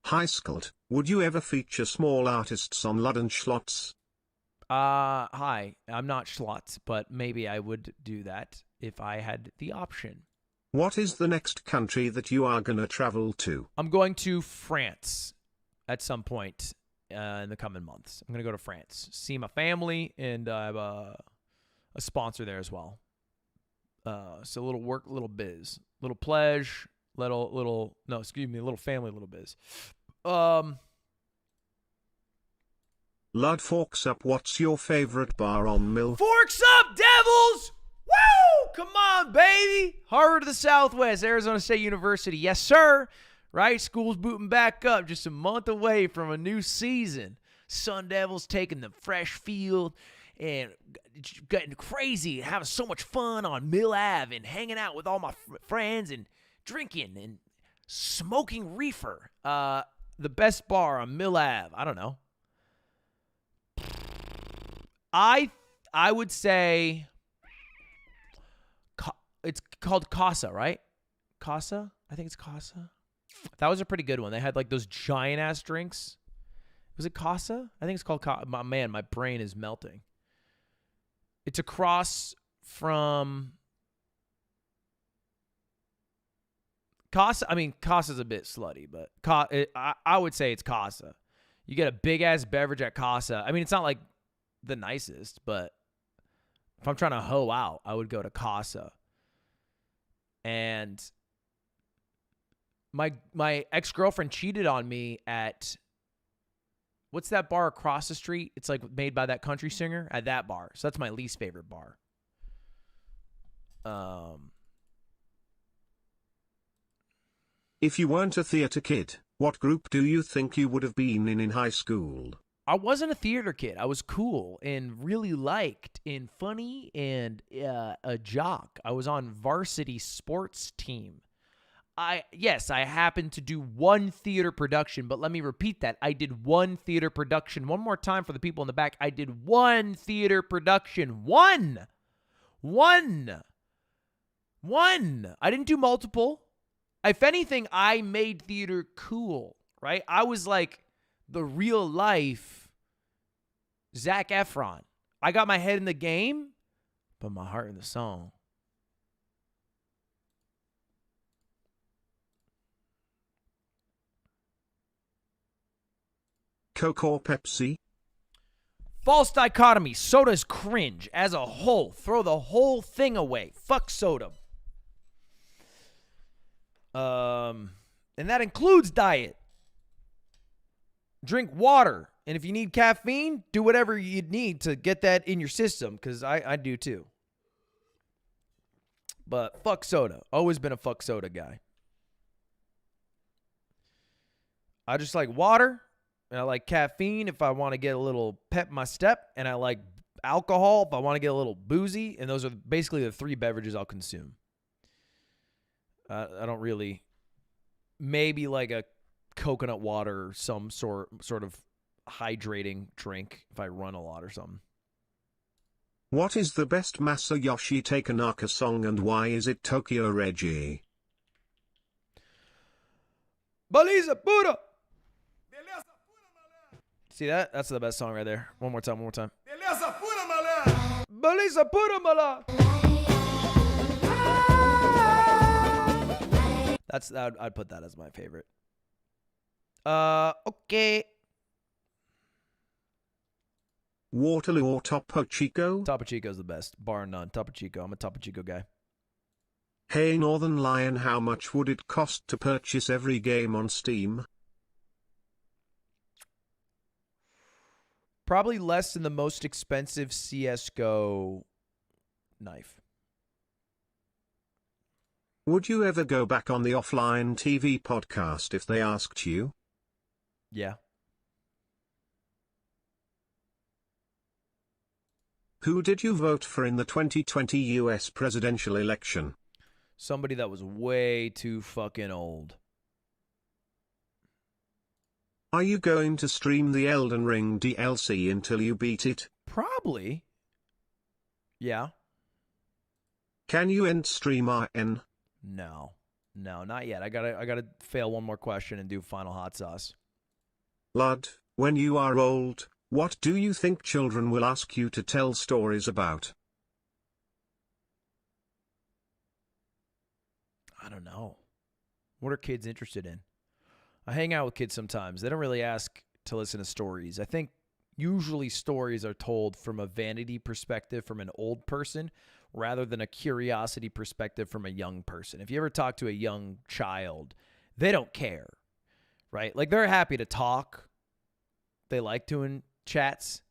Hi Scott, would you ever feature small artists on Lud and Schlots? Hi, I'm not Schlotz, but maybe I would do that if I had the option. What is the next country that you are gonna travel to? I'm going to France at some point in the coming months. I'm going to go to France, see my family, and I have a sponsor there as well. So a little work, little biz, little pleasure, little family, little biz. Lud Forks Up, what's your favorite bar on Mill? Forks up, Devils! Woo! Come on, baby! Harvard of the Southwest, Arizona State University. Yes, sir. Right? School's booting back up, just a month away from a new season. Sun Devils taking the fresh field and getting crazy and having so much fun on Mill Ave and hanging out with all my friends and drinking and smoking reefer. The best bar on Mill Ave. I don't know. I would say it's called Casa, right? Casa? I think it's Casa. That was a pretty good one. They had like those giant ass drinks. Was it Casa? I think it's called Casa. Man, my brain is melting. It's across from Casa. I mean, Casa's a bit slutty, but I would say it's Casa. You get a big ass beverage at Casa. I mean, it's not like the nicest, but if I'm trying to hoe out, I would go to Casa. And my ex-girlfriend cheated on me at, what's that bar across the street? It's like made by that country singer, at that bar. So that's my least favorite bar. If you weren't a theater kid, what group do you think you would have been in high school? I wasn't a theater kid. I was cool and really liked and funny and a jock. I was on varsity sports team. Yes, I happened to do one theater production, but let me repeat that. I did one theater production. One more time for the people in the back. I did one theater production. One. I didn't do multiple. If anything, I made theater cool, right? I was like the real life Zac Efron. I got my head in the game, but my heart in the song. Coke or Pepsi? False dichotomy. Soda's cringe as a whole. Throw the whole thing away. Fuck soda. And that includes diet. Drink water. And if you need caffeine, do whatever you need to get that in your system, because I do too. But fuck soda. Always been a fuck soda guy. I just like water, and I like caffeine if I want to get a little pep in my step, and I like alcohol if I want to get a little boozy, and those are basically the three beverages I'll consume. I don't really, maybe like a coconut water or some sort of hydrating drink if I run a lot or something. What is the best Masayoshi Takanaka song and why is it Tokyo Reggie? Baliza pura! See that? That's the best song right there. One more time. Baliza pura mala! I'd put that as my favorite. Okay. Waterloo or Topo Chico? Topo Chico's the best, bar none. Topo Chico. I'm a Topo Chico guy. Hey Northern Lion, how much would it cost to purchase every game on Steam? Probably less than the most expensive CSGO knife. Would you ever go back on the offline TV podcast if they asked you? Yeah. Who did you vote for in the 2020 US presidential election? Somebody that was way too fucking old. Are you going to stream the Elden Ring DLC until you beat it? Probably. Yeah. Can you end stream RN? No. No, not yet. I gotta fail one more question and do final hot sauce. Lud, when you are old, what do you think children will ask you to tell stories about? I don't know. What are kids interested in? I hang out with kids sometimes. They don't really ask to listen to stories. I think usually stories are told from a vanity perspective from an old person rather than a curiosity perspective from a young person. If you ever talk to a young child, they don't care, right? Like, they're happy to talk. They like doing chats,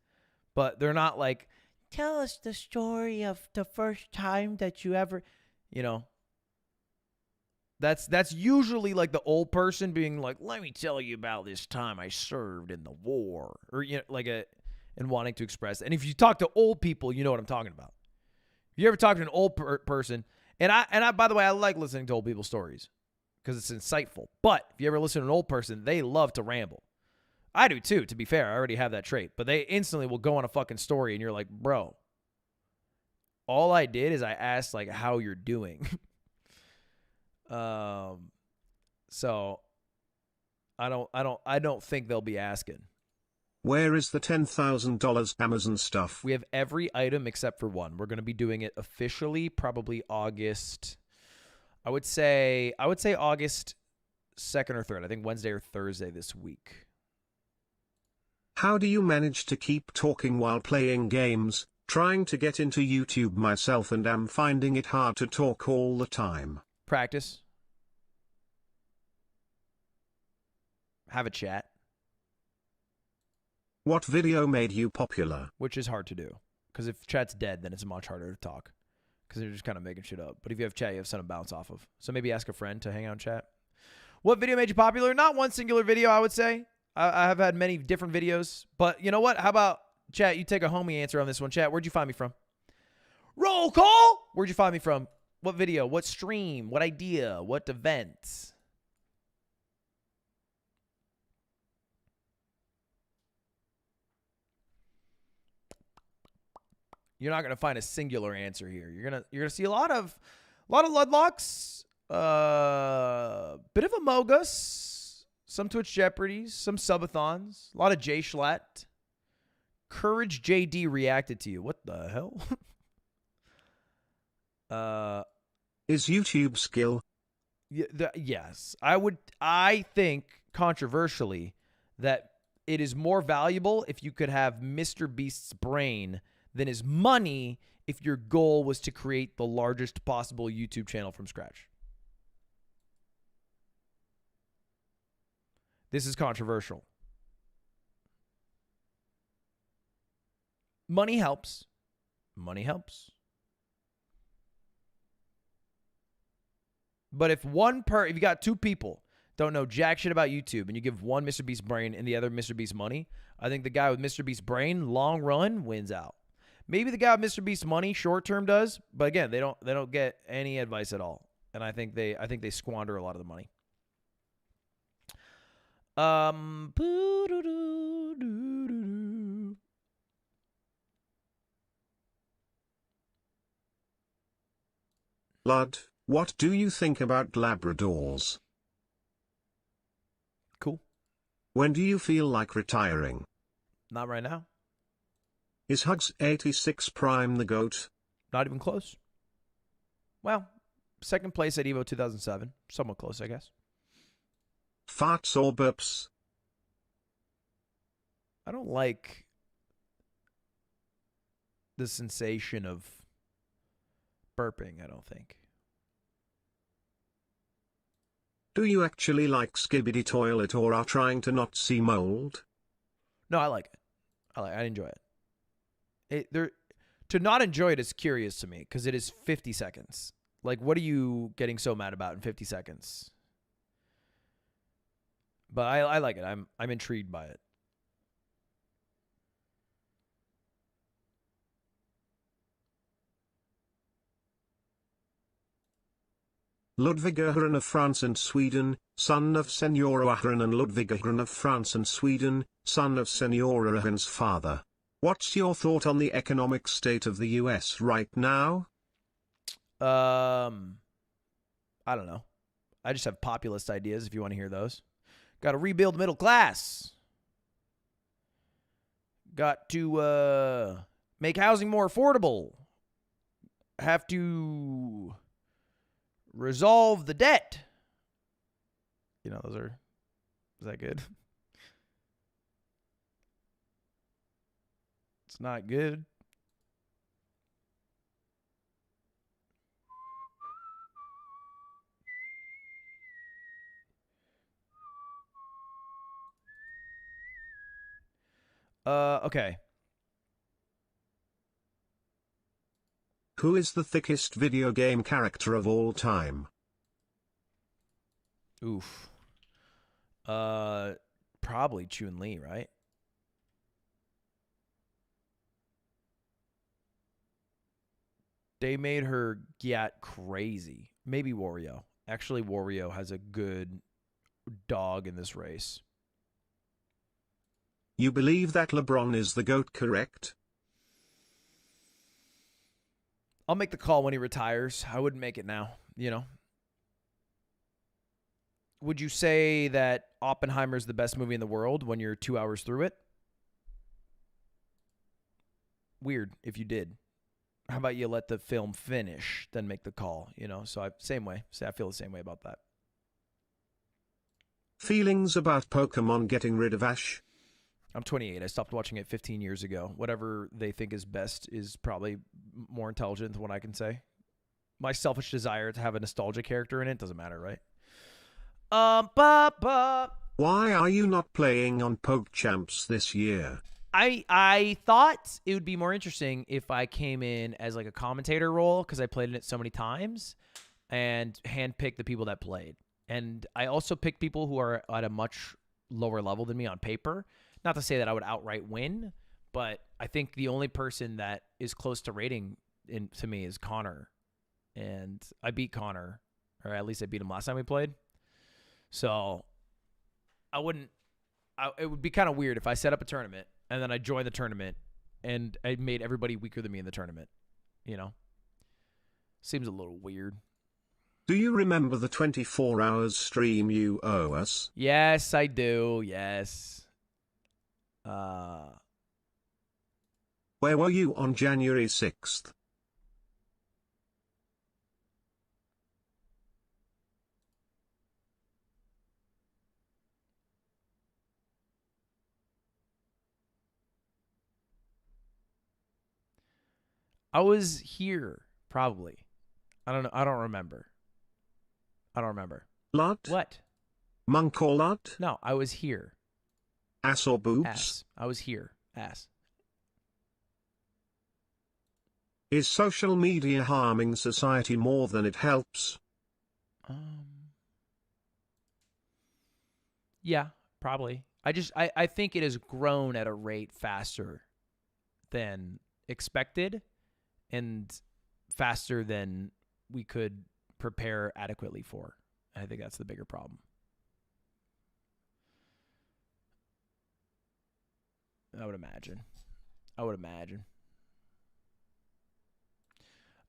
but they're not like, tell us the story of the first time that you ever, you know. That's usually like the old person being like, let me tell you about this time I served in the war, or, you know, like and wanting to express. And if you talk to old people, you know what I'm talking about. If you ever talk to an old person, and I, by the way, I like listening to old people's stories because it's insightful. But if you ever listen to an old person, they love to ramble. I do too, to be fair. I already have that trait. But they instantly will go on a fucking story, and you're like, bro, all I did is I asked, like, how you're doing. So I don't think they'll be asking. Where is the $10,000 Amazon stuff? We have every item except for one. We're going to be doing it officially probably August. I would say August 2nd or 3rd. I think Wednesday or Thursday this week. How do you manage to keep talking while playing games? Trying to get into YouTube myself and am finding it hard to talk all the time. Practice. Have a chat. What video made you popular? Which is hard to do. Because if chat's dead, then it's much harder to talk. Because they're just kind of making shit up. But if you have chat, you have something to bounce off of. So maybe ask a friend to hang out and chat. What video made you popular? Not one singular video, I would say. I have had many different videos. But you know what? How about, chat, you take a homie answer on this one. Chat, where'd you find me from? Roll call! Where'd you find me from? What video? What stream? What idea? What event? You're not gonna find a singular answer here. You're gonna see a lot of Ludlocks, bit of Amogus, some Twitch Jeopardies, some subathons, a lot of J Schlatt. Courage JD reacted to you. What the hell? Is YouTube skill? Yes. I think controversially that it is more valuable if you could have Mr. Beast's brain than his money if your goal was to create the largest possible YouTube channel from scratch. This is controversial. Money helps. Money helps. But if if you got two people don't know jack shit about YouTube and you give one Mr. Beast brain and the other Mr. Beast money, I think the guy with Mr. Beast brain, long run, wins out. Maybe the guy with Mr. Beast money, short term, does, but again, they don't get any advice at all, and I think they squander a lot of the money. Lud, what do you think about Labradors? Cool. When do you feel like retiring? Not right now. Is Hugs 86 Prime the GOAT? Not even close. Well, second place at Evo 2007. Somewhat close, I guess. Farts or burps? I don't like the sensation of burping, I don't think. Do you actually like Skibidi Toilet or are trying to not see mold? No, I like it. I enjoy it. To not enjoy it is curious to me because it is 50 seconds. Like, what are you getting so mad about in 50 seconds? But I like it. I'm intrigued by it. Ludwig Ahern of France and Sweden, son of Senora Ahern and Ludwig Ahern of France and Sweden, son of Senora Ahern's father. What's your thought on the economic state of the US right now? I don't know. I just have populist ideas if you want to hear those. Got to rebuild middle class. Got to make housing more affordable. Have to resolve the debt. You know, is that good? It's not good. Okay. Who is the thickest video game character of all time? Oof. Probably Chun-Li, right? They made her get crazy. Maybe Wario. Actually, Wario has a good dog in this race. You believe that LeBron is the GOAT, correct? I'll make the call when he retires. I wouldn't make it now, you know. Would you say that Oppenheimer is the best movie in the world when you're 2 hours through it? Weird if you did. How about you let the film finish, then make the call, you know? So same way. I feel the same way about that. Feelings about Pokemon getting rid of Ash? I'm 28. I stopped watching it 15 years ago. Whatever they think is best is probably more intelligent than what I can say. My selfish desire to have a nostalgia character in it doesn't matter, right? Why are you not playing on PokeChamps this year? I thought it would be more interesting if I came in as like a commentator role because I played in it so many times and handpicked the people that played. And I also picked people who are at a much lower level than me on paper. Not to say that I would outright win, but I think the only person that is close to rating to me is Connor. And I beat Connor, or at least I beat him last time we played. So it would be kind of weird if I set up a tournament and then I joined the tournament and I made everybody weaker than me in the tournament. You know? Seems a little weird. Do you remember the 24 hours stream you owe us? Yes, I do. Yes. Where were you on January 6th? I was here, probably. I don't know. I don't remember. Lot? What? Monk or lot? No, I was here. Ass or boobs? Ass. I was here. Ass. Is social media harming society more than it helps? Yeah, probably. I think it has grown at a rate faster than expected and faster than we could prepare adequately for. I think that's the bigger problem. I would imagine.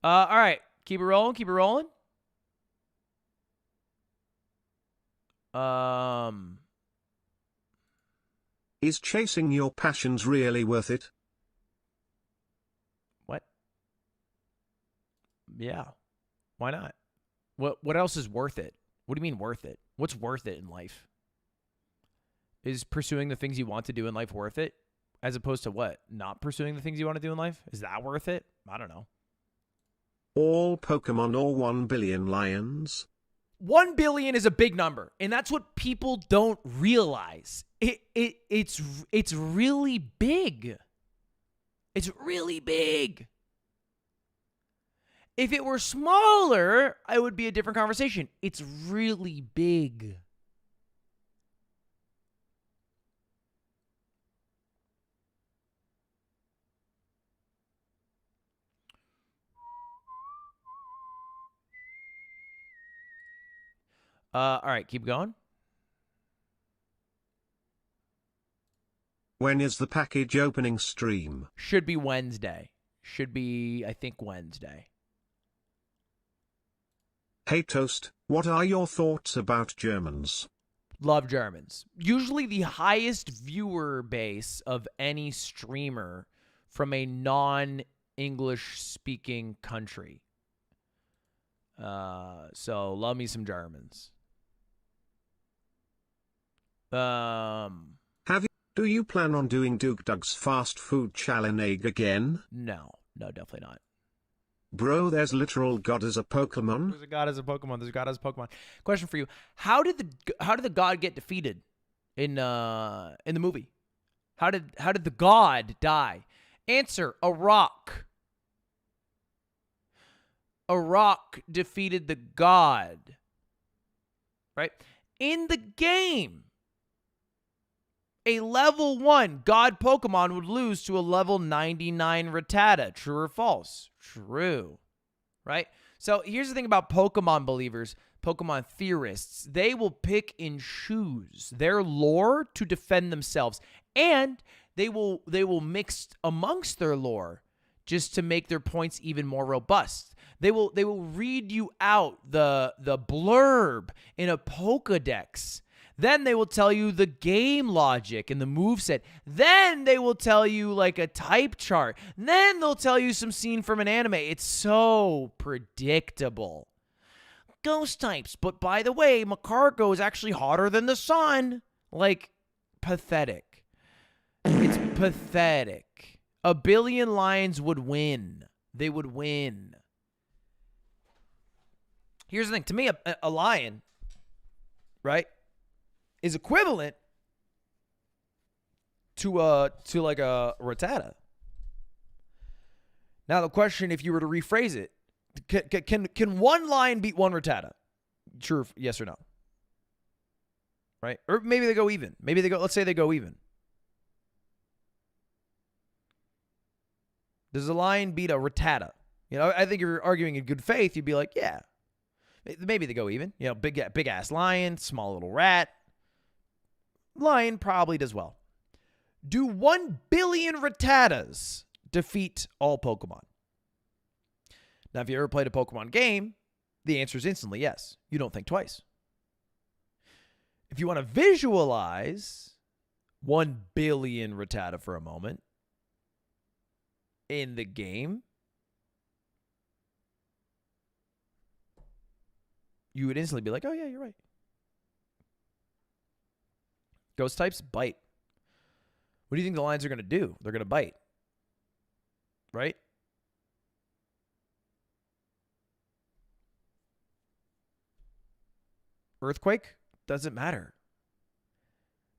All right. Keep it rolling. Is chasing your passions really worth it? What? Yeah. Why not? What else is worth it? What do you mean worth it? What's worth it in life? Is pursuing the things you want to do in life worth it? As opposed to what? Not pursuing the things you want to do in life? Is that worth it? I don't know. All Pokemon or 1 billion lions? 1 billion is a big number, and that's what people don't realize. It's really big. It's really big. If it were smaller, it would be a different conversation. It's really big. All right, keep going. When is the package opening stream? Should be Wednesday. Should be, I think, Wednesday. Hey Toast, what are your thoughts about Germans? Love Germans. Usually the highest viewer base of any streamer from a non-English speaking country. So love me some Germans. Do you plan on doing Doug's fast food challenge again? No, definitely not. Bro, there's literal God as a Pokemon. There's a God as a Pokemon. There's a God as a Pokemon. Question for you: How did the God get defeated in the movie? How did the God die? Answer: a rock. A rock defeated the God. Right? In the game, a level 1 God Pokemon would lose to a level 99 Rattata. True or false? True. Right? So here's the thing about Pokemon believers, Pokemon theorists. They will pick and choose their lore to defend themselves. And they will mix amongst their lore just to make their points even more robust. They will read you out the blurb in a Pokedex. Then they will tell you the game logic and the moveset. Then they will tell you like a type chart. Then they'll tell you some scene from an anime. It's so predictable. Ghost types. But by the way, Macargo is actually hotter than the sun. Like, pathetic. It's pathetic. A billion lions would win. They would win. Here's the thing. To me, a lion, right, is equivalent to like a Rattata. Now the question, if you were to rephrase it, can one lion beat one Rattata? True, yes or no? Right? Or maybe they go even. Let's say they go even. Does a lion beat a Rattata? You know, I think if you're arguing in good faith, you'd be like, yeah. Maybe they go even. You know, big ass lion, small little rat. Lion probably does well. Do 1 billion Rattatas defeat all Pokemon? Now, if you ever played a Pokemon game, the answer is instantly yes. You don't think twice. If you want to visualize 1 billion Rattata for a moment in the game, you would instantly be like, oh, yeah, you're right. Ghost types bite. What do you think the lions are going to do? They're going to bite. Right? Earthquake? Doesn't matter.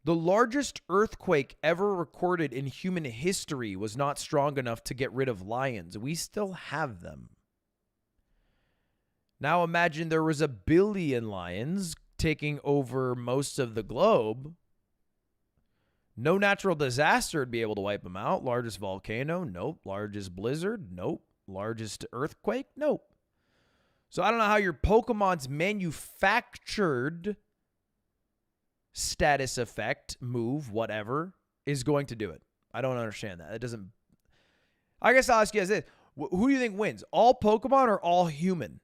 The largest earthquake ever recorded in human history was not strong enough to get rid of lions. We still have them. Now imagine there was 1 billion lions taking over most of the globe. No natural disaster would be able to wipe them out. Largest volcano? Nope. Largest blizzard? Nope. Largest earthquake? Nope. So I don't know how your Pokemon's manufactured status effect, move, whatever, is going to do it. I don't understand that. It doesn't... I guess I'll ask you guys this. Who do you think wins? All Pokemon or all human?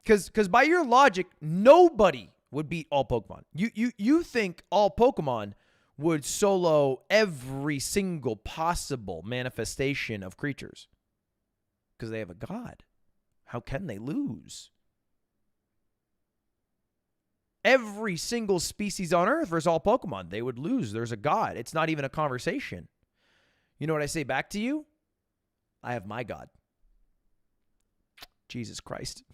Because by your logic, nobody would beat all Pokemon. You think all Pokemon would solo every single possible manifestation of creatures because they have a god. How can they lose? Every single species on Earth versus all Pokemon, they would lose. There's a god. It's not even a conversation. You know what I say back to you? I have my god. Jesus Christ.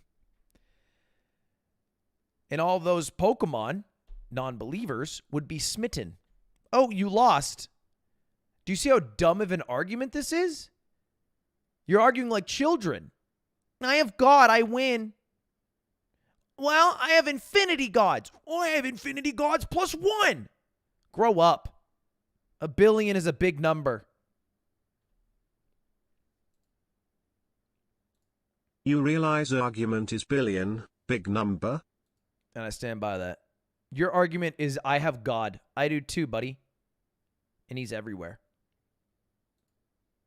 And all those Pokemon, non-believers, would be smitten. Oh, you lost. Do you see how dumb of an argument this is? You're arguing like children. I have God, I win. Well, I have infinity gods. Oh, I have infinity gods plus 1. Grow up. 1 billion is a big number. You realize argument is billion, big number. And I stand by that. Your argument is I have God. I do too, buddy. And he's everywhere.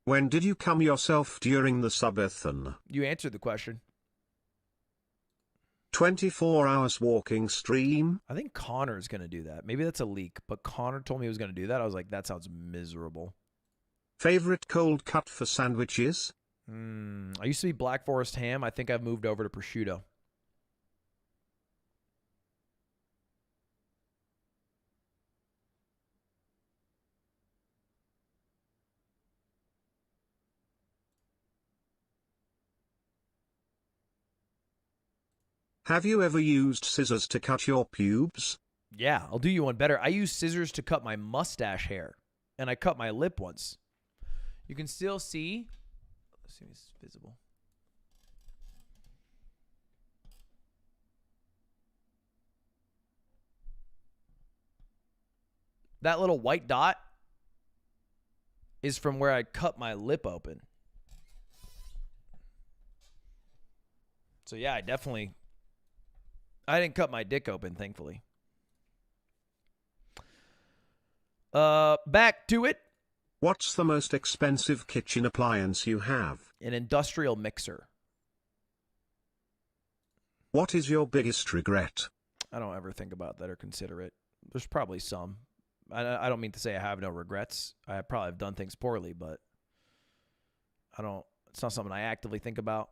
When did you come yourself during the subathon? You answered the question. 24 hours walking stream? I think Connor's going to do that. Maybe that's a leak, but Connor told me he was going to do that. I was like, that sounds miserable. Favorite cold cut for sandwiches? I used to be Black Forest ham. I think I've moved over to prosciutto. Have you ever used scissors to cut your pubes? Yeah, I'll do you one better. I use scissors to cut my mustache hair, and I cut my lip once. You can still see. Let's see if it's visible. That little white dot is from where I cut my lip open. So yeah, I didn't cut my dick open, thankfully. Back to it. What's the most expensive kitchen appliance you have? An industrial mixer. What is your biggest regret? I don't ever think about that or consider it. There's probably some. I don't mean to say I have no regrets. I probably have done things poorly, but it's not something I actively think about.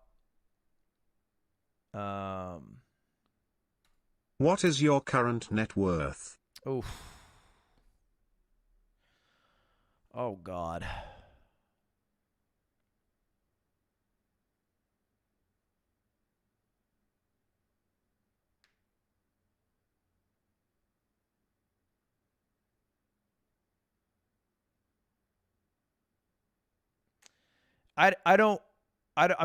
What is your current net worth? Oof. Oh, God. I'm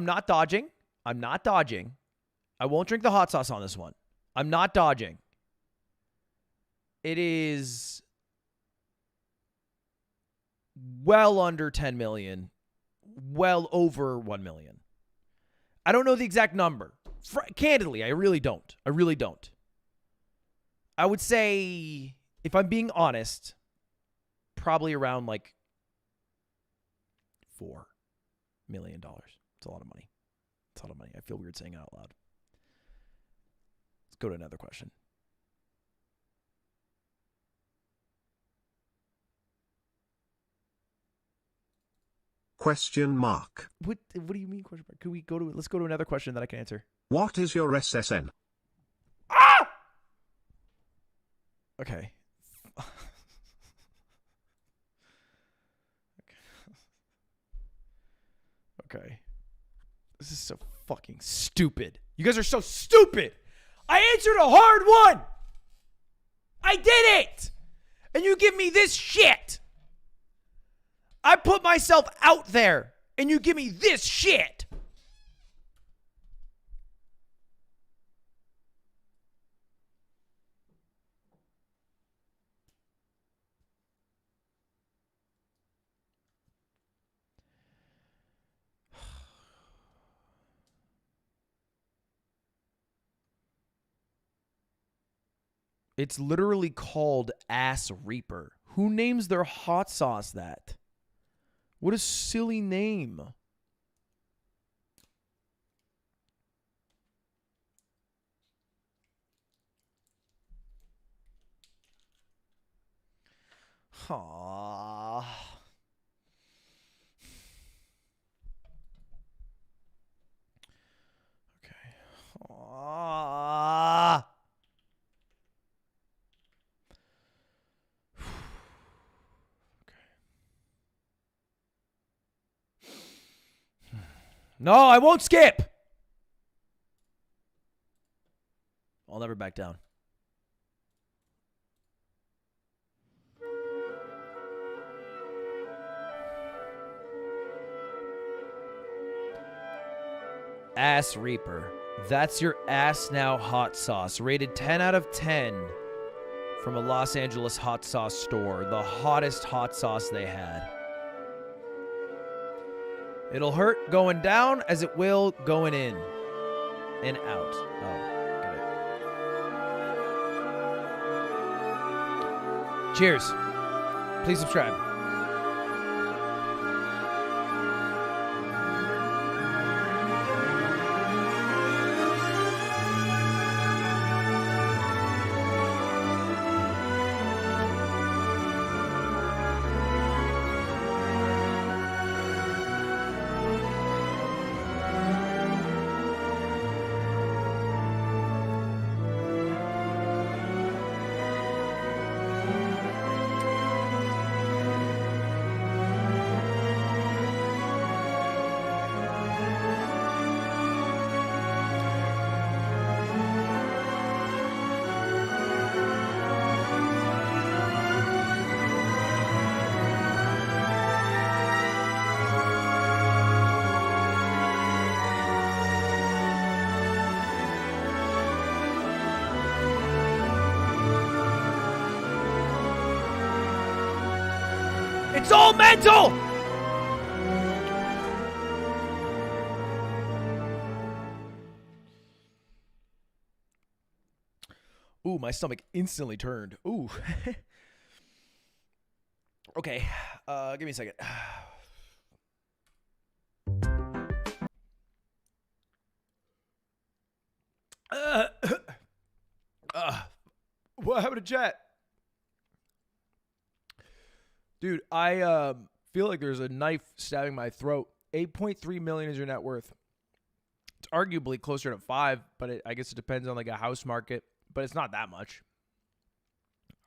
not dodging. I'm not dodging. I won't drink the hot sauce on this one. I'm not dodging. It is well under 10 million, well over 1 million. I don't know the exact number. Candidly, I really don't. I really don't. I would say, if I'm being honest, probably around like $4 million. It's a lot of money. It's a lot of money. I feel weird saying it out loud. Let's go to another question. Question mark. What do you mean question mark? Could we go to let's go to another question that I can answer. What is your SSN? Ah! Okay. Okay. This is so fucking stupid. You guys are so stupid. I answered a hard one. I did it. And you give me this shit. I put myself out there and you give me this shit. It's literally called Ass Reaper. Who names their hot sauce that? What a silly name. Aww. Okay. Aww. No, I won't skip. I'll never back down. Ass Reaper. That's your ass now hot sauce. Rated 10 out of 10 from a Los Angeles hot sauce store. The hottest hot sauce they had. It'll hurt going down as it will going in and out. Oh, Cheers. Please subscribe. It's all mental! Ooh, my stomach instantly turned. Ooh. Okay, give me a second. What happened to chat? Dude, I feel like there's a knife stabbing my throat. 8.3 million is your net worth. It's arguably closer to 5, but I guess it depends on like a house market, but it's not that much.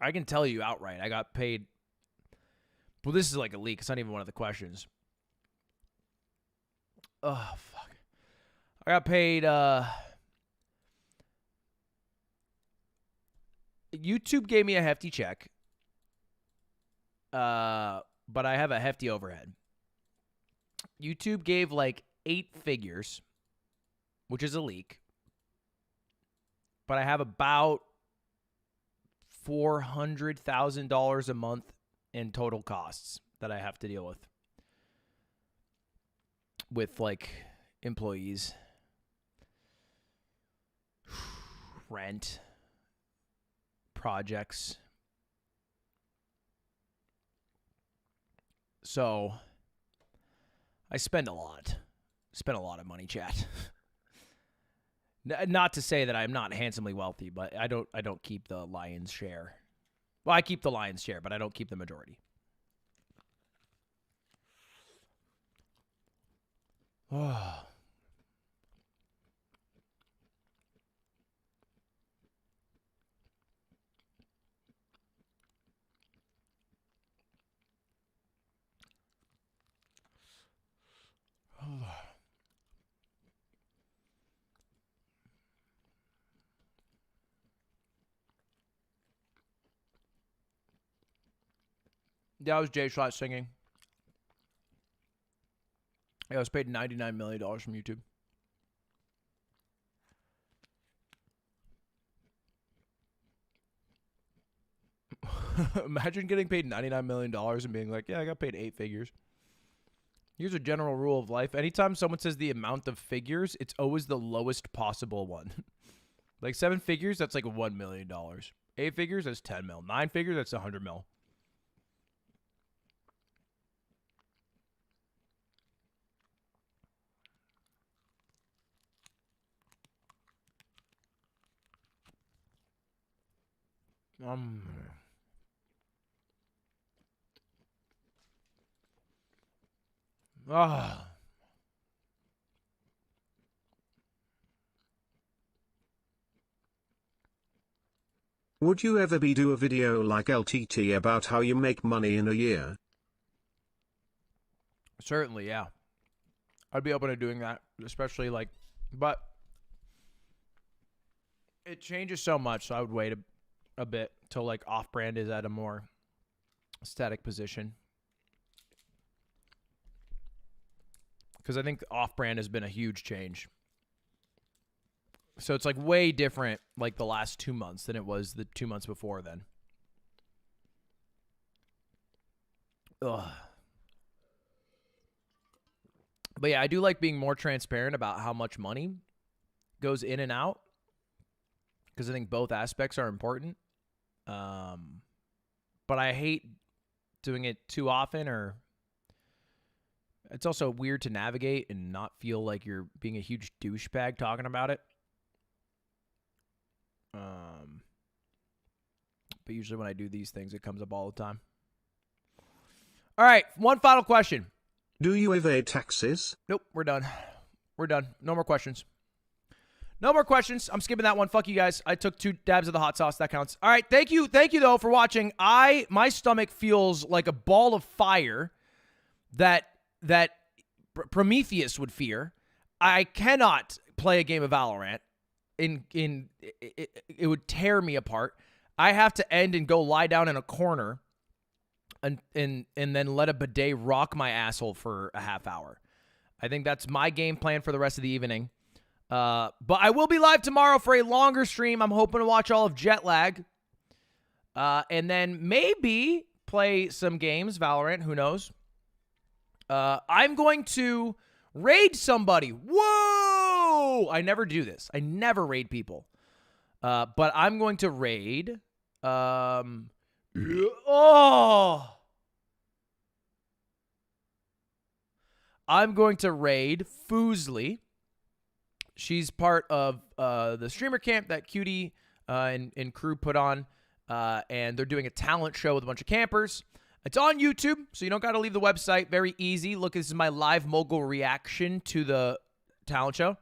I can tell you outright, I got paid. Well, this is like a leak. It's not even one of the questions. Oh, fuck. I got paid, YouTube gave me a hefty check. But I have a hefty overhead. YouTube gave like 8 figures, which is a leak. But I have about $400,000 a month in total costs that I have to deal with like employees, rent, projects. So I spend a lot. Spend a lot of money, chat. Not to say that I'm not handsomely wealthy, but I don't keep the lion's share. Well, I keep the lion's share, but I don't keep the majority. Oh. That was Jay Schlatt singing. I was paid $99 million from YouTube. Imagine getting paid $99 million and being like, yeah, I got paid 8 figures. Here's a general rule of life. Anytime someone says the amount of figures, it's always the lowest possible one. Like 7 figures, that's like $1 million. 8 figures, that's 10 mil. 9 figures, that's 100 mil. Ah. Would you ever do a video like LTT about how you make money in a year? Certainly, yeah. I'd be open to doing that, especially like, but it changes so much, so I would wait a bit till like off-brand is at a more static position. Because I think off-brand has been a huge change. So it's like way different like the last 2 months than it was the 2 months before then. Ugh. But yeah, I do like being more transparent about how much money goes in and out. Because I think both aspects are important. But but I hate doing it too often, or it's also weird to navigate and not feel like you're being a huge douchebag talking about it. But usually when I do these things, it comes up all the time. All right, one final question. Do you evade taxes? Nope, we're done. We're done. No more questions. No more questions. I'm skipping that one. Fuck you guys. I took 2 dabs of the hot sauce. That counts. All right, thank you. Thank you, though, for watching. My stomach feels like a ball of fire that Prometheus would fear. I cannot play a game of Valorant. It would tear me apart. I have to end and go lie down in a corner and then let a bidet rock my asshole for a half hour. I think that's my game plan for the rest of the evening. But I will be live tomorrow for a longer stream. I'm hoping to watch all of Jet Lag. And then maybe play some games, Valorant, who knows. I'm going to raid somebody. Whoa! I never do this. I never raid people. But I'm going to raid. I'm going to raid Foozly. She's part of the streamer camp that Cutie and crew put on. And they're doing a talent show with a bunch of campers. It's on YouTube, so you don't got to leave the website. Very easy. Look, this is my live mogul reaction to the talent show.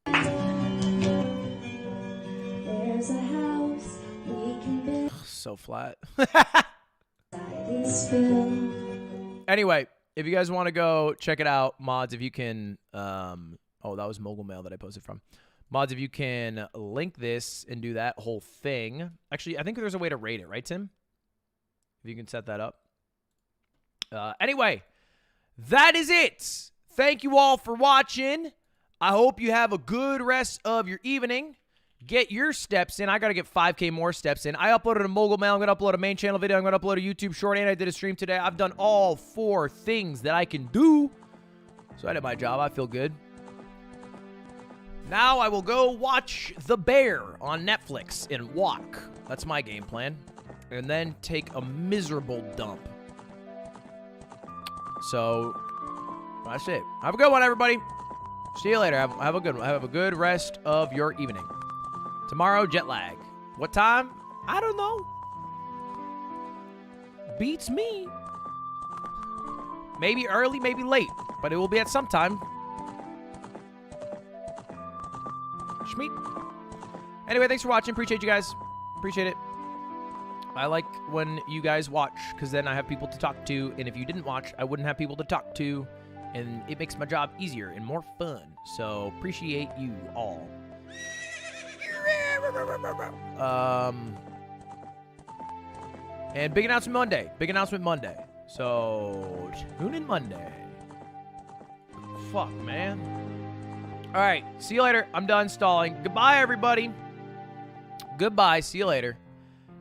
There's a house we can build. So flat. This field. Anyway, if you guys want to go check it out, mods, if you can... oh, that was Mogul Mail that I posted from. Mods, if you can link this and do that whole thing. Actually, I think there's a way to rate it, right, Tim? If you can set that up. Anyway, that is it. Thank you all for watching. I hope you have a good rest of your evening. Get your steps in. I got to get 5K more steps in. I uploaded a Mogul Mail. I'm going to upload a main channel video. I'm going to upload a YouTube short, and I did a stream today. I've done all 4 things that I can do. So I did my job. I feel good. Now I will go watch The Bear on Netflix and walk. That's my game plan. And then take a miserable dump. So that's it. Have a good one, everybody. See you later. Have a good one. Have a good rest of your evening. Tomorrow, Jet Lag. What time? I don't know. Beats me. Maybe early, maybe late. But it will be at some time. Schmeat. Anyway, thanks for watching. Appreciate you guys. Appreciate it. I like when you guys watch, because then I have people to talk to, and if you didn't watch, I wouldn't have people to talk to, and it makes my job easier and more fun. So, appreciate you all. And big announcement Monday. Big announcement Monday. So, tune in Monday. Fuck, man. All right, see you later. I'm done stalling. Goodbye, everybody. Goodbye. See you later.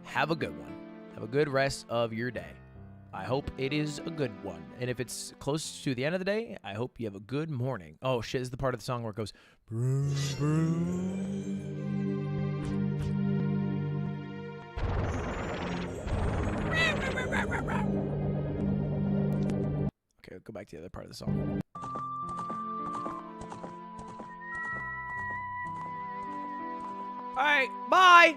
Have a good one. Have a good rest of your day. I hope it is a good one. And if it's close to the end of the day, I hope you have a good morning. Oh, shit. This is the part of the song where it goes... Broom, broom. Okay, go back to the other part of the song. All right, bye.